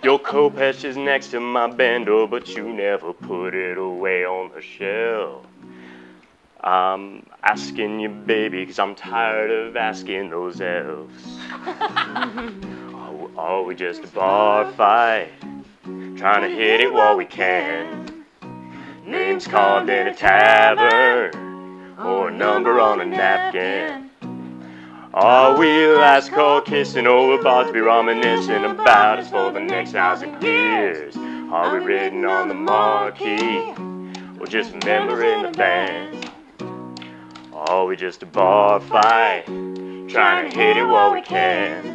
Your Kopesh is next to my bando, but you never put it away on the shelf. I'm asking you, baby, 'cause I'm tired of asking those elves. Are we just a bar fight, trying to hit it while we can? Names carved in a tavern, or a number on a napkin. Are we last call kissing over bars we reminiscing about us for the next 1,000 years? Are we written on the marquee, or just a member in the band? Are we just a bar fight, trying to hit it while we can?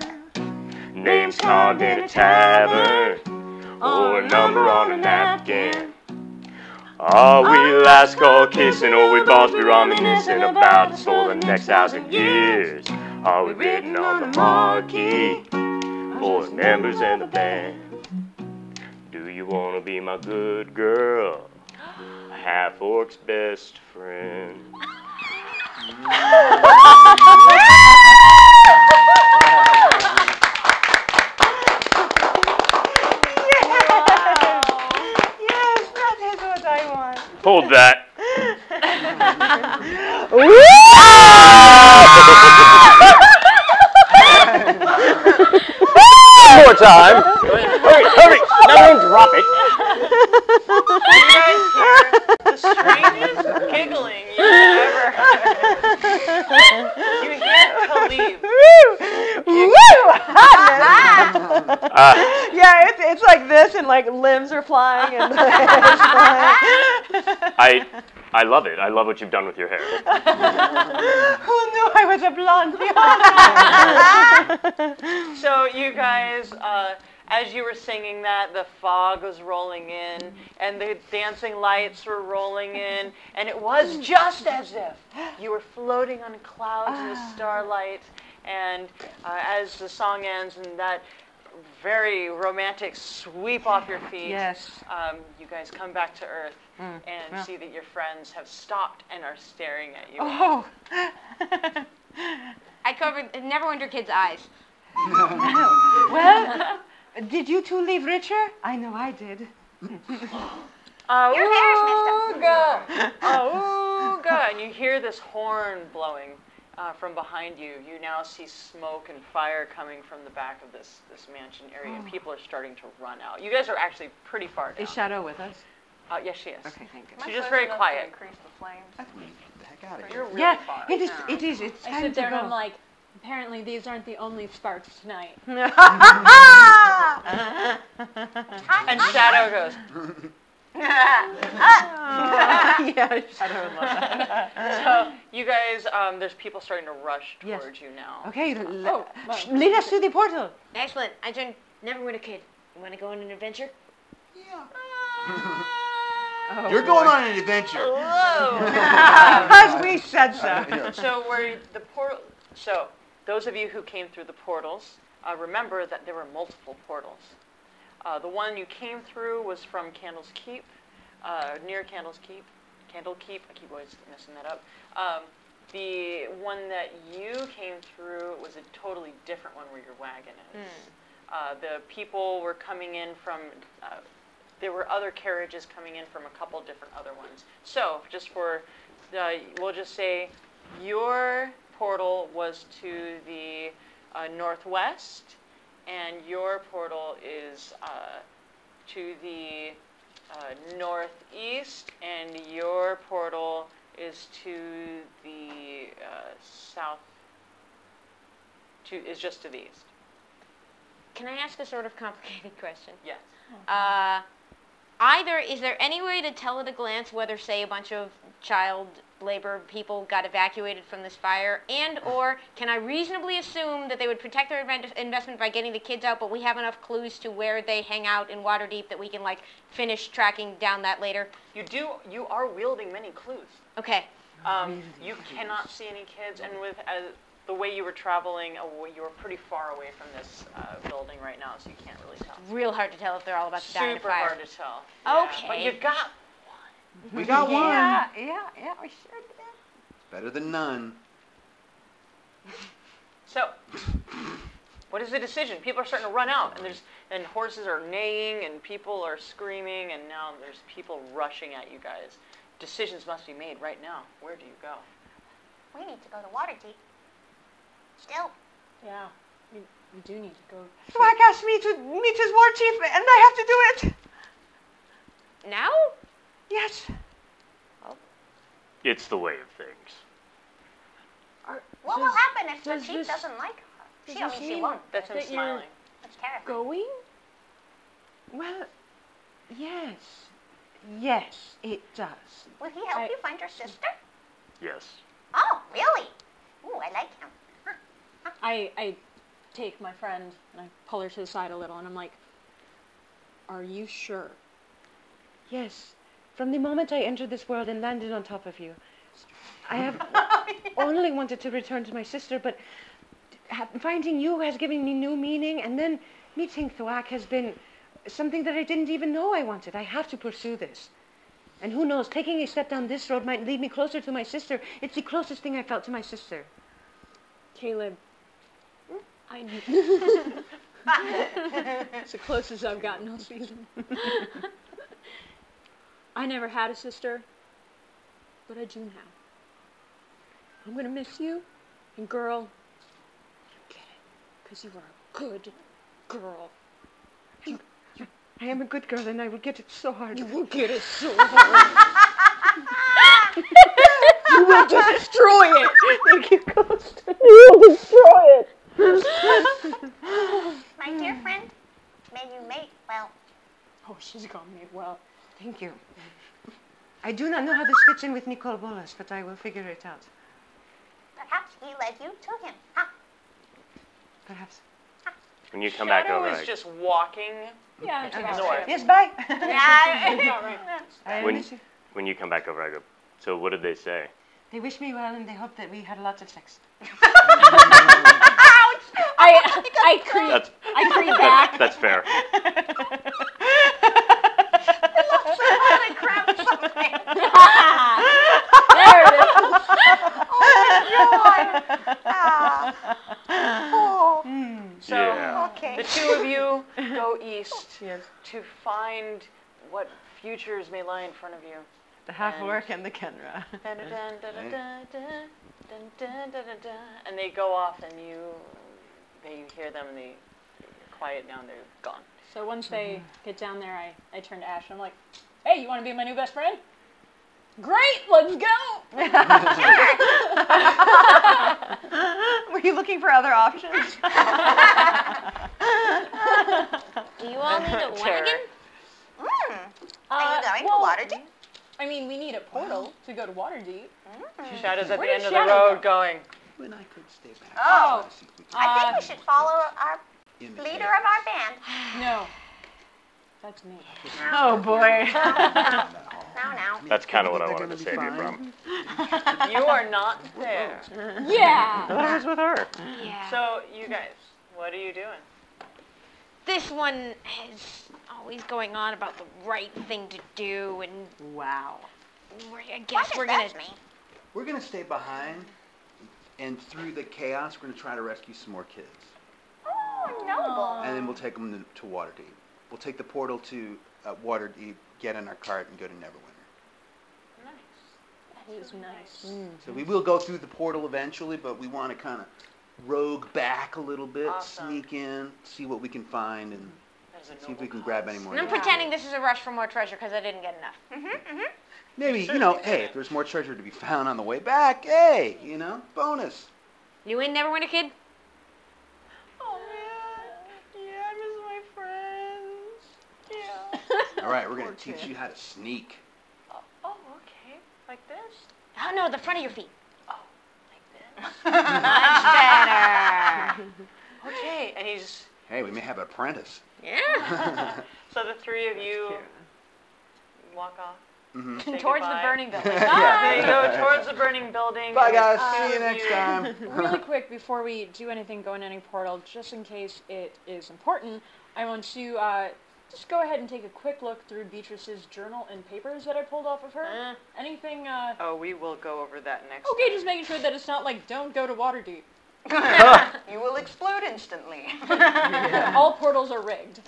Names carved in a tavern, or a number on a napkin. Are we last call kissing, or we bars we reminiscing about us for the next 1,000 years? Are we written on the marquee, or members in the band? Do you want to be my good girl, a half-orc's best friend? Hold that. One more time. Hurry, hurry. Now don't drop it. You guys hear the strangest giggling you've ever heard. You hear Khalib. Yeah, it's like this, and like limbs are flying, and hair's flying. I love it. I love what you've done with your hair. Who knew I was a blonde? So you guys, as you were singing that, the fog was rolling in, and the dancing lights were rolling in, and it was just as if you were floating on clouds in the starlight. And as the song ends, and that very romantic sweep off your feet, Yes. You guys come back to Earth and see that your friends have stopped and are staring at you. Oh. I covered Neverwinter Kid's eyes. Well, did you two leave richer? I know I did. Your hair's messed up. Ooga! Ooga! And you hear this horn blowing from behind you. You now see smoke and fire coming from the back of this mansion area, and people are starting to run out. You guys are actually pretty far down. Is Shadow with us? Yes, she is. Okay, thank you. She's just very quiet. Increase the flames. The heck out of here. You're really Yeah, far. it is. It is. It's I time sit to there and go. I'm like, apparently these aren't the only sparks tonight. And Shadow goes. Yeah, Shadow would love that. So you guys, there's people starting to rush Yes. towards you now. Okay, lead us through the portal. Excellent. I turned Neverwinter Kid. You want to go on an adventure? Oh, You're going on an adventure. Whoa! Because we said so. So where the portal? So those of you who came through the portals, remember that there were multiple portals. The one you came through was from Candle's Keep, near Candle Keep. I keep always messing that up. The one that you came through was a totally different one where your wagon is. The people were coming in from. There were other carriages coming in from a couple different other ones. So just for, we'll just say, your portal was to the northwest, and your portal is to the northeast, and your portal is to the south. Is just to the east. Can I ask a sort of complicated question? Yes. either is there any way to tell at a glance whether, say, a bunch of child labor people got evacuated from this fire, and or can I reasonably assume that they would protect their investment by getting the kids out, but we have enough clues to where they hang out in Waterdeep that we can like finish tracking down that later? You are wielding many clues. Okay. You cannot see any kids, and with the way you were traveling, you were pretty far away from this building right now, so you can't really tell. Real hard to tell if they're all about to die in a Super fire. hard to tell. Yeah, Okay. but you got We got one. Yeah, we sure did. Better than none. So, what is the decision? People are starting to run out, and horses are neighing, and people are screaming, and now there's people rushing at you guys. Decisions must be made right now. Where do you go? We need to go to Waterdeep. Still. Yeah, we do need to go. Thwack asked me to meet his war chief, and I have to do it. Now? Yes. It's the way of things. What will happen if the does chief this- doesn't like her? does She, I this mean, she mean won't. That's him that you're- smiling. That's terrifying. Going? Well, yes, it does. Will he help I- you find your sister? Yes. Oh, really? Ooh, I like him. Huh. I take my friend and I pull her to the side a little, and I'm like, "Are you sure?" Yes. From the moment I entered this world and landed on top of you, I have only wanted to return to my sister, but finding you has given me new meaning, and then meeting Thwack has been something that I didn't even know I wanted. I have to pursue this. And who knows, taking a step down this road might lead me closer to my sister. It's the closest thing I felt to my sister. Caleb, it's the closest I've gotten all season. I never had a sister, but I do now. I'm gonna miss you, and girl, you get it, because you are a good girl. I am a good girl, and I will get it so hard. You will get it so hard. You will destroy it. Thank you, Ghost. You will destroy it. My dear friend, may you mate well. Oh, she's got me well. Thank you. I do not know how this fits in with Nicole Bolas, but I will figure it out. Perhaps he led you to him. Huh? Perhaps. When you come back Shadow over, is just walking. Yeah, it's about North. Yes, bye. Yeah. miss you. when you come back over, I go, so what did they say? They wish me well, and they hope that we had lots of sex. I creep back. That's fair. Holy crap, something. There it is. God. Oh. So, Yeah. Okay. the two of you go east Yes. to find what futures may lie in front of you. The half work and the Kenra. Dun, dun, dun, dun, dun, dun, dun, dun, dun, dun. And they go off, and you hear them, and they quiet down. They're gone. So once they get down there, I turn to Ash and I'm like, "Hey, you want to be my new best friend?" "Great, let's go." Were you looking for other options? Do you all need a Terror. wagon? Are you going well, to Waterdeep? I mean, we need a portal to go to Waterdeep. Shadow's at Where the did end of the Shadow road go? going, When I could stay back. Oh. I think we I think we should follow our in the leader air. of our band. No, that's me. Oh boy. Now. That's kind of what I They're wanted to gonna save be you from. you are not there. Yeah. I was with her. Yeah. So, you guys, what are you doing? This one is always going on about the right thing to do, and Wow. I guess we're gonna. We're going to stay behind, and through the chaos, we're going to try to rescue some more kids. Oh, noble. And then we'll take them to Waterdeep. We'll take the portal to Waterdeep, get in our cart, and go to Neverwinter. That is nice. So we will go through the portal eventually, but we want to kind of rogue back a little bit, Awesome. sneak in, see what we can find, and That is a see if we noble can grab any cause. more. And I'm kids. pretending this is a rush for more treasure because I didn't get enough. Maybe, hey, if there's more treasure to be found on the way back, hey, bonus. You in Neverwinter, kid? Oh man, yeah, I miss my friends. Yeah. All All right, we're going to teach you how to sneak. Oh, okay. Like this? Oh no, the front of your feet. Oh, like this? Much better. Okay, and he's... Hey, we may have an apprentice. Yeah. So the three of you walk off. Mm-hmm. Say Towards goodbye. the burning building. There you go, towards the burning building. Bye, and guys. the See two you of next time. Really quick, before we do anything, go in any portal, just in case it is important, I want to just go ahead and take a quick look through Beatrice's journal and papers that I pulled off of her. Anything, Oh, we will go over that next okay, time. just making sure that it's not like, don't go to Waterdeep. You will explode instantly. All portals are rigged.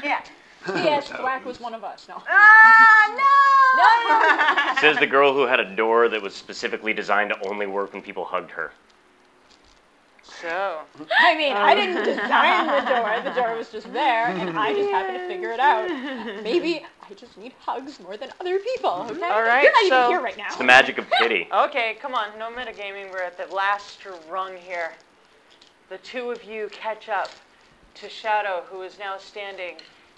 Yeah. P.S. Thwack was one of us. No. No! Says the girl who had a door that was specifically designed to only work when people hugged her. So, I mean, I didn't design the door. The door was just there, and I just happened to figure it out. Maybe I just need hugs more than other people, okay? All right, You're not so- even here right now. It's the magic of pity. okay, come on, no metagaming. We're at the last rung here. The two of you catch up to Shadow, who is now standing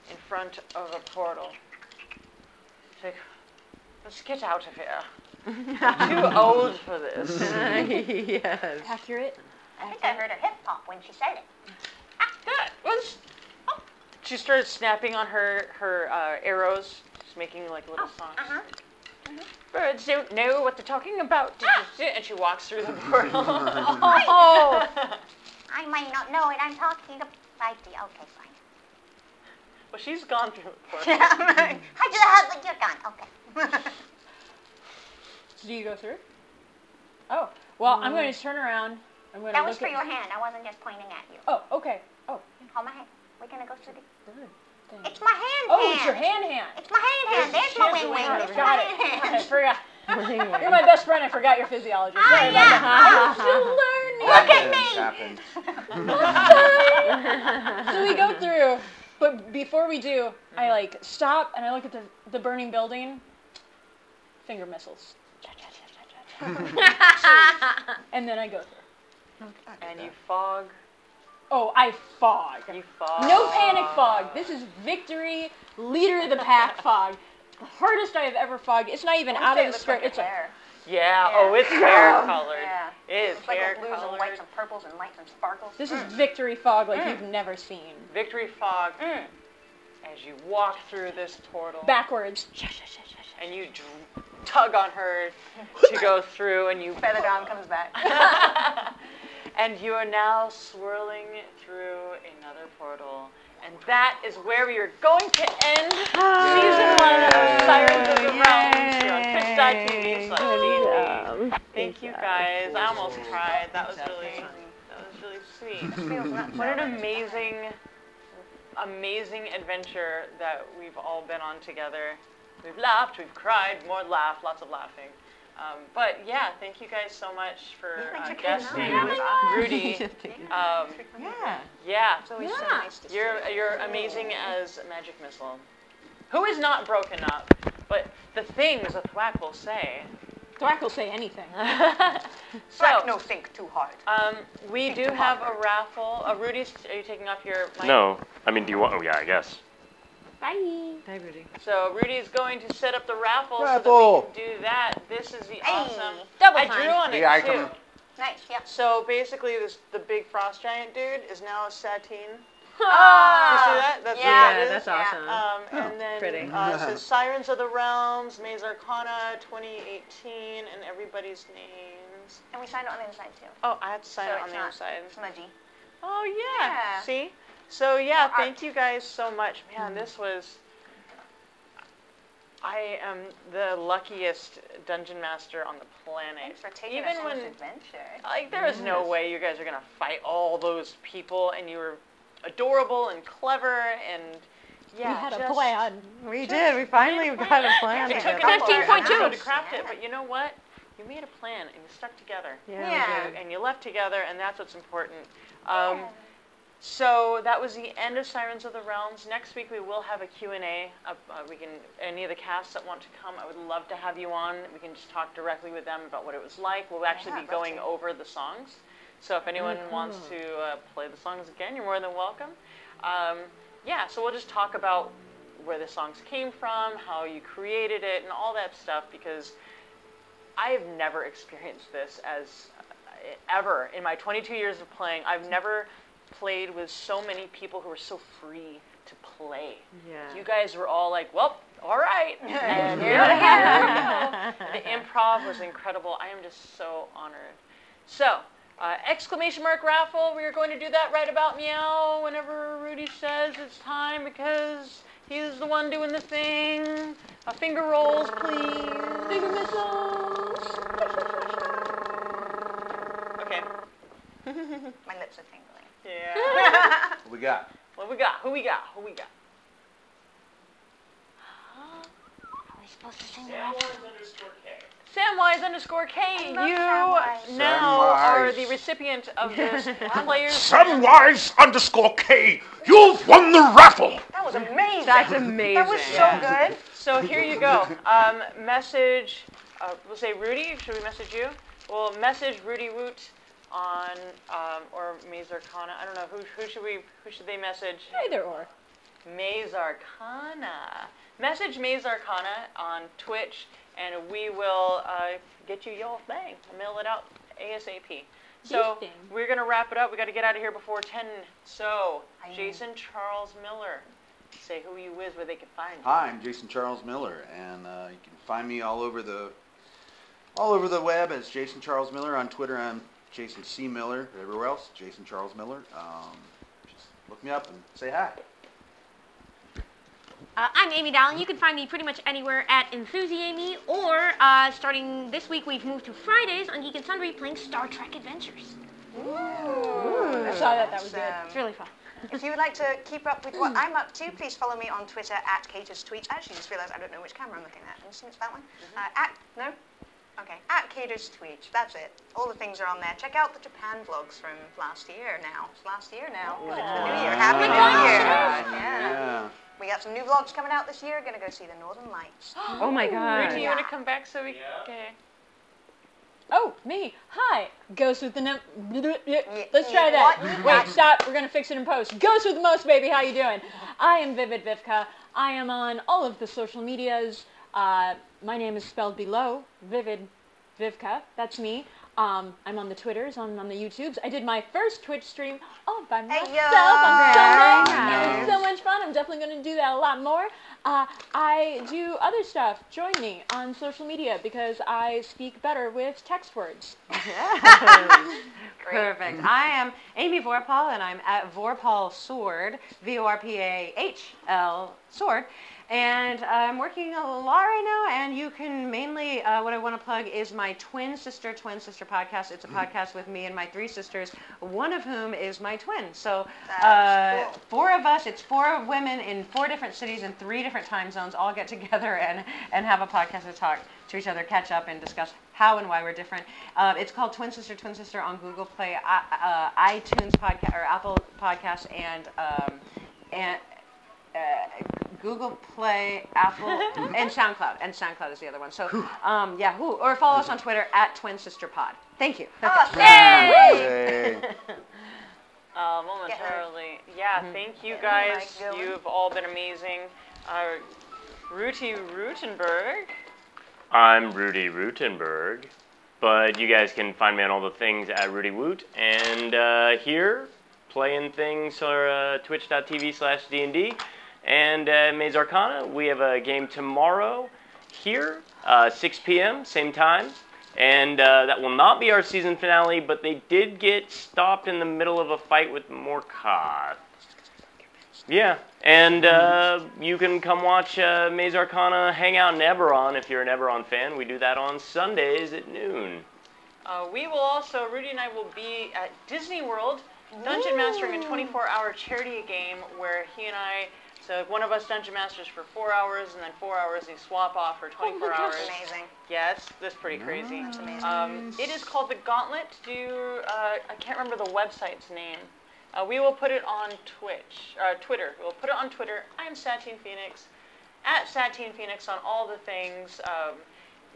in front of a portal. It's like, let's get out of here. I'm too old for this. Yes. Accurate. I think I heard her hip hop when she said it. That was... Oh. She started snapping on her arrows, just making like little songs. Birds don't know what they're talking about. And she walks through the portal. Oh! I might not know it. I'm talking about the... Okay, fine. Well, she's gone through the portal. You're gone. Okay. Do you go through? Oh, well, I'm going to turn around. I'm going to That look was for at... your hand. I wasn't just pointing at you. Oh, okay. Oh, Hold my hand. We're gonna go through the... good. Thing. It's my hand Oh, hand. it's your hand. It's my hand. There's my wing wing. It's my Got it. hand I hand. forgot. You're my best friend. I forgot your physiology. Sorry about yeah. that. I'm still learning. Look at me. Happens. So we go through, but before we do, I like stop and I look at the burning building. Finger missiles. And then I go through. And you fog. Oh, I fog. You fog. No panic fog. This is victory, leader of the pack fog. The hardest I have ever fogged. It's not even out of the script. It's hair. Yeah. Oh, it's hair colored. Yeah. It is It's like hair blues and colored. whites and purples and lights and sparkles. this is victory fog like you've never seen. Victory fog. As you walk through this portal. Backwards. And you tug on her to go through, and you Feather Down comes back. and you are now swirling through another portal. And that is where we are going to end season 1 of Sirens of the Realms here on twitch.tv/D&D. Thank you guys. I almost cried. That was really sweet. What an amazing adventure that we've all been on together. We've laughed, we've cried, more laugh, lots of laughing. But yeah, thank you guys so much for guesting. Rudy. Yeah. It's always so nice to see You're amazing as a magic missile, who is not broken up, but the things that Thwack will say. Thwack will say anything. Thwack, no, think too hard. We do have a raffle. Rudy's, are you taking off your mic? No. I mean, do you want... Oh, yeah, I guess. Bye. Hi, Rudy. So Rudy's going to set up the raffle so Raffle. that we can do that. This is the awesome. Double I time. drew on it The too. icon. Nice, yeah. So basically, the big frost giant dude is now a sateen. Oh, You see that? That's Yeah, what that is. that's awesome. And then pretty. It says Sirens of the Realms, Maze Arcana 2018, and everybody's names. And we signed it on the inside too. Oh, I have to sign So it on it's the not inside. smudgy. Oh yeah. Yeah. See? So yeah, More thank you guys so much. Man, this was. I am the luckiest dungeon master on the planet. Thanks for taking Even us on when, this adventure. like, there is no way you guys are gonna fight all those people, and you were adorable and clever, and yeah, We had a just- plan. We did. We finally got a plan It took together. an 15.2. episode to craft it, but you know what? You made a plan and you stuck together. Yeah. And you left together, and that's what's important. So that was the end of Sirens of the Realms. Next week we will have a Q&A. We can, any of the casts that want to come, I would love to have you on. We can just talk directly with them about what it was like. We'll actually Yeah, be I'd love going to. over the songs. So if anyone wants to play the songs again, you're more than welcome. Yeah, so we'll just talk about where the songs came from, how you created it, and all that stuff, because I have never experienced this as ever in my 22 years of playing. I've never played with so many people who were so free to play. Yeah. You guys were all like, well, all right. And here we go. The improv was incredible. I am just so honored. So, exclamation mark raffle. We are going to do that right about meow whenever Rudy says it's time, because he's the one doing the thing. Finger rolls, please. Finger missiles. Okay. My lips are tingling. Yeah. What we got? What we got? Who we got? Who we got? Are we supposed to sing Samwise_K. love You Samwise. now Samwise. are the recipient of this player's. Samwise_K, you've won the raffle. That was amazing. That's amazing. That was so good. So here you go. Message. We'll say Rudy. Should we message you? We'll message Rudy Woot on or Maze Arcana. I don't know who should they message? Either or. Maze Arcana. Message Maze Arcana on Twitch, and we will get you your thing. Mail it out ASAP. So Your thing. we're gonna wrap it up. We got to get out of here before 10. So Jason Charles Miller, say who you is, where they can find you. Hi, I'm Jason Charles Miller, and you can find me all over the web as Jason Charles Miller. On Twitter, I'm Jason C. Miller. Everywhere else, Jason Charles Miller. Just look me up and say hi. I'm Amy Dallin. You can find me pretty much anywhere at Enthusiamy, or starting this week, we've moved to Fridays on Geek and Sundry playing Star Trek Adventures. I saw that. That was good. It's really fun. If you would like to keep up with what I'm up to, please follow me on Twitter at Caters Tweets. I actually just realised I don't know which camera I'm looking at. I'm assuming it's that one. No? Okay, at Caters Tweets. That's it. All the things are on there. Check out the Japan vlogs from last year now. It's last year now. But it's the new year. Happy New Year. Yeah. We got some new vlogs coming out this year. Gonna go see the Northern Lights. Oh my God. Rudy, you want to come back so we? Okay. Oh, me. Hi. Ghost with the Let's try that. What? Wait, stop. We're going to fix it in post. Ghost with the most, baby. How you doing? I am Vivid Vivka. I am on all of the social medias. My name is spelled below. Vivid Vivka. That's me. I'm on the Twitters, I'm on the YouTubes. I did my first Twitch stream all by myself on Sunday. It was so much fun. I'm definitely going to do that a lot more. I do other stuff. Join me on social media because I speak better with text words. Perfect. I am Amy Vorpal, and I'm at Vorpal Sword, VORPAHL Sword. And I'm working a lot right now, and you can mainly, what I want to plug is my Twin Sister podcast. It's a podcast with me and my 3 sisters, one of whom is my twin. So That's cool. 4 of us, it's 4 women in 4 different cities in 3 different time zones, all get together and have a podcast to talk to each other, catch up, and discuss how and why we're different. It's called Twin Sister on Google Play, iTunes podcast, or Apple Podcasts, and Google Play, Apple, and SoundCloud. And SoundCloud is the other one. So, or follow us on Twitter at Twin Sister Pod. Thank you. Awesome. Yay. Momentarily. Yeah, thank you guys. You've all been amazing. Rudy Rutenberg. I'm Rudy Rutenberg, but you guys can find me on all the things at Rudy Woot, and here playing things are twitch.tv/D&D. And Maze Arcana, we have a game tomorrow here, 6 p.m., same time. And that will not be our season finale, but they did get stopped in the middle of a fight with Morkoth. Yeah, and you can come watch Maze Arcana hang out in Eberron if you're an Eberron fan. We do that on Sundays at noon. We will also, Rudy and I will be at Disney World, Dungeon Mastering a 24-hour charity game where he and I... So one of us Dungeon Masters for 4 hours, and then 4 hours we swap off for 24 hours. That's amazing. Yeah, that's pretty crazy. That's amazing. It is called The Gauntlet. I can't remember the website's name. We will put it on Twitter. We'll put it on Twitter. I am Satine Phoenix, at Satine Phoenix on all the things.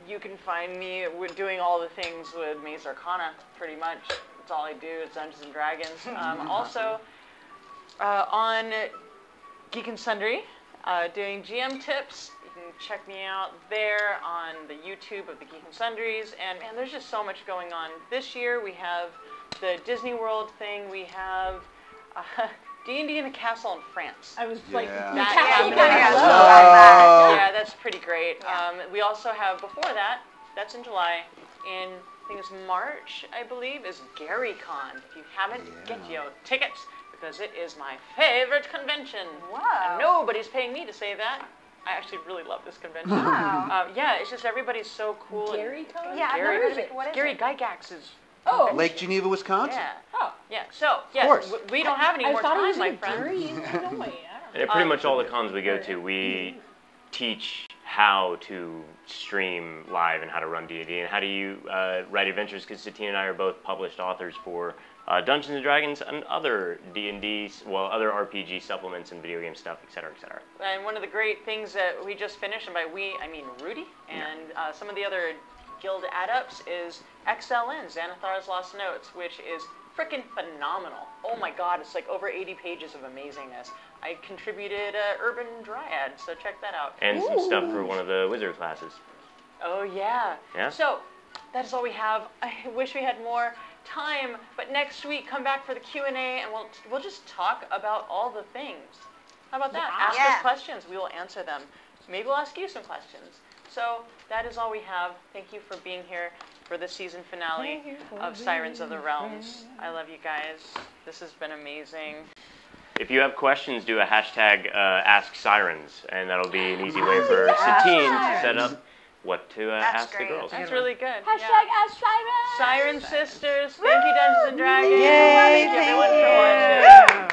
You can find me doing all the things with Maze Arcana, pretty much. That's all I do. It's Dungeons and Dragons. Also, on Geek and Sundry, doing GM tips. You can check me out there on the YouTube of the Geek and Sundries. And man, there's just so much going on. This year we have the Disney World thing. We have D&D in a castle in France. I was like, Yeah. the That- castle yeah, kind Oh. Yeah, that's pretty great. Yeah. We also have, before that, that's in July, in, I think it's March, I believe, is GaryCon. If you haven't, get your tickets, because it is my favorite convention. Wow. And nobody's paying me to say that. I actually really love this convention. Wow. Yeah, it's just everybody's so cool. Gary Con? Yeah, I've Gary, never heard of it. What is Gary it? Gygax is. Oh. Lake Geneva, Wisconsin. Yeah. Oh. Yeah. So, yes, course. we don't have any I more thought it time, was my in friend. Gary, Illinois. And pretty much all the cons we go to, we teach how to stream live and how to run D&D and how do you write adventures, because Satine and I are both published authors for Dungeons & Dragons and other D&D, well, other RPG supplements and video game stuff, et cetera, et cetera. And one of the great things that we just finished, and by we, I mean Rudy, and some of the other guild adepts, is XLN, Xanathar's Lost Notes, which is freaking phenomenal. Oh my god, it's like over 80 pages of amazingness. I contributed Urban Dryad, so check that out. And some stuff for one of the wizard classes. Oh yeah. Yeah. So that is all we have. I wish we had more time, but next week come back for the Q&A, and we'll just talk about all the things. How about that? Ask Yeah. us questions. We will answer them. Maybe we'll ask you some questions. So that is all we have. Thank you for being here for the season finale of Sirens of the Realms. I love you guys. This has been amazing. If you have questions, do a hashtag #AskSirens, and that'll be an easy way for Satine to set up what to That's ask great. the girls. That's really good. Hashtag Ask Siren. Siren Sisters. Thank you, Dungeons and Dragons. Yay, Thank you, everyone, for thank watching. you.